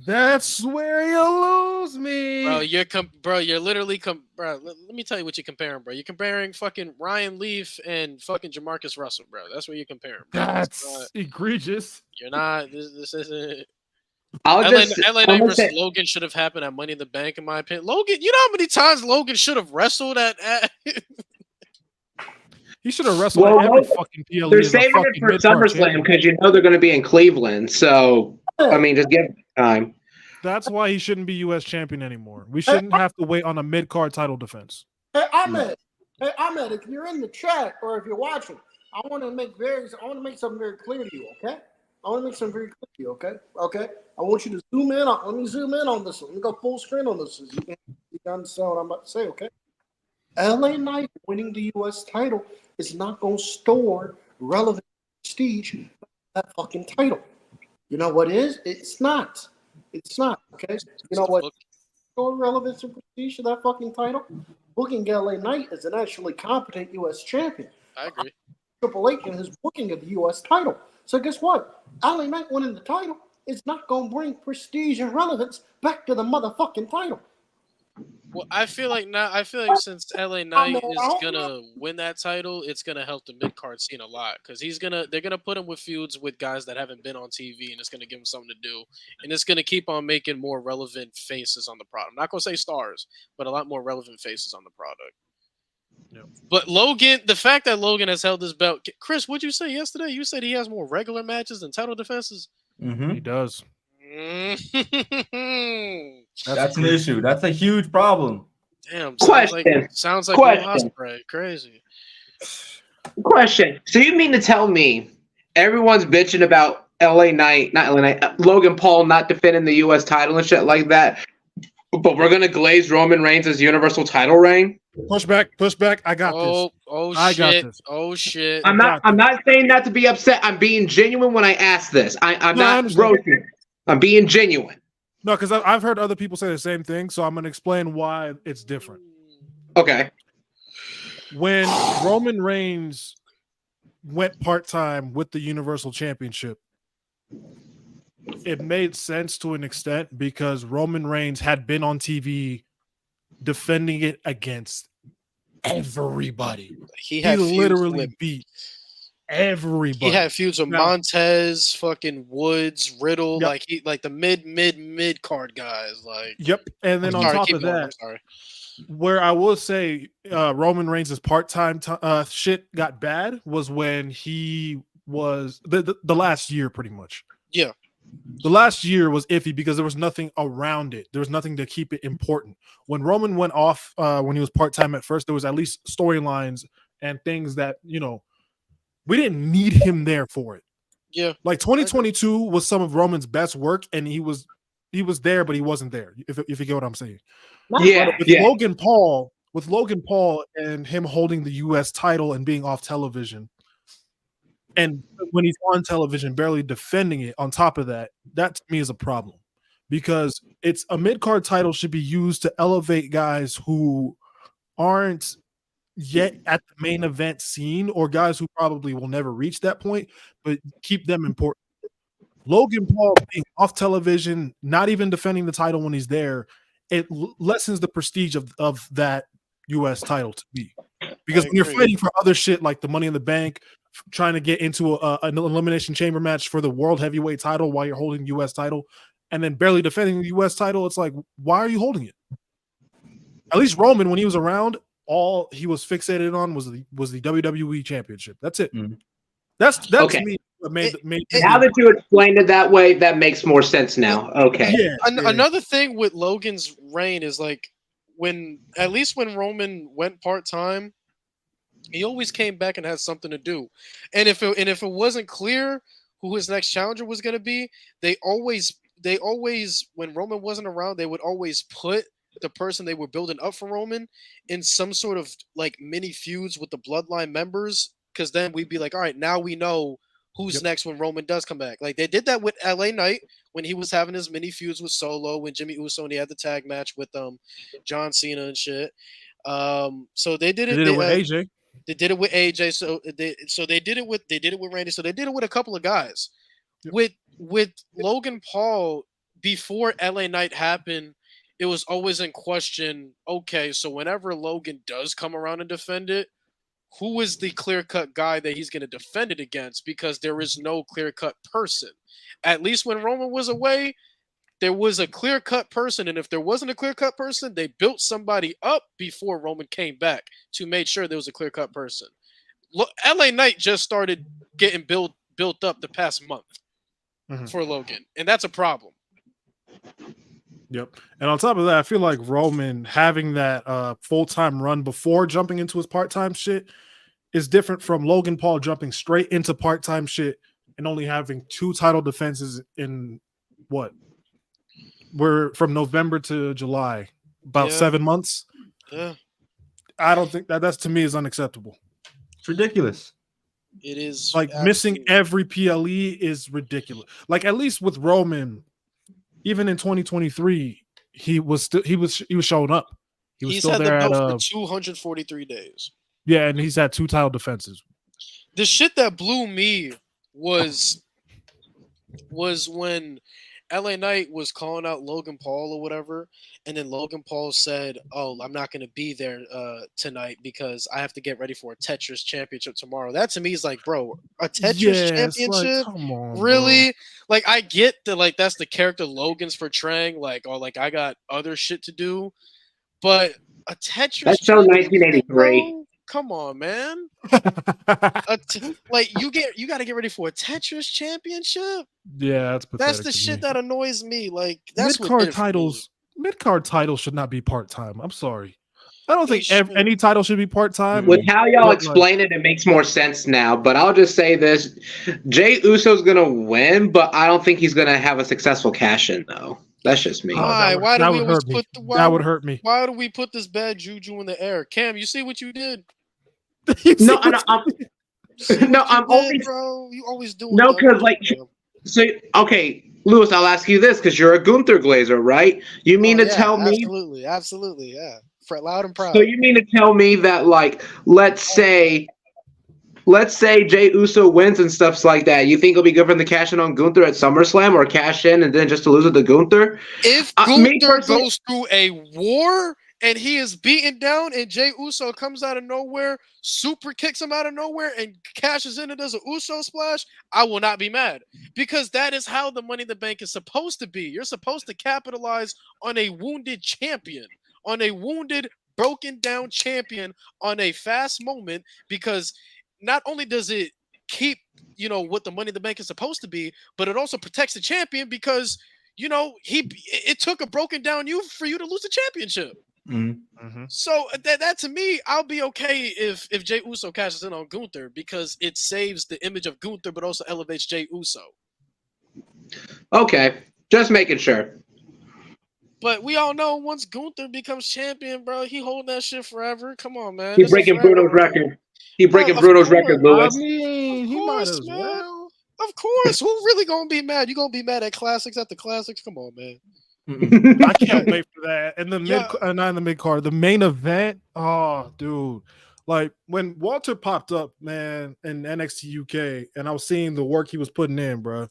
That's where you lose me, bro. You're literally bro. Let me tell you what you're comparing, bro. You're comparing fucking Ryan Leaf and fucking Jamarcus Russell, bro. That's what you're comparing. Bro. That's egregious. You're not. This isn't. LA Knight versus Logan should have happened at Money in the Bank, in my opinion. Logan, you know how many times Logan should have wrestled at He should have wrestled at every fucking PLE. They're saving it for SummerSlam because they're going to be in Cleveland. So, I mean, just give it time. That's why he shouldn't be U.S. champion anymore. We shouldn't have to wait on a mid-card title defense. Hey, Ahmed. Hey, Ahmed, if you're in the chat or if you're watching, I want to make something very clear to you, okay? I want to make something very clear to you, okay? Okay? I want you to zoom in on. Let me zoom in on this one. Let me go full screen on this. So you can understand what I'm about to say, okay? LA Knight winning the U.S. title is not going to store relevant prestige for that fucking title. You know what it is? It's not. It's not, okay? You know what? Store relevance and prestige to that fucking title? Booking LA Knight as an actually competent U.S. champion. I agree. Triple H and his booking of the U.S. title. So guess what? LA Knight winning the title is not going to bring prestige and relevance back to the motherfucking title. Well, I feel like since LA Knight is gonna win that title, it's gonna help the mid card scene a lot because they're gonna put him with feuds with guys that haven't been on TV, and it's gonna give him something to do, and it's gonna keep on making more relevant faces on the product. I'm not gonna say stars, but a lot more relevant faces on the product. Yeah. But Logan, the fact that Logan has held this belt, Chris, what'd you say yesterday? You said he has more regular matches than title defenses. Mm-hmm. He does. That's an issue. That's a huge problem. Damn. Sounds like Ospreay. Crazy. Question. So you mean to tell me everyone's bitching about Logan Paul not defending the U.S. title and shit like that, but we're gonna glaze Roman Reigns' Universal title reign? Push back. I got this. I got this. Oh shit. I'm not saying that to be upset. I'm being genuine when I ask this. I'm not roasting. I'm being genuine. No, because I've heard other people say the same thing, so I'm going to explain why it's different. Okay. When Roman Reigns went part-time with the Universal Championship, it made sense to an extent because Roman Reigns had been on TV defending it against everybody. He literally beat everybody. He had feuds with Montez, fucking Woods, Riddle, yep. like the mid card guys. Like, yep. And then on top of that, where I will say Roman Reigns' part-time shit got bad was when he was the last year, pretty much. Yeah. The last year was iffy because there was nothing around it. There was nothing to keep it important. When Roman went off, when he was part-time at first, there was at least storylines and things that, we didn't need him there for it. Yeah. Like 2022 was some of Roman's best work, and he was there, but he wasn't there, if you get what I'm saying. Yeah. Logan Paul and him holding the US title and being off television, and when he's on television barely defending it, on top of that to me is a problem. Because it's a mid-card title should be used to elevate guys who aren't yet at the main event scene, or guys who probably will never reach that point, but keep them important. Logan Paul being off television, not even defending the title when he's there, it lessens the prestige of that U.S. title to me. Because when you're fighting for other shit like the Money in the Bank, trying to get into an elimination chamber match for the world heavyweight title while you're holding the U.S. title, and then barely defending the U.S. title, it's like, why are you holding it? At least Roman, when he was around, all he was fixated on was the WWE Championship. That's it. Mm-hmm. That's okay. me. Now that you explained it that way, that makes more sense now. Okay. Yeah. Another thing with Logan's reign is like at least when Roman went part-time, he always came back and had something to do. And if it wasn't clear who his next challenger was going to be, they always when Roman wasn't around, they would always put the person they were building up for Roman in some sort of like mini feuds with the bloodline members, because then we'd be like, all right, now we know who's next when Roman does come back. Like they did that with LA Knight when he was having his mini feuds with Solo, when Jimmy Uso and he had the tag match with John Cena and shit. So they did it with AJ. They did it with AJ. So they did it with Randy. So they did it with a couple of guys. Yep. With Logan Paul, before LA Knight happened, it was always in question, okay, so whenever Logan does come around and defend it, who is the clear-cut guy that he's going to defend it against? Because there is no clear-cut person. At least when Roman was away, there was a clear-cut person, and if there wasn't a clear-cut person, they built somebody up before Roman came back to make sure there was a clear-cut person. LA Knight just started getting built up the past month for Logan, and that's a problem. Yep. And on top of that, I feel like Roman having that full-time run before jumping into his part-time shit is different from Logan Paul jumping straight into part-time shit and only having 2 title defenses in what? We're from November to July, about 7 months. Yeah. I don't think that's to me is unacceptable. It's ridiculous. It is like missing every PLE is ridiculous. Like at least with Roman, even in 2023, he was showing up. He's still had there the belt for 243 days. Yeah, and he's had 2 title defenses. The shit that blew me was when LA Knight was calling out Logan Paul or whatever, and then Logan Paul said, "Oh, I'm not going to be there tonight because I have to get ready for a Tetris championship tomorrow." That to me is like, bro, a Tetris championship? Like, come on, really? Bro. Like, I get that, like that's the character Logan's portraying, like, or like I got other shit to do, but a Tetris. That's so 1983. Bro? Come on, man. Like you got to get ready for a Tetris championship. Yeah, that's pathetic. That's the shit that annoys me. Like that's mid-card titles. Mid-card titles should not be part-time. I'm sorry. I don't think any title should be part-time. With how y'all explain it, it makes more sense now. But I'll just say this: Jey Uso's gonna win, but I don't think he's gonna have a successful cash-in though. That's just me. Why? Why do we always put the? That would hurt me. Why do we put this bad juju in the air? Cam, you see what you did? No, I'm only, bro. You always do. No, because like, so okay, Lewis, I'll ask you this because you're a Gunther Glazer, right? You mean to tell me? Absolutely, yeah. Loud and proud. So you mean to tell me that, like, let's say Jey Uso wins and stuff like that. You think it'll be good for him to cash in on Gunther at SummerSlam or cash in and then just to lose it to Gunther? If Gunther goes through a war and he is beaten down and Jey Uso comes out of nowhere, super kicks him out of nowhere and cashes in and does a Uso splash, I will not be mad because that is how the Money in the Bank is supposed to be. You're supposed to capitalize on a wounded champion, on a wounded, broken down champion on a fast moment because not only does it keep, what the Money in the Bank is supposed to be, but it also protects the champion because, it took a broken down you for you to lose the championship. Mm-hmm. So that to me, I'll be okay if Jey Uso cashes in on Gunther because it saves the image of Gunther, but also elevates Jey Uso. Okay, just making sure. But we all know once Gunther becomes champion, bro, he holding that shit forever. Come on, man. He's breaking Bruno's record. He's breaking Bruno's record, Lewis. I mean, he might as well. Of course. Who really gonna be mad? You gonna be mad at classics at the classics? Come on, man. I can't wait for that. And the not in the mid card, the main event. Oh, dude. Like when Walter popped up, man, in NXT UK, and I was seeing the work he was putting in, bro.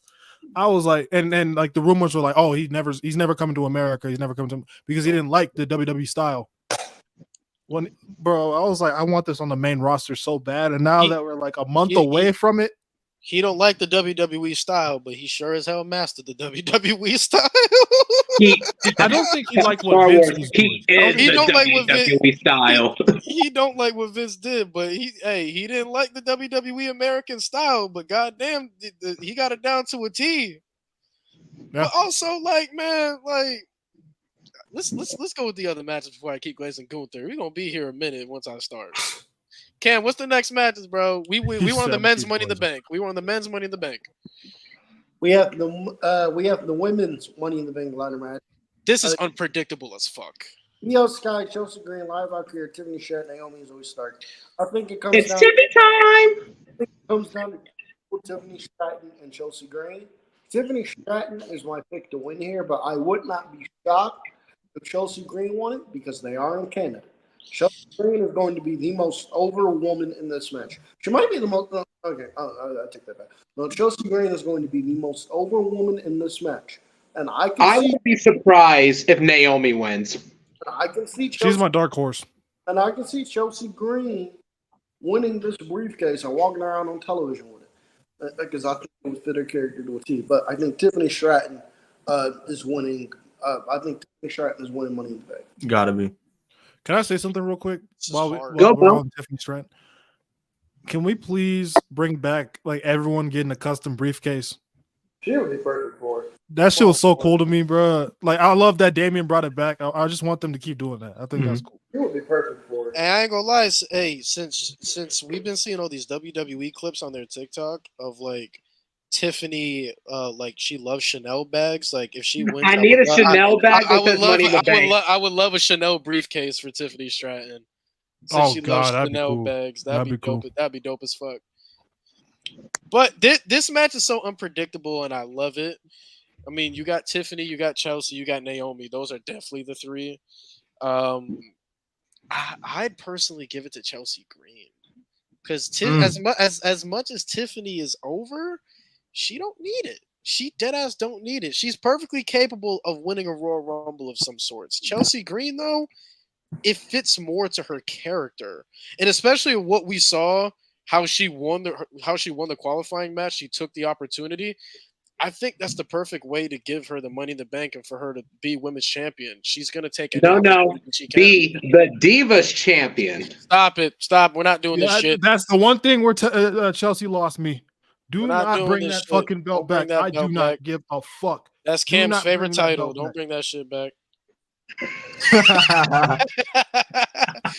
I was like, and like the rumors were like, oh, he's never coming to America. He's never coming to because he didn't like the WWE style. Bro, I was like, I want this on the main roster so bad. And now that we're like a month away from it. He don't like the WWE style, but he sure as hell mastered the WWE style. I don't think he liked what Vince was doing. He don't like what Vince style. He don't like what Vince did, but he didn't like the WWE American style, but goddamn, he got it down to a T. Yeah. But also, like, man, like, let's go with the other matches before I keep glazing Gunther. We're gonna be here a minute once I start. Cam, what's the next matches, bro? We want the men's Money in the Bank. We want the men's Money in the Bank. We have the women's Money in the Bank ladder match. This is unpredictable as fuck. Io Sky, Chelsea Green, Liv Valkyrie, Tiffany Stratton, Naomi is always start. I think it comes it's down. Tiffany time. It comes down to Tiffany Stratton and Chelsea Green. Tiffany Stratton is my pick to win here, but I would not be shocked if Chelsea Green won it because they are in Canada. Chelsea Green is going to be the most over woman in this match. She might be the most. Okay, I take that back. No, Chelsea Green is going to be the most over woman in this match, and I would be surprised if Naomi wins. I can see Chelsea, she's my dark horse, and I can see Chelsea Green winning this briefcase and walking around on television with it because I think it would fit her character to a T. But I think Tiffany Stratton is winning. I think Tiffany Stratton is winning Money in the Bank. Gotta be. Can I say something real quick? While we're on Tiffany Stratton, can we please bring back like everyone getting a custom briefcase? She would be perfect for it. That shit was so cool to me, bro. Like, I love that Damian brought it back. I just want them to keep doing that. I think that's cool. It would be perfect for it. And I ain't gonna lie. Hey, since we've been seeing all these WWE clips on their TikTok of like Tiffany, like she loves Chanel bags. Like if she wins, I need a Chanel bag I that would says love. Money in the Bank. I would love a Chanel briefcase for Tiffany Stratton. Since Oh, she God, loves that'd be Chanel cool. bags, That'd be dope. cool. That'd be dope as fuck. But this match is so unpredictable, and I love it. I mean, you got Tiffany, you got Chelsea, you got Naomi. Those are definitely the three. I'd personally give it to Chelsea Green because as much as Tiffany is over, she don't need it. She deadass don't need it. She's perfectly capable of winning a Royal Rumble of some sorts. Chelsea Green, though, it fits more to her character, and especially what we saw how she won the qualifying match. She took the opportunity. I think that's the perfect way to give her the Money in the Bank and for her to be women's champion. She's gonna take any opportunity she can. Be the Divas champion. Stop. We're not doing this shit. That's the one thing where Chelsea lost me. Do not not doing bring this that shit. fucking belt Don't bring back. that I belt do not back. give a fuck. That's Do Cam's not favorite bring that title. belt Don't back. bring that shit back.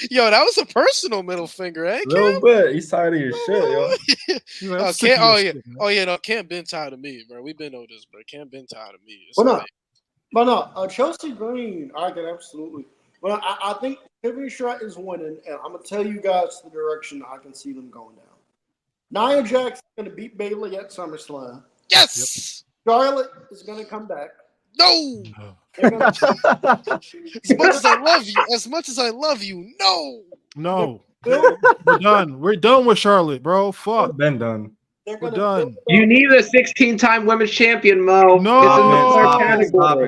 Yo, that was a personal middle finger, eh? A little bit. He's tired of your shit, yo. Oh, Cam, no, Cam been tired of me, bro. We've been on this, bro. Cam been tired of me. But no, Chelsea Green, I can absolutely. But I think Tiffany Stratton is winning, and I'm gonna tell you guys the direction I can see them going down. Nia Jax is gonna beat Bayley at SummerSlam. Yes. Charlotte is gonna come back. No. As much as I love you, no. No. We're done. We're done with Charlotte, bro. Fuck. Been done. We're done. You need a 16-time women's champion, Mo. No.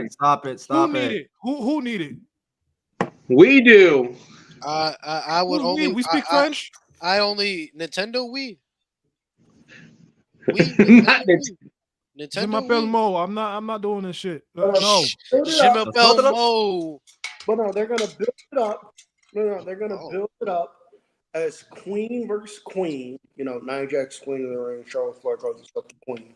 Stop it. Who need it? Who need it? We do. I would only. We speak French. I only Nintendo Wii. Je m'appelle Mo. I'm not doing this shit. No. Je m'appelle Mo. But no, they're gonna build it up. They're gonna build it up as Queen versus Queen. You know, Nia Jax Queen in the ring, Charlotte Flair calls herself the Queen.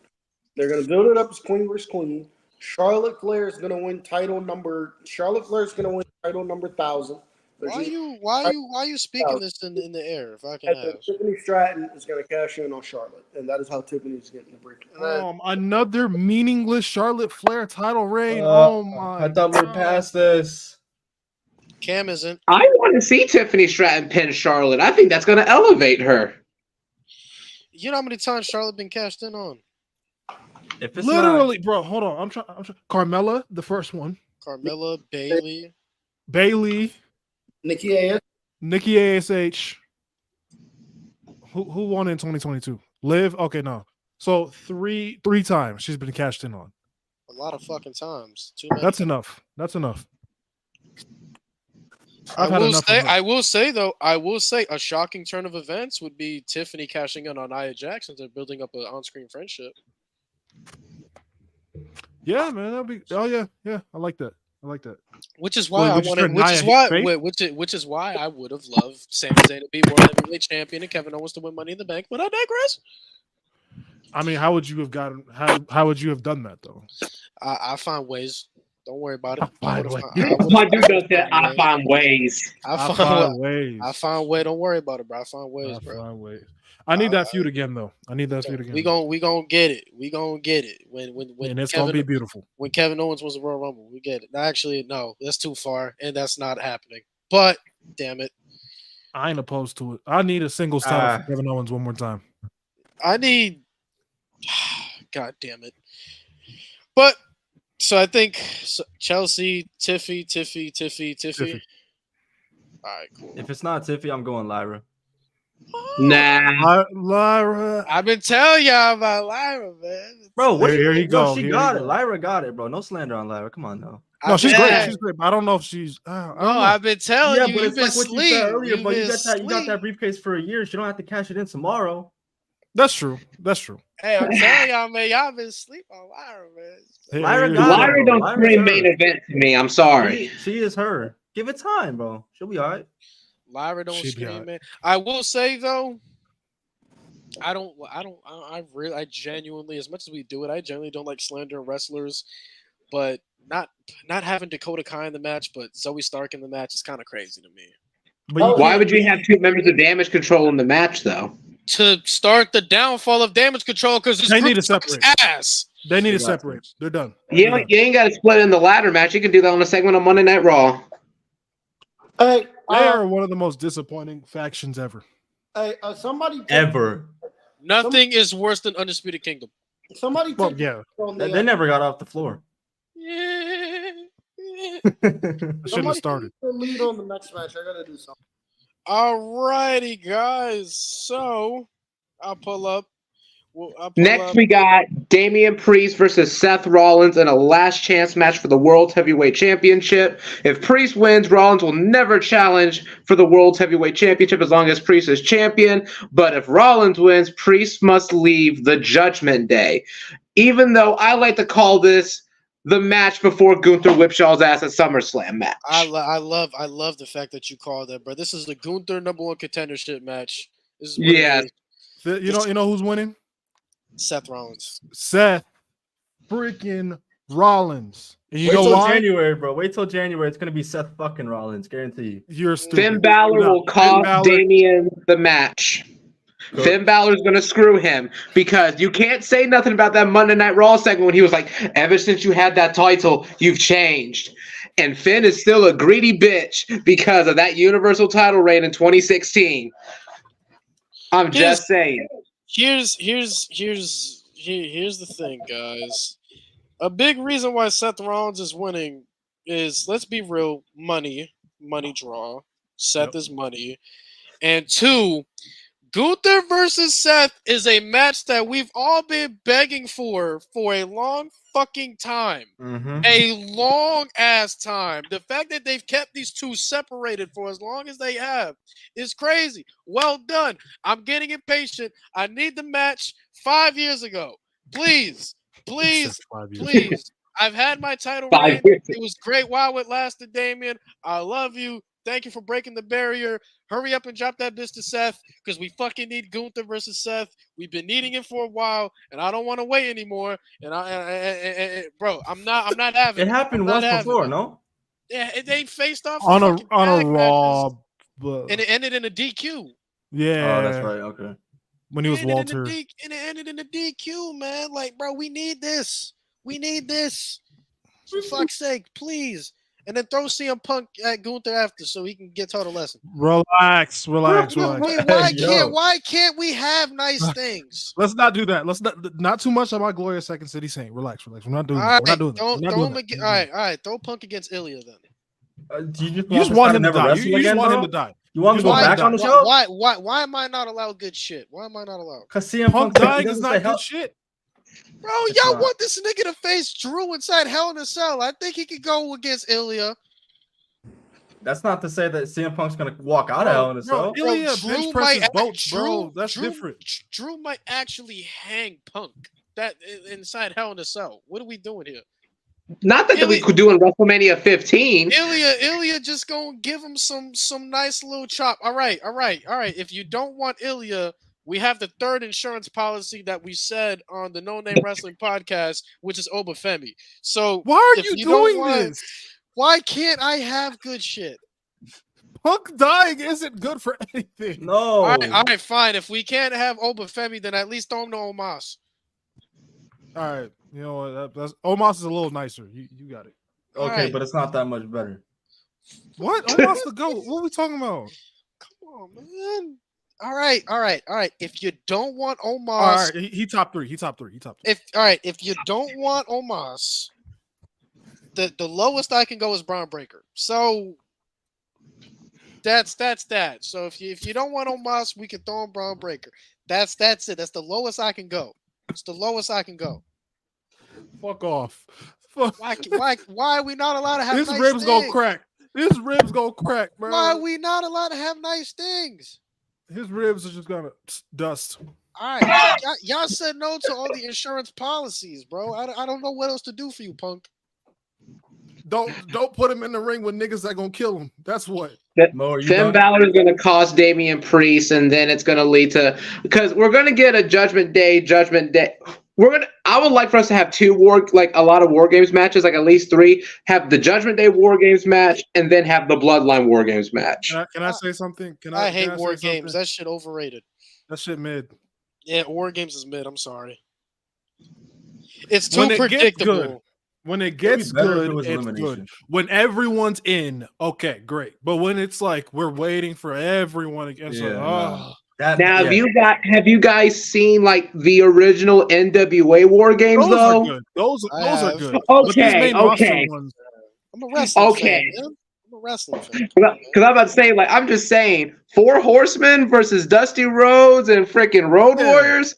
They're gonna build it up as Queen versus Queen. Charlotte Flair is gonna win title number 1,000. Why are you speaking this in the air? If I can ask. Tiffany Stratton is going to cash in on Charlotte, and that is how Tiffany's getting the break. Another meaningless Charlotte Flair title reign. I thought we were past this. Cam isn't. I want to see Tiffany Stratton pin Charlotte. I think that's going to elevate her. You know how many times Charlotte been cashed in on? If it's literally, bro. Hold on. I'm trying. Carmella, the first one. Carmella, Bayley, Nikki ASH. Who won in 2022? Liv? Okay, no. So three times she's been cashed in on. A lot of fucking times. That's enough. I will say a shocking turn of events would be Tiffany cashing in on Nia Jax since they're building up an on-screen friendship. Yeah, man, that'd be. Oh yeah. I like that. Which is why Which is why I would have loved Sami Zayn to be World Heavyweight Champion and Kevin Owens to win Money in the Bank. But I digress. I mean, how would you have done that though? I find ways. Don't worry about it. My dude does that. I find ways. I find ways. Don't worry about it, bro. I find ways, bro. I need that feud again, though. We gonna get it. We gonna get it when it's gonna be beautiful. When Kevin Owens was the Royal Rumble, we get it. Actually, no, that's too far, and that's not happening. But damn it, I ain't opposed to it. I need a singles title for Kevin Owens one more time. God damn it. But so I think Chelsea, Tiffy. All right, cool. If it's not Tiffy, I'm going Lyra. Nah, Lyra. I've been telling y'all about Lyra, man. Bro, here you go. She got it. Lyra got it, bro. No slander on Lyra. Come on, now. No, she's great. She's great. But I don't know if she's. I've been telling you. But you've been it's like what you said earlier. But you got that briefcase for a year. You don't have to cash it in tomorrow. That's true. Hey, I'm telling y'all, man. Y'all been asleep on Lyra, man. Lyra don't scream main event to me. I'm sorry. She is her. Give it time, bro. She'll be all right. Lyra don't scream, man. I will say though, I genuinely, as much as we do it, I genuinely don't like slandering wrestlers, but not having Dakota Kai in the match, but Zoe Stark in the match is kind of crazy to me. But Why would you have two members of Damage Control in the match, though? To start the downfall of Damage Control, because They need to separate. Ass. They need to separate. They're done. You ain't got to split in the ladder match. You can do that on a segment on Monday Night Raw. Hey, they are one of the most disappointing factions ever. Hey, somebody ever. Nothing is worse than Undisputed Kingdom. Somebody, they never got off the floor. Shouldn't have started. Lead on the next match. I gotta do something. Alrighty, guys. So I'll pull up. Next, we got Damian Priest versus Seth Rollins in a last chance match for the World Heavyweight Championship. If Priest wins, Rollins will never challenge for the World Heavyweight Championship as long as Priest is champion. But if Rollins wins, Priest must leave the Judgment Day. Even though I like to call this the match before Gunther whips y'all's ass at SummerSlam match. I love the fact that you called that, bro. This is the Gunther #1 contendership match. Yeah. You know who's winning? Seth Rollins. Seth freaking Rollins. And you Wait know till why? January, bro. Wait till January. It's gonna be Seth fucking Rollins, guarantee you. You're stupid. Finn Balor will cost Damian the match. Cool. Finn Balor's gonna screw him because you can't say nothing about that Monday Night Raw segment when he was like, "Ever since you had that title, you've changed." And Finn is still a greedy bitch because of that Universal title reign in 2016. I'm just saying. Here's the thing, guys. A big reason why Seth Rollins is winning is, let's be real, money draw. Seth is money. And 2, Gunther versus Seth is a match that we've all been begging for a long fucking time. Mm-hmm. A long ass time. The fact that they've kept these two separated for as long as they have is crazy. Well done. I'm getting impatient. I need the match 5 years ago. Please. I've had my title reign. It was great while it lasted, Damian. I love you. Thank you for breaking the barrier. Hurry up and drop that bitch to Seth, because we fucking need Gunther versus Seth. We've been needing it for a while, and I don't want to wait anymore. And bro, I'm not having it. It happened once before, no? Yeah, they faced off on a Raw, but... and it ended in a DQ. Yeah, oh, that's right. Okay, when he was Walter, and it ended in a DQ, man. Like, bro, we need this. We need this. For fuck's sake, please. And then throw CM Punk at Gunther after so he can get taught a lesson. Relax. Why can't we have nice things? Let's not do that. Let's not too much on my glorious Second City Saint. Relax. We're not doing that. We're not doing that. All right. Throw Punk against Ilya then. You just want him to die. You just want him to die. You want him to go back on the show? Why am I not allowed good shit? Why am I not allowed? Because CM Punk dying is not good shit. Bro, y'all want this nigga to face Drew inside Hell in a Cell. I think he could go against Ilya. That's not to say that CM Punk's gonna walk out of Hell in a Cell. Ilya bench presses boats, bro. That's different. Drew might actually hang Punk that inside Hell in a Cell. What are we doing here? Not that we could do in WrestleMania 15. Ilya just gonna give him some nice little chop. All right. If you don't want Ilya, we have the third insurance policy that we said on the No Name Wrestling podcast, which is Obafemi. So why are you doing this? Why can't I have good shit? Punk dying isn't good for anything. No. All right, fine. If we can't have Obafemi, then at least throw him to Omos. All right. You know what? Omos is a little nicer. You got it. Okay, right. But it's not that much better. What? Omos the GOAT. What are we talking about? Come on, man. All right. If you don't want Omos, all right, he top three. If you don't want Omos, the lowest I can go is Braun Breaker. So that's that. So if you don't want Omos, we can throw in Braun Breaker. That's it. That's the lowest I can go. It's the lowest I can go. Fuck off. Why are we not allowed to have His nice ribs things? gonna crack. His ribs gonna crack, bro. Why are we not allowed to have nice things? His ribs are just gonna dust. All right, y'all said no to all the insurance policies, bro. I don't know what else to do for you, Punk. Don't put him in the ring with niggas that gonna kill him. That's what. Mo, are you Finn done? Balor is going to cost Damian Priest, and then it's going to lead to because we're going to get a Judgment Day. I would like for us to have a lot of War Games matches, like at least 3. Have the Judgment Day War Games match, and then have the Bloodline War Games match. Can I say something? I hate War Games. That shit overrated. That shit mid. Yeah, War Games is mid. I'm sorry. It's too predictable. When it gets good, it's good. When everyone's in, okay, great. But when it's like we're waiting for everyone against, have you guys seen like the original NWA War Games though? Are good. Those are good. Okay. I'm a wrestling fan, man. I'm a wrestling fan. Because I'm about to say, like, I'm just saying, 4 Horsemen versus Dusty Rhodes and freaking Road Warriors.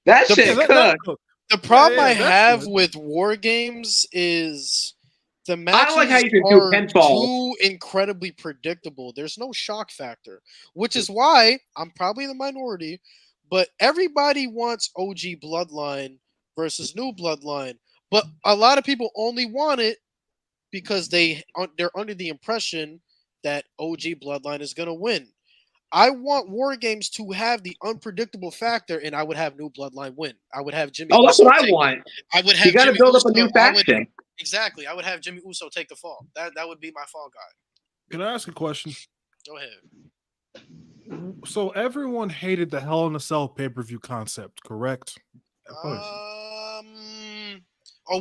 That shit cooked. The problem I have with War Games is the matches like how you can do pinfall. Too incredibly predictable. There's no shock factor, which is why I'm probably the minority, but everybody wants OG Bloodline versus New Bloodline. But a lot of people only want it because they're under the impression that OG Bloodline is going to win. I want War Games to have the unpredictable factor, and I would have New Bloodline win. I would have Jimmy. That's what I want. I would have. You got to build up a new faction. Exactly. I would have Jimmy Uso take the fall. That would be my fall guy. Can I ask a question? Go ahead. So everyone hated the Hell in a Cell pay-per-view concept, correct? Of course.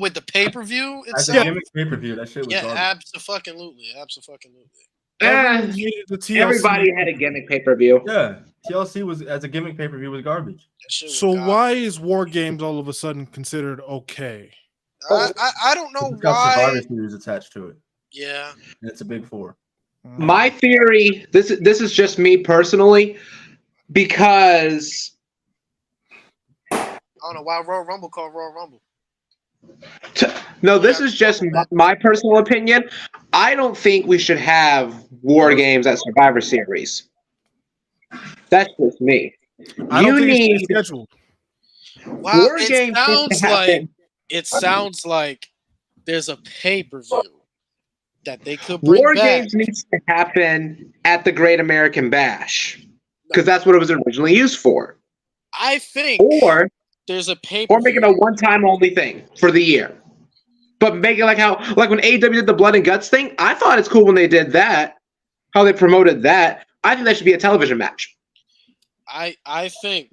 With the pay-per-view itself? As a gimmick pay-per-view, that shit was garbage. Absolutely. Everybody had a gimmick pay-per-view. Yeah, TLC was as a gimmick pay-per-view was garbage. So why is War Games all of a sudden considered okay? I don't know it's got why. Survivor Series attached to it. Yeah, and it's a big 4. My theory. This is just me personally, because I don't know why Royal Rumble called Royal Rumble. No, this is just my personal opinion. I don't think we should have War Games at Survivor Series. That's just me. It's scheduled. Wow, War Games it sounds like there's a pay-per-view that they could bring War back. Games needs to happen at the Great American Bash because that's what it was originally used for. I think. Or there's a pay-per-view. Or make it a one-time only thing for the year. But make it like when AEW did the Blood and Guts thing, I thought it's cool when they did that, how they promoted that. I think that should be a television match. I think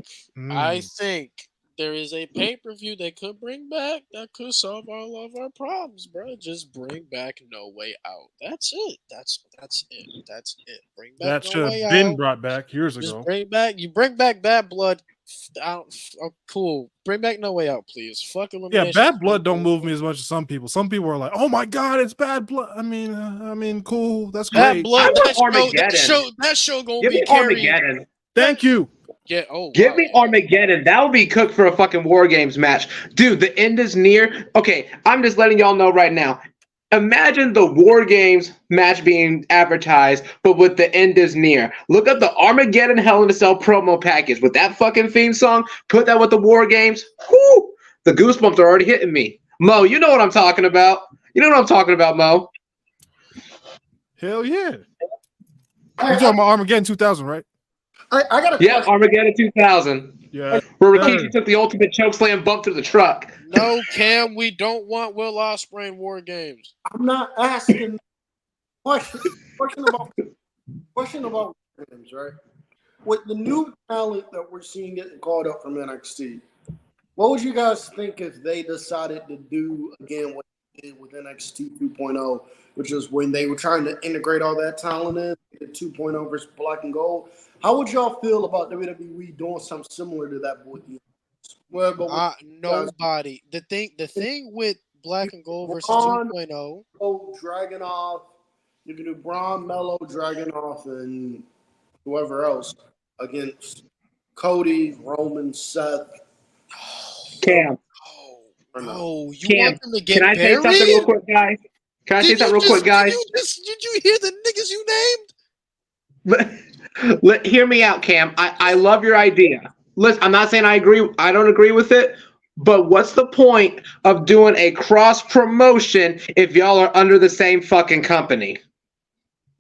there is a pay-per-view they could bring back that could solve all of our problems, bro. Just bring back No Way Out. That's it. That's it. Bring back that should have been brought back years ago. Bring back Bad Blood. Cool. Bring back No Way Out, please. Fuck elimination. Yeah, Bad Blood don't move me as much as some people. Some people are like, "Oh my god, it's Bad Blood." I mean, cool. That's great. Bad Blood. That show gonna be Armageddon. Thank you. Yeah. Give me Armageddon. That would be cooked for a fucking War Games match, dude. The end is near. Okay, I'm just letting y'all know right now. Imagine the War Games match being advertised, but with the end is near. Look up the Armageddon Hell in a Cell promo package with that fucking theme song. Put that with the War Games. Whoo! The goosebumps are already hitting me. Mo, you know what I'm talking about. Mo. Hell yeah. You're talking about Armageddon 2000, right? I got a question. Armageddon 2000. Yeah. Where Rikishi took the ultimate chokeslam bump to the truck. No, Cam, we don't want Will Ospreay in War Games. I'm not asking question about War Games, right? With the new talent that we're seeing getting called up from NXT, what would you guys think if they decided to do again what they did with NXT 2.0, which is when they were trying to integrate all that talent in, the 2.0 versus Black and Gold? How would y'all feel about WWE doing something similar to that with you? Nobody. The thing with Black and Gold versus 2.0. Dragunov. You can do Braun, Mello, Dragunov, and whoever else against Cody, Roman, Seth. Cam. Oh, you Cam, want them to get can I say something real quick, guys? Did you hear the niggas you named? Hear me out, Cam. I love your idea. Listen, I'm not saying I don't agree with it, but what's the point of doing a cross promotion if y'all are under the same fucking company?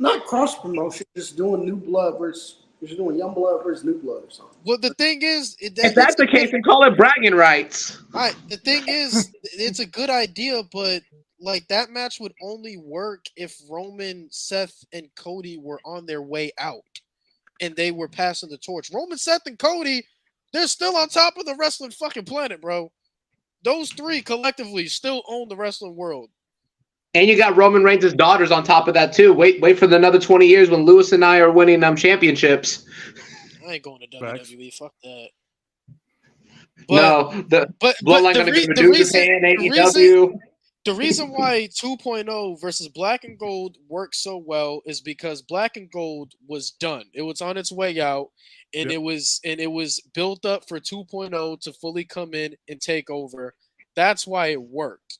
Not cross promotion, just doing new blood versus just doing young blood versus new blood or something. Well, the thing is, If that's the case, then call it bragging rights. All right, the thing is, it's a good idea, but like that match would only work if Roman, Seth, and Cody were on their way out and they were passing the torch. Roman, Seth, and Cody, they're still on top of the wrestling fucking planet, bro. Those three collectively still own the wrestling world. And you got Roman Reigns' daughters on top of that too. Wait for another 20 years when Lewis and I are winning championships. I ain't going to WWE. Fuck that. But, the bloodline going to go to New Japan, AEW. The reason why 2.0 versus Black and Gold worked so well is because Black and Gold was done. It was on its way out, and it was built up for 2.0 to fully come in and take over. That's why it worked.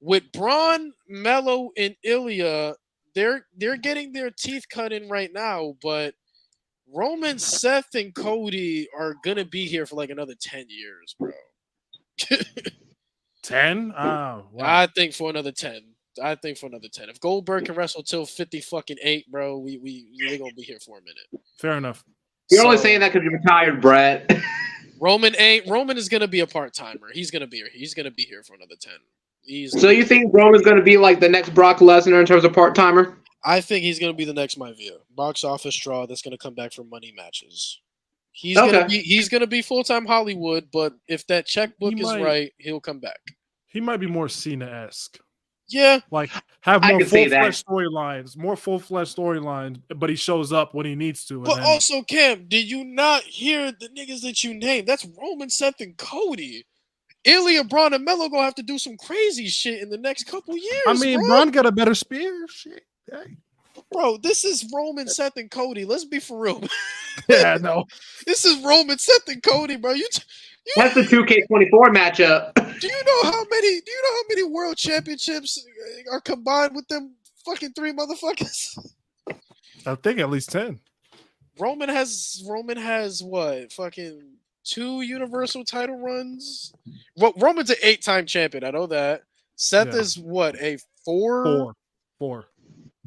With Braun, Melo, and Ilya, they're getting their teeth cut in right now, but Roman, Seth, and Cody are gonna be here for like another 10 years, bro. 10? Oh, wow. I think for another 10. If Goldberg can wrestle till 58, bro, we're gonna be here for a minute. Fair enough. You're only saying that because you're retired, Brett. Roman is gonna be a part-timer. He's gonna be here for another 10. So you think Roman's gonna be like the next Brock Lesnar in terms of part-timer? I think he's gonna be the next Maivia. Box office draw that's gonna come back for money matches. He's gonna be full-time Hollywood, but if that checkbook is right, he'll come back. He might be more Cena-esque. Yeah. Like have more full-fledged storylines, but he shows up when he needs to. But also, Cam, did you not hear the niggas that you named? That's Roman, Seth, and Cody. Ilya, Braun, and Melo gonna have to do some crazy shit in the next couple years. I mean, Braun got a better spear. Shit. Hey. Bro, this is Roman, Seth, and Cody. Let's be for real. Yeah, no. This is Roman, Seth, and Cody, bro. That's the 2K24 matchup. Do you know how many world championships are combined with them fucking three motherfuckers? I think at least 10. Roman has what? Fucking 2 universal title runs. Well, Roman's an 8-time champion. I know that. Seth is what? A 4? 4.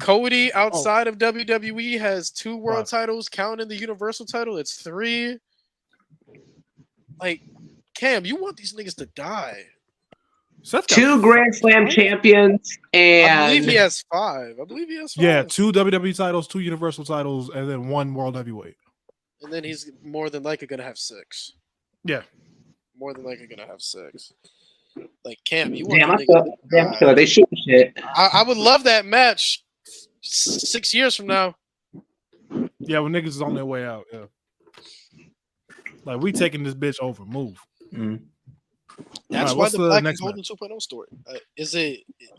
Cody outside of WWE has 2 world titles, counting the universal title. It's 3. Like, Cam, you want these niggas to die. 2 Grand Slam champions, and I believe he has 5. Yeah, 2 WWE titles, 2 universal titles, and then 1 world heavyweight. And then he's more than likely gonna have 6. Yeah. More than likely gonna have 6. Like, Cam, you want they shoot shit. I would love that match 6 years from now. Yeah, when niggas is on their way out, yeah. Like, we taking this bitch over. Move. Mm-hmm. That's why the Black and Golden 2.0 story.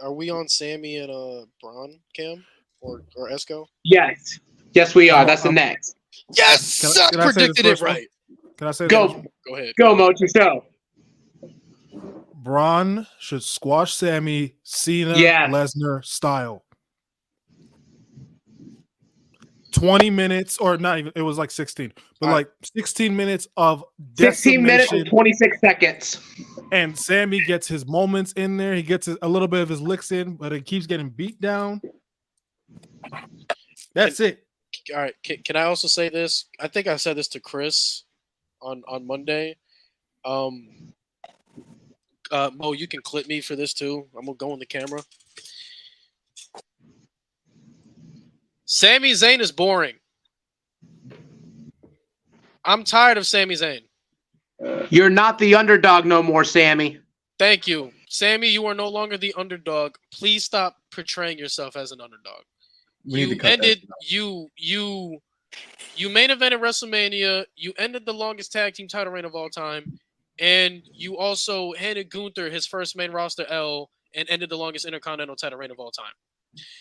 Are we on Sammy and Braun, Cam? Or Esco? Yes, we are. That's the next. Yes! I predicted it right. Can I say go? Go ahead. Go, Mochi, show. Braun should squash Sammy, Cena, Lesnar style. 20 minutes, or not even, it was like 16, but like 16 minutes of 16 minutes and 26 seconds. And Sammy gets his moments in there. He gets a little bit of his licks in, but it keeps getting beat down. That's it. All right. Can I also say this? I think I said this to Khris on Monday. Mo, you can clip me for this too. I'm gonna go on the camera. Sami Zayn is boring. I'm tired of Sami Zayn. You're not the underdog no more, Sammy. Thank you. Sammy, you are no longer the underdog. Please stop portraying yourself as an underdog. You main evented WrestleMania. You ended the longest tag team title reign of all time. And you also handed Gunther his first main roster L and ended the longest intercontinental title reign of all time.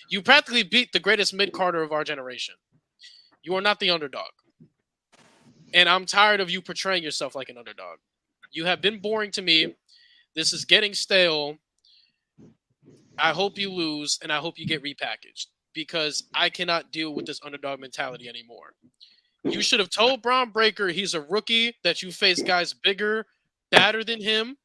You practically beat the greatest mid-carder of our generation. You are not the underdog. And I'm tired of you portraying yourself like an underdog. You have been boring to me. This is getting stale. I hope you lose, and I hope you get repackaged because I cannot deal with this underdog mentality anymore. You should have told Braun Breaker he's a rookie, that you face guys bigger, badder than him,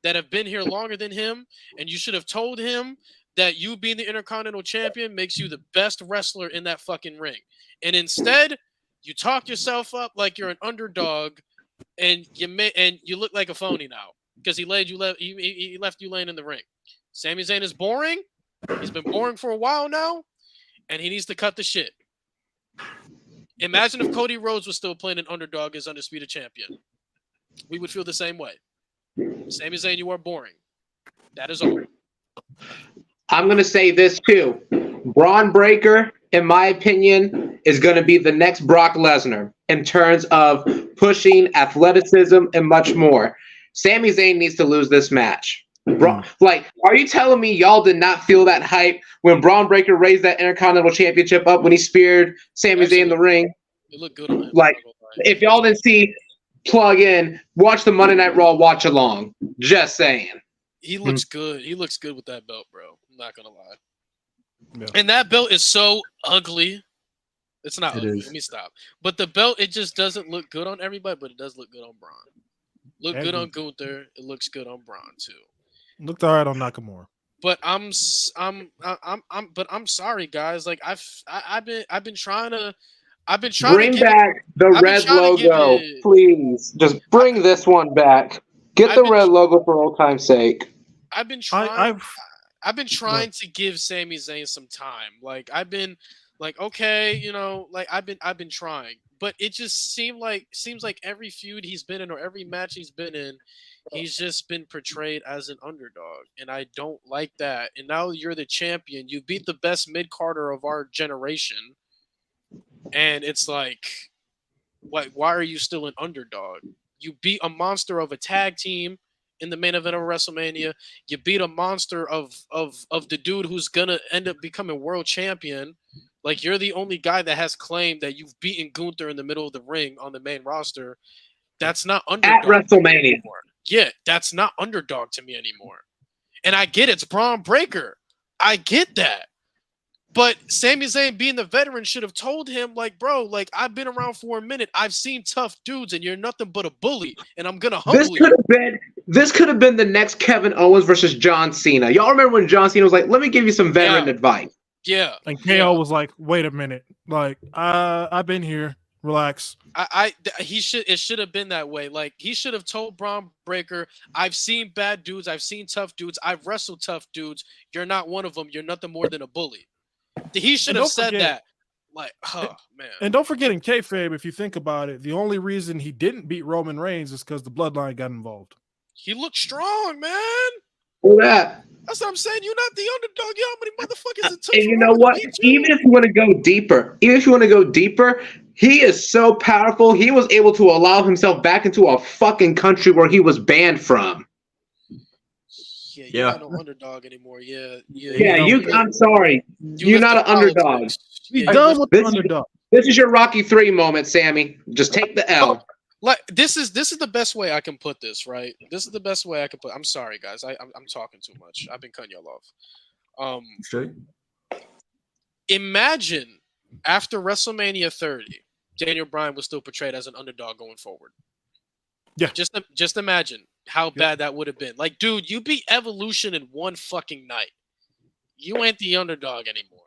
that have been here longer than him, and you should have told him that you being the Intercontinental Champion makes you the best wrestler in that fucking ring. And instead, you talk yourself up like you're an underdog, and you look like a phony now because he left you laying in the ring. Sami Zayn is boring. He's been boring for a while now, and he needs to cut the shit. Imagine if Cody Rhodes was still playing an underdog as Undisputed Champion. We would feel the same way. Sami Zayn, you are boring. That is all. I'm going to say this too. Braun Breaker, in my opinion, is going to be the next Brock Lesnar in terms of pushing athleticism and much more. Sami Zayn needs to lose this match. Are you telling me y'all did not feel that hype when Braun Breaker raised that Intercontinental Championship up when he speared Sami Zayn in the ring? It looked good on him. If y'all didn't see, plug in, watch the Monday Night Raw watch along. Just saying. He looks good. He looks good with that belt, bro. I'm not gonna lie. Yeah. And that belt is so ugly. It's not ugly. Let me stop. But the belt, it just doesn't look good on everybody, but it does look good on Braun. Look good on Gunther. It looks good on Braun too. Looked all right on Nakamura. But I'm sorry, guys. Like I've been trying to bring back the red logo, please. Just bring this one back. Get the red logo for old time's sake. I've been trying to give Sami Zayn some time. Like I've been like, okay, you know, like I've been trying, but it just seems like every feud he's been in or every match he's been in, he's just been portrayed as an underdog, and I don't like that. And now you're the champion. You beat the best mid-carder of our generation, and it's like, why are you still an underdog? You beat a monster of a tag team in the main event of WrestleMania. You beat a monster of the dude who's gonna end up becoming world champion. Like, you're the only guy that has claimed that you've beaten Gunther in the middle of the ring on the main roster. That's not underdog at WrestleMania anymore. Yeah, that's not underdog to me anymore. And I get it's Braun Breaker. I get that. But Sami Zayn, being the veteran, should have told him, like, bro, like, I've been around for a minute. I've seen tough dudes, and you're nothing but a bully, and I'm gonna humble you. This could have been the next Kevin Owens versus John Cena. Y'all remember when John Cena was like, "Let me give you some veteran advice." Yeah. And KO was like, "Wait a minute, like, I've been here. Relax." It should have been that way. Like, he should have told Braun Breaker, "I've seen bad dudes. I've seen tough dudes. I've wrestled tough dudes. You're not one of them. You're nothing more than a bully." He should have said that. Like, oh, man. And don't forget, in kayfabe, if you think about it, the only reason he didn't beat Roman Reigns is because the bloodline got involved. He looked strong, man. Who that? That's what I'm saying. You're not the underdog. You know how many motherfuckers it took. And you know what? Even if you want to go deeper, he is so powerful. He was able to allow himself back into a fucking country where he was banned from. Yeah, you're not an underdog anymore. Yeah. I'm sorry. You're not an underdog. He's done with the underdog. This is your Rocky 3 moment, Sammy. Just take the L. Like, this is the best way I can put this, right? This is the best way I can put. I'm sorry, guys. I'm talking too much. I've been cutting y'all off. Straight. Imagine after WrestleMania 30, Daniel Bryan was still portrayed as an underdog going forward. Yeah. Just imagine how bad that would have been. Like, dude, you beat Evolution in one fucking night. You ain't the underdog anymore.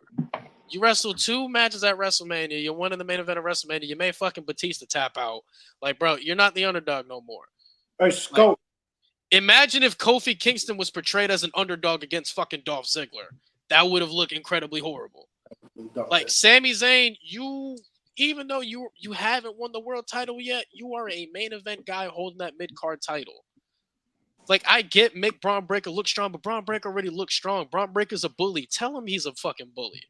You wrestled 2 matches at WrestleMania. You won in the main event of WrestleMania. You made fucking Batista tap out. Like, bro, you're not the underdog no more. Esco. Like, imagine if Kofi Kingston was portrayed as an underdog against fucking Dolph Ziggler. That would have looked incredibly horrible. Like, Sami Zayn, even though you haven't won the world title yet, you are a main event guy holding that mid-card title. Like, I get make Braun Breaker look strong, but Braun Breaker already looks strong. Braun Breaker's a bully. Tell him he's a fucking bully.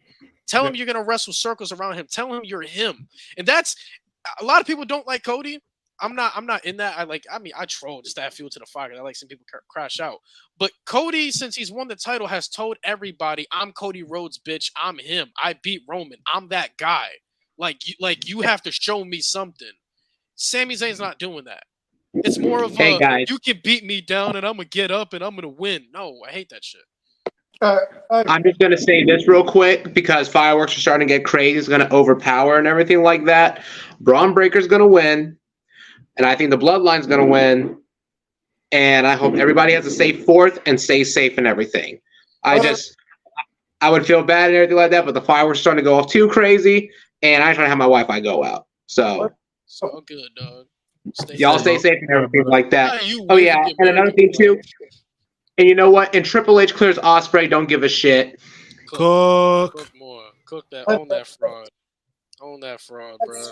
Tell him you're going to wrestle circles around him. Tell him you're him. And that's – a lot of people don't like Cody. I'm not in that. I troll just to add fuel to the fire. I like some people crash out. But Cody, since he's won the title, has told everybody, I'm Cody Rhodes, bitch. I'm him. I beat Roman. I'm that guy. Like you have to show me something. Sami Zayn's not doing that. It's more of you can beat me down and I'm going to get up and I'm going to win. No, I hate that shit. I'm just going to say this real quick because fireworks are starting to get crazy. It's going to overpower and everything like that. Braun Breaker's going to win. And I think the Bloodline's going to win. And I hope everybody has a safe 4th and stays safe and everything. I I would feel bad and everything like that. But the fireworks are starting to go off too crazy, and I ain't trying to have my Wi-Fi go out. So It's all good, dog. y'all stay safe and everything like that. You Oh yeah, waving and your another thing too. And you know what? And Triple H clears Ospreay. Don't give a shit. Cook more. Cook that. Own that fraud. Own that fraud, bro.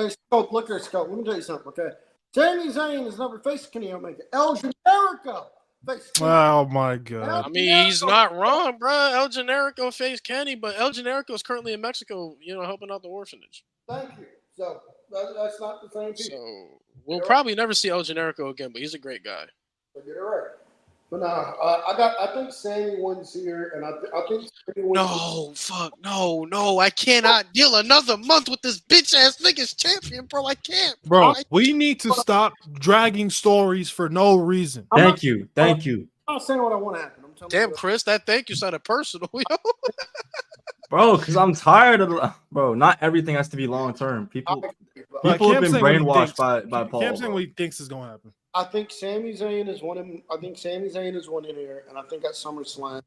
Scope, look here, Scope. Let me tell you something, okay? Sami Zayn is never faced Kenny Omega. El Generico faced Kenny. Oh my god. I mean, he's not wrong, bro. El Generico faced Kenny, but El Generico is currently in Mexico, helping out the orphanage. Thank you. So that's not the same people. So we'll probably never see El Generico again, but he's a great guy. So get it right. But I think Sammy wins here, and I think Sammy wins. No, fuck, no, I cannot deal another month with this bitch ass nigga's champion, bro. I can't, bro. We need to stop dragging stories for no reason. Thank you. I'm not saying what I want to happen. I'm telling Damn, you Chris, that thank you sounded personal, yo. Bro, because I'm tired of bro. Not everything has to be long term. People have been brainwashed by Paul. Cam's saying what he thinks is going to happen. I think Sami Zayn is winning. I think Sami Zayn is winning here, and I think at SummerSlam,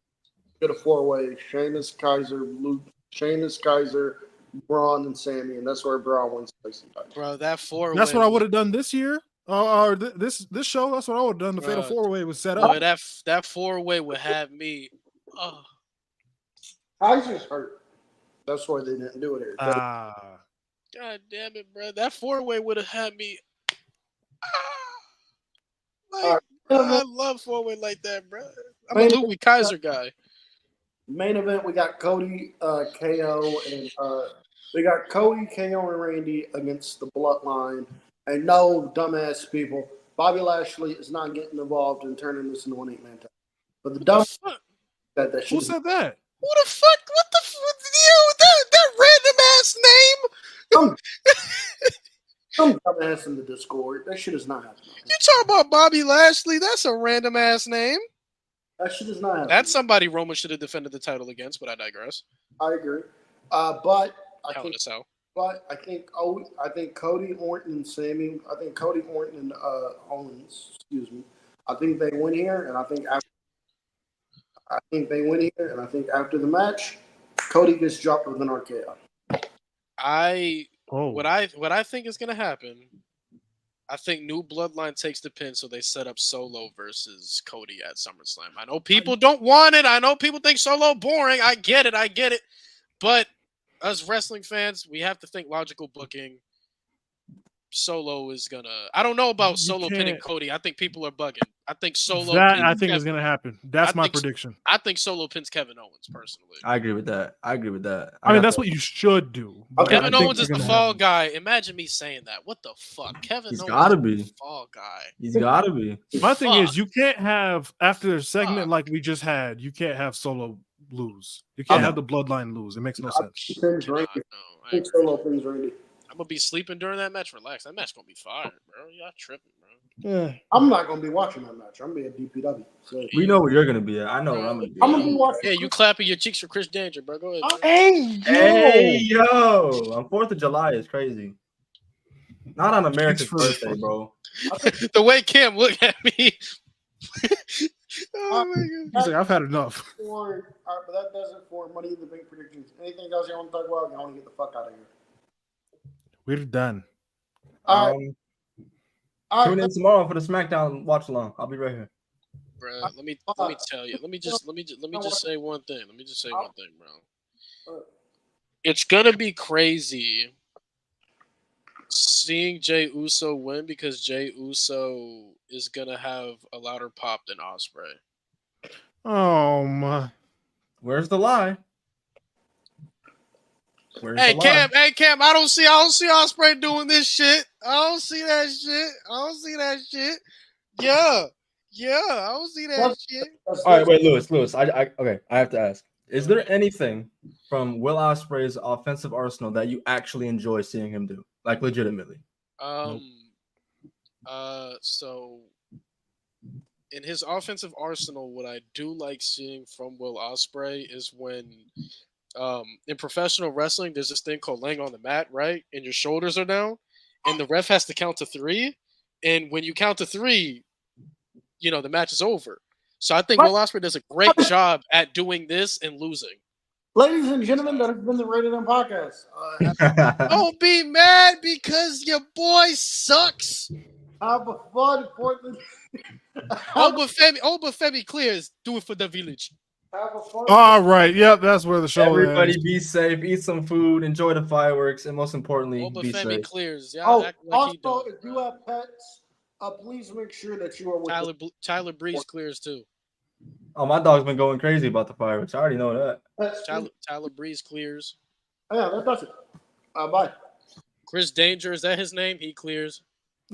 get a 4-way: Sheamus, Kaiser, Luke, Sheamus, Kaiser, Braun, and Sammy, and that's where Braun wins. Bro, that 4-way. That's what I would have done this year. Or this show. That's what I would have done. The Fatal 4-way was set up. Boy, that 4-way would have me. Kaiser's hurt. That's why they didn't do it here. God damn it, bro! That 4-way would have had me. I love 4-way like that, bro. I'm a Louis Kaiser guy. Main event, we got Cody, KO, and we got Cody, KO, and Randy against the Bloodline. And no, dumbass people, Bobby Lashley is not getting involved in turning this into an 8-man tag. But the dumb that who said that? Who the fuck? What the fuck? That random ass name? Some dumbass in the Discord. That shit is not happening. You talking about Bobby Lashley? That's a random ass name. That shit is not happening. That's somebody Roman should have defended the title against, but I digress. I agree. But I think Cody Orton and Sammy. I think Cody Orton and Owens. Excuse me. I think they win here, and I think they win here, and I think after the match, Cody gets dropped with an RKO. What I think is gonna happen, I think New Bloodline takes the pin, so they set up Solo versus Cody at SummerSlam. I know people don't want it. I know people think Solo boring. I get it. But us wrestling fans, we have to think logical booking. Solo is gonna. I don't know about Solo pinning Cody. I think people are bugging. I think Solo. I think is gonna happen. That's my prediction. I think Solo pins Kevin Owens personally. I agree with that. I mean, that's what you should do. Kevin Owens is the fall guy. Imagine me saying that. What the fuck? He's gotta be the fall guy. He's gotta be. My thing is, you can't have after a segment like we just had. You can't have Solo lose. You can't have the Bloodline lose. It makes no sense. I think Solo pins Randy. I'm gonna be sleeping during that match. Relax. That match gonna be fire, bro. Y'all tripping, bro. Yeah. I'm not gonna be watching that match. I'm gonna be at DPW. So. We know where you're gonna be at. I know where I'm gonna be. I'm gonna be watching. Yeah, you clapping your cheeks for Chris Danger, bro. Go ahead. Bro. Hey yo! On 4th of July is crazy. Not on America's birthday, bro. The way Cam looked at me. Oh my God. He's like, I've had enough. All right, but that does it for Money in the Bank predictions. Anything else you want to talk about? You want to get the fuck out of here. We're done. All right. Tune in tomorrow for the SmackDown watch along. I'll be right here. Bro, let me tell you. Let me just say one thing. Let me just say one thing, bro. It's gonna be crazy seeing Jey Uso win because Jey Uso is gonna have a louder pop than Ospreay. Oh my! Where's the lie? Hey Cam, I don't see Ospreay doing this shit. I don't see that shit. Yeah, I don't see that shit. All right, wait, Lewis. I have to ask. Is there anything from Will Ospreay's offensive arsenal that you actually enjoy seeing him do? Like legitimately? So in his offensive arsenal, what I do like seeing from Will Ospreay is when in professional wrestling, there's this thing called laying on the mat, right? And your shoulders are down, and the ref has to count to 3. And when you count to 3, the match is over. So I think Will Ospreay does a great job at doing this and losing. Ladies and gentlemen, that has been the Rated M Podcast. Don't be mad because your boy sucks. Have a fun 4th of Obafemi clears. Do it for the village. Have a fun. All right. Yep, that's where the show Everybody ends. be safe, eat some food, enjoy the fireworks, and most importantly, be Obafemi safe. clears. Y'all act like he also, don't, if you have pets, please make sure that you are with Tyler Breeze clears too. Oh, my dog's been going crazy about the fireworks. I already know that. Tyler Breeze clears. Yeah, that does it. Bye. Chris Danger, is that his name? He clears.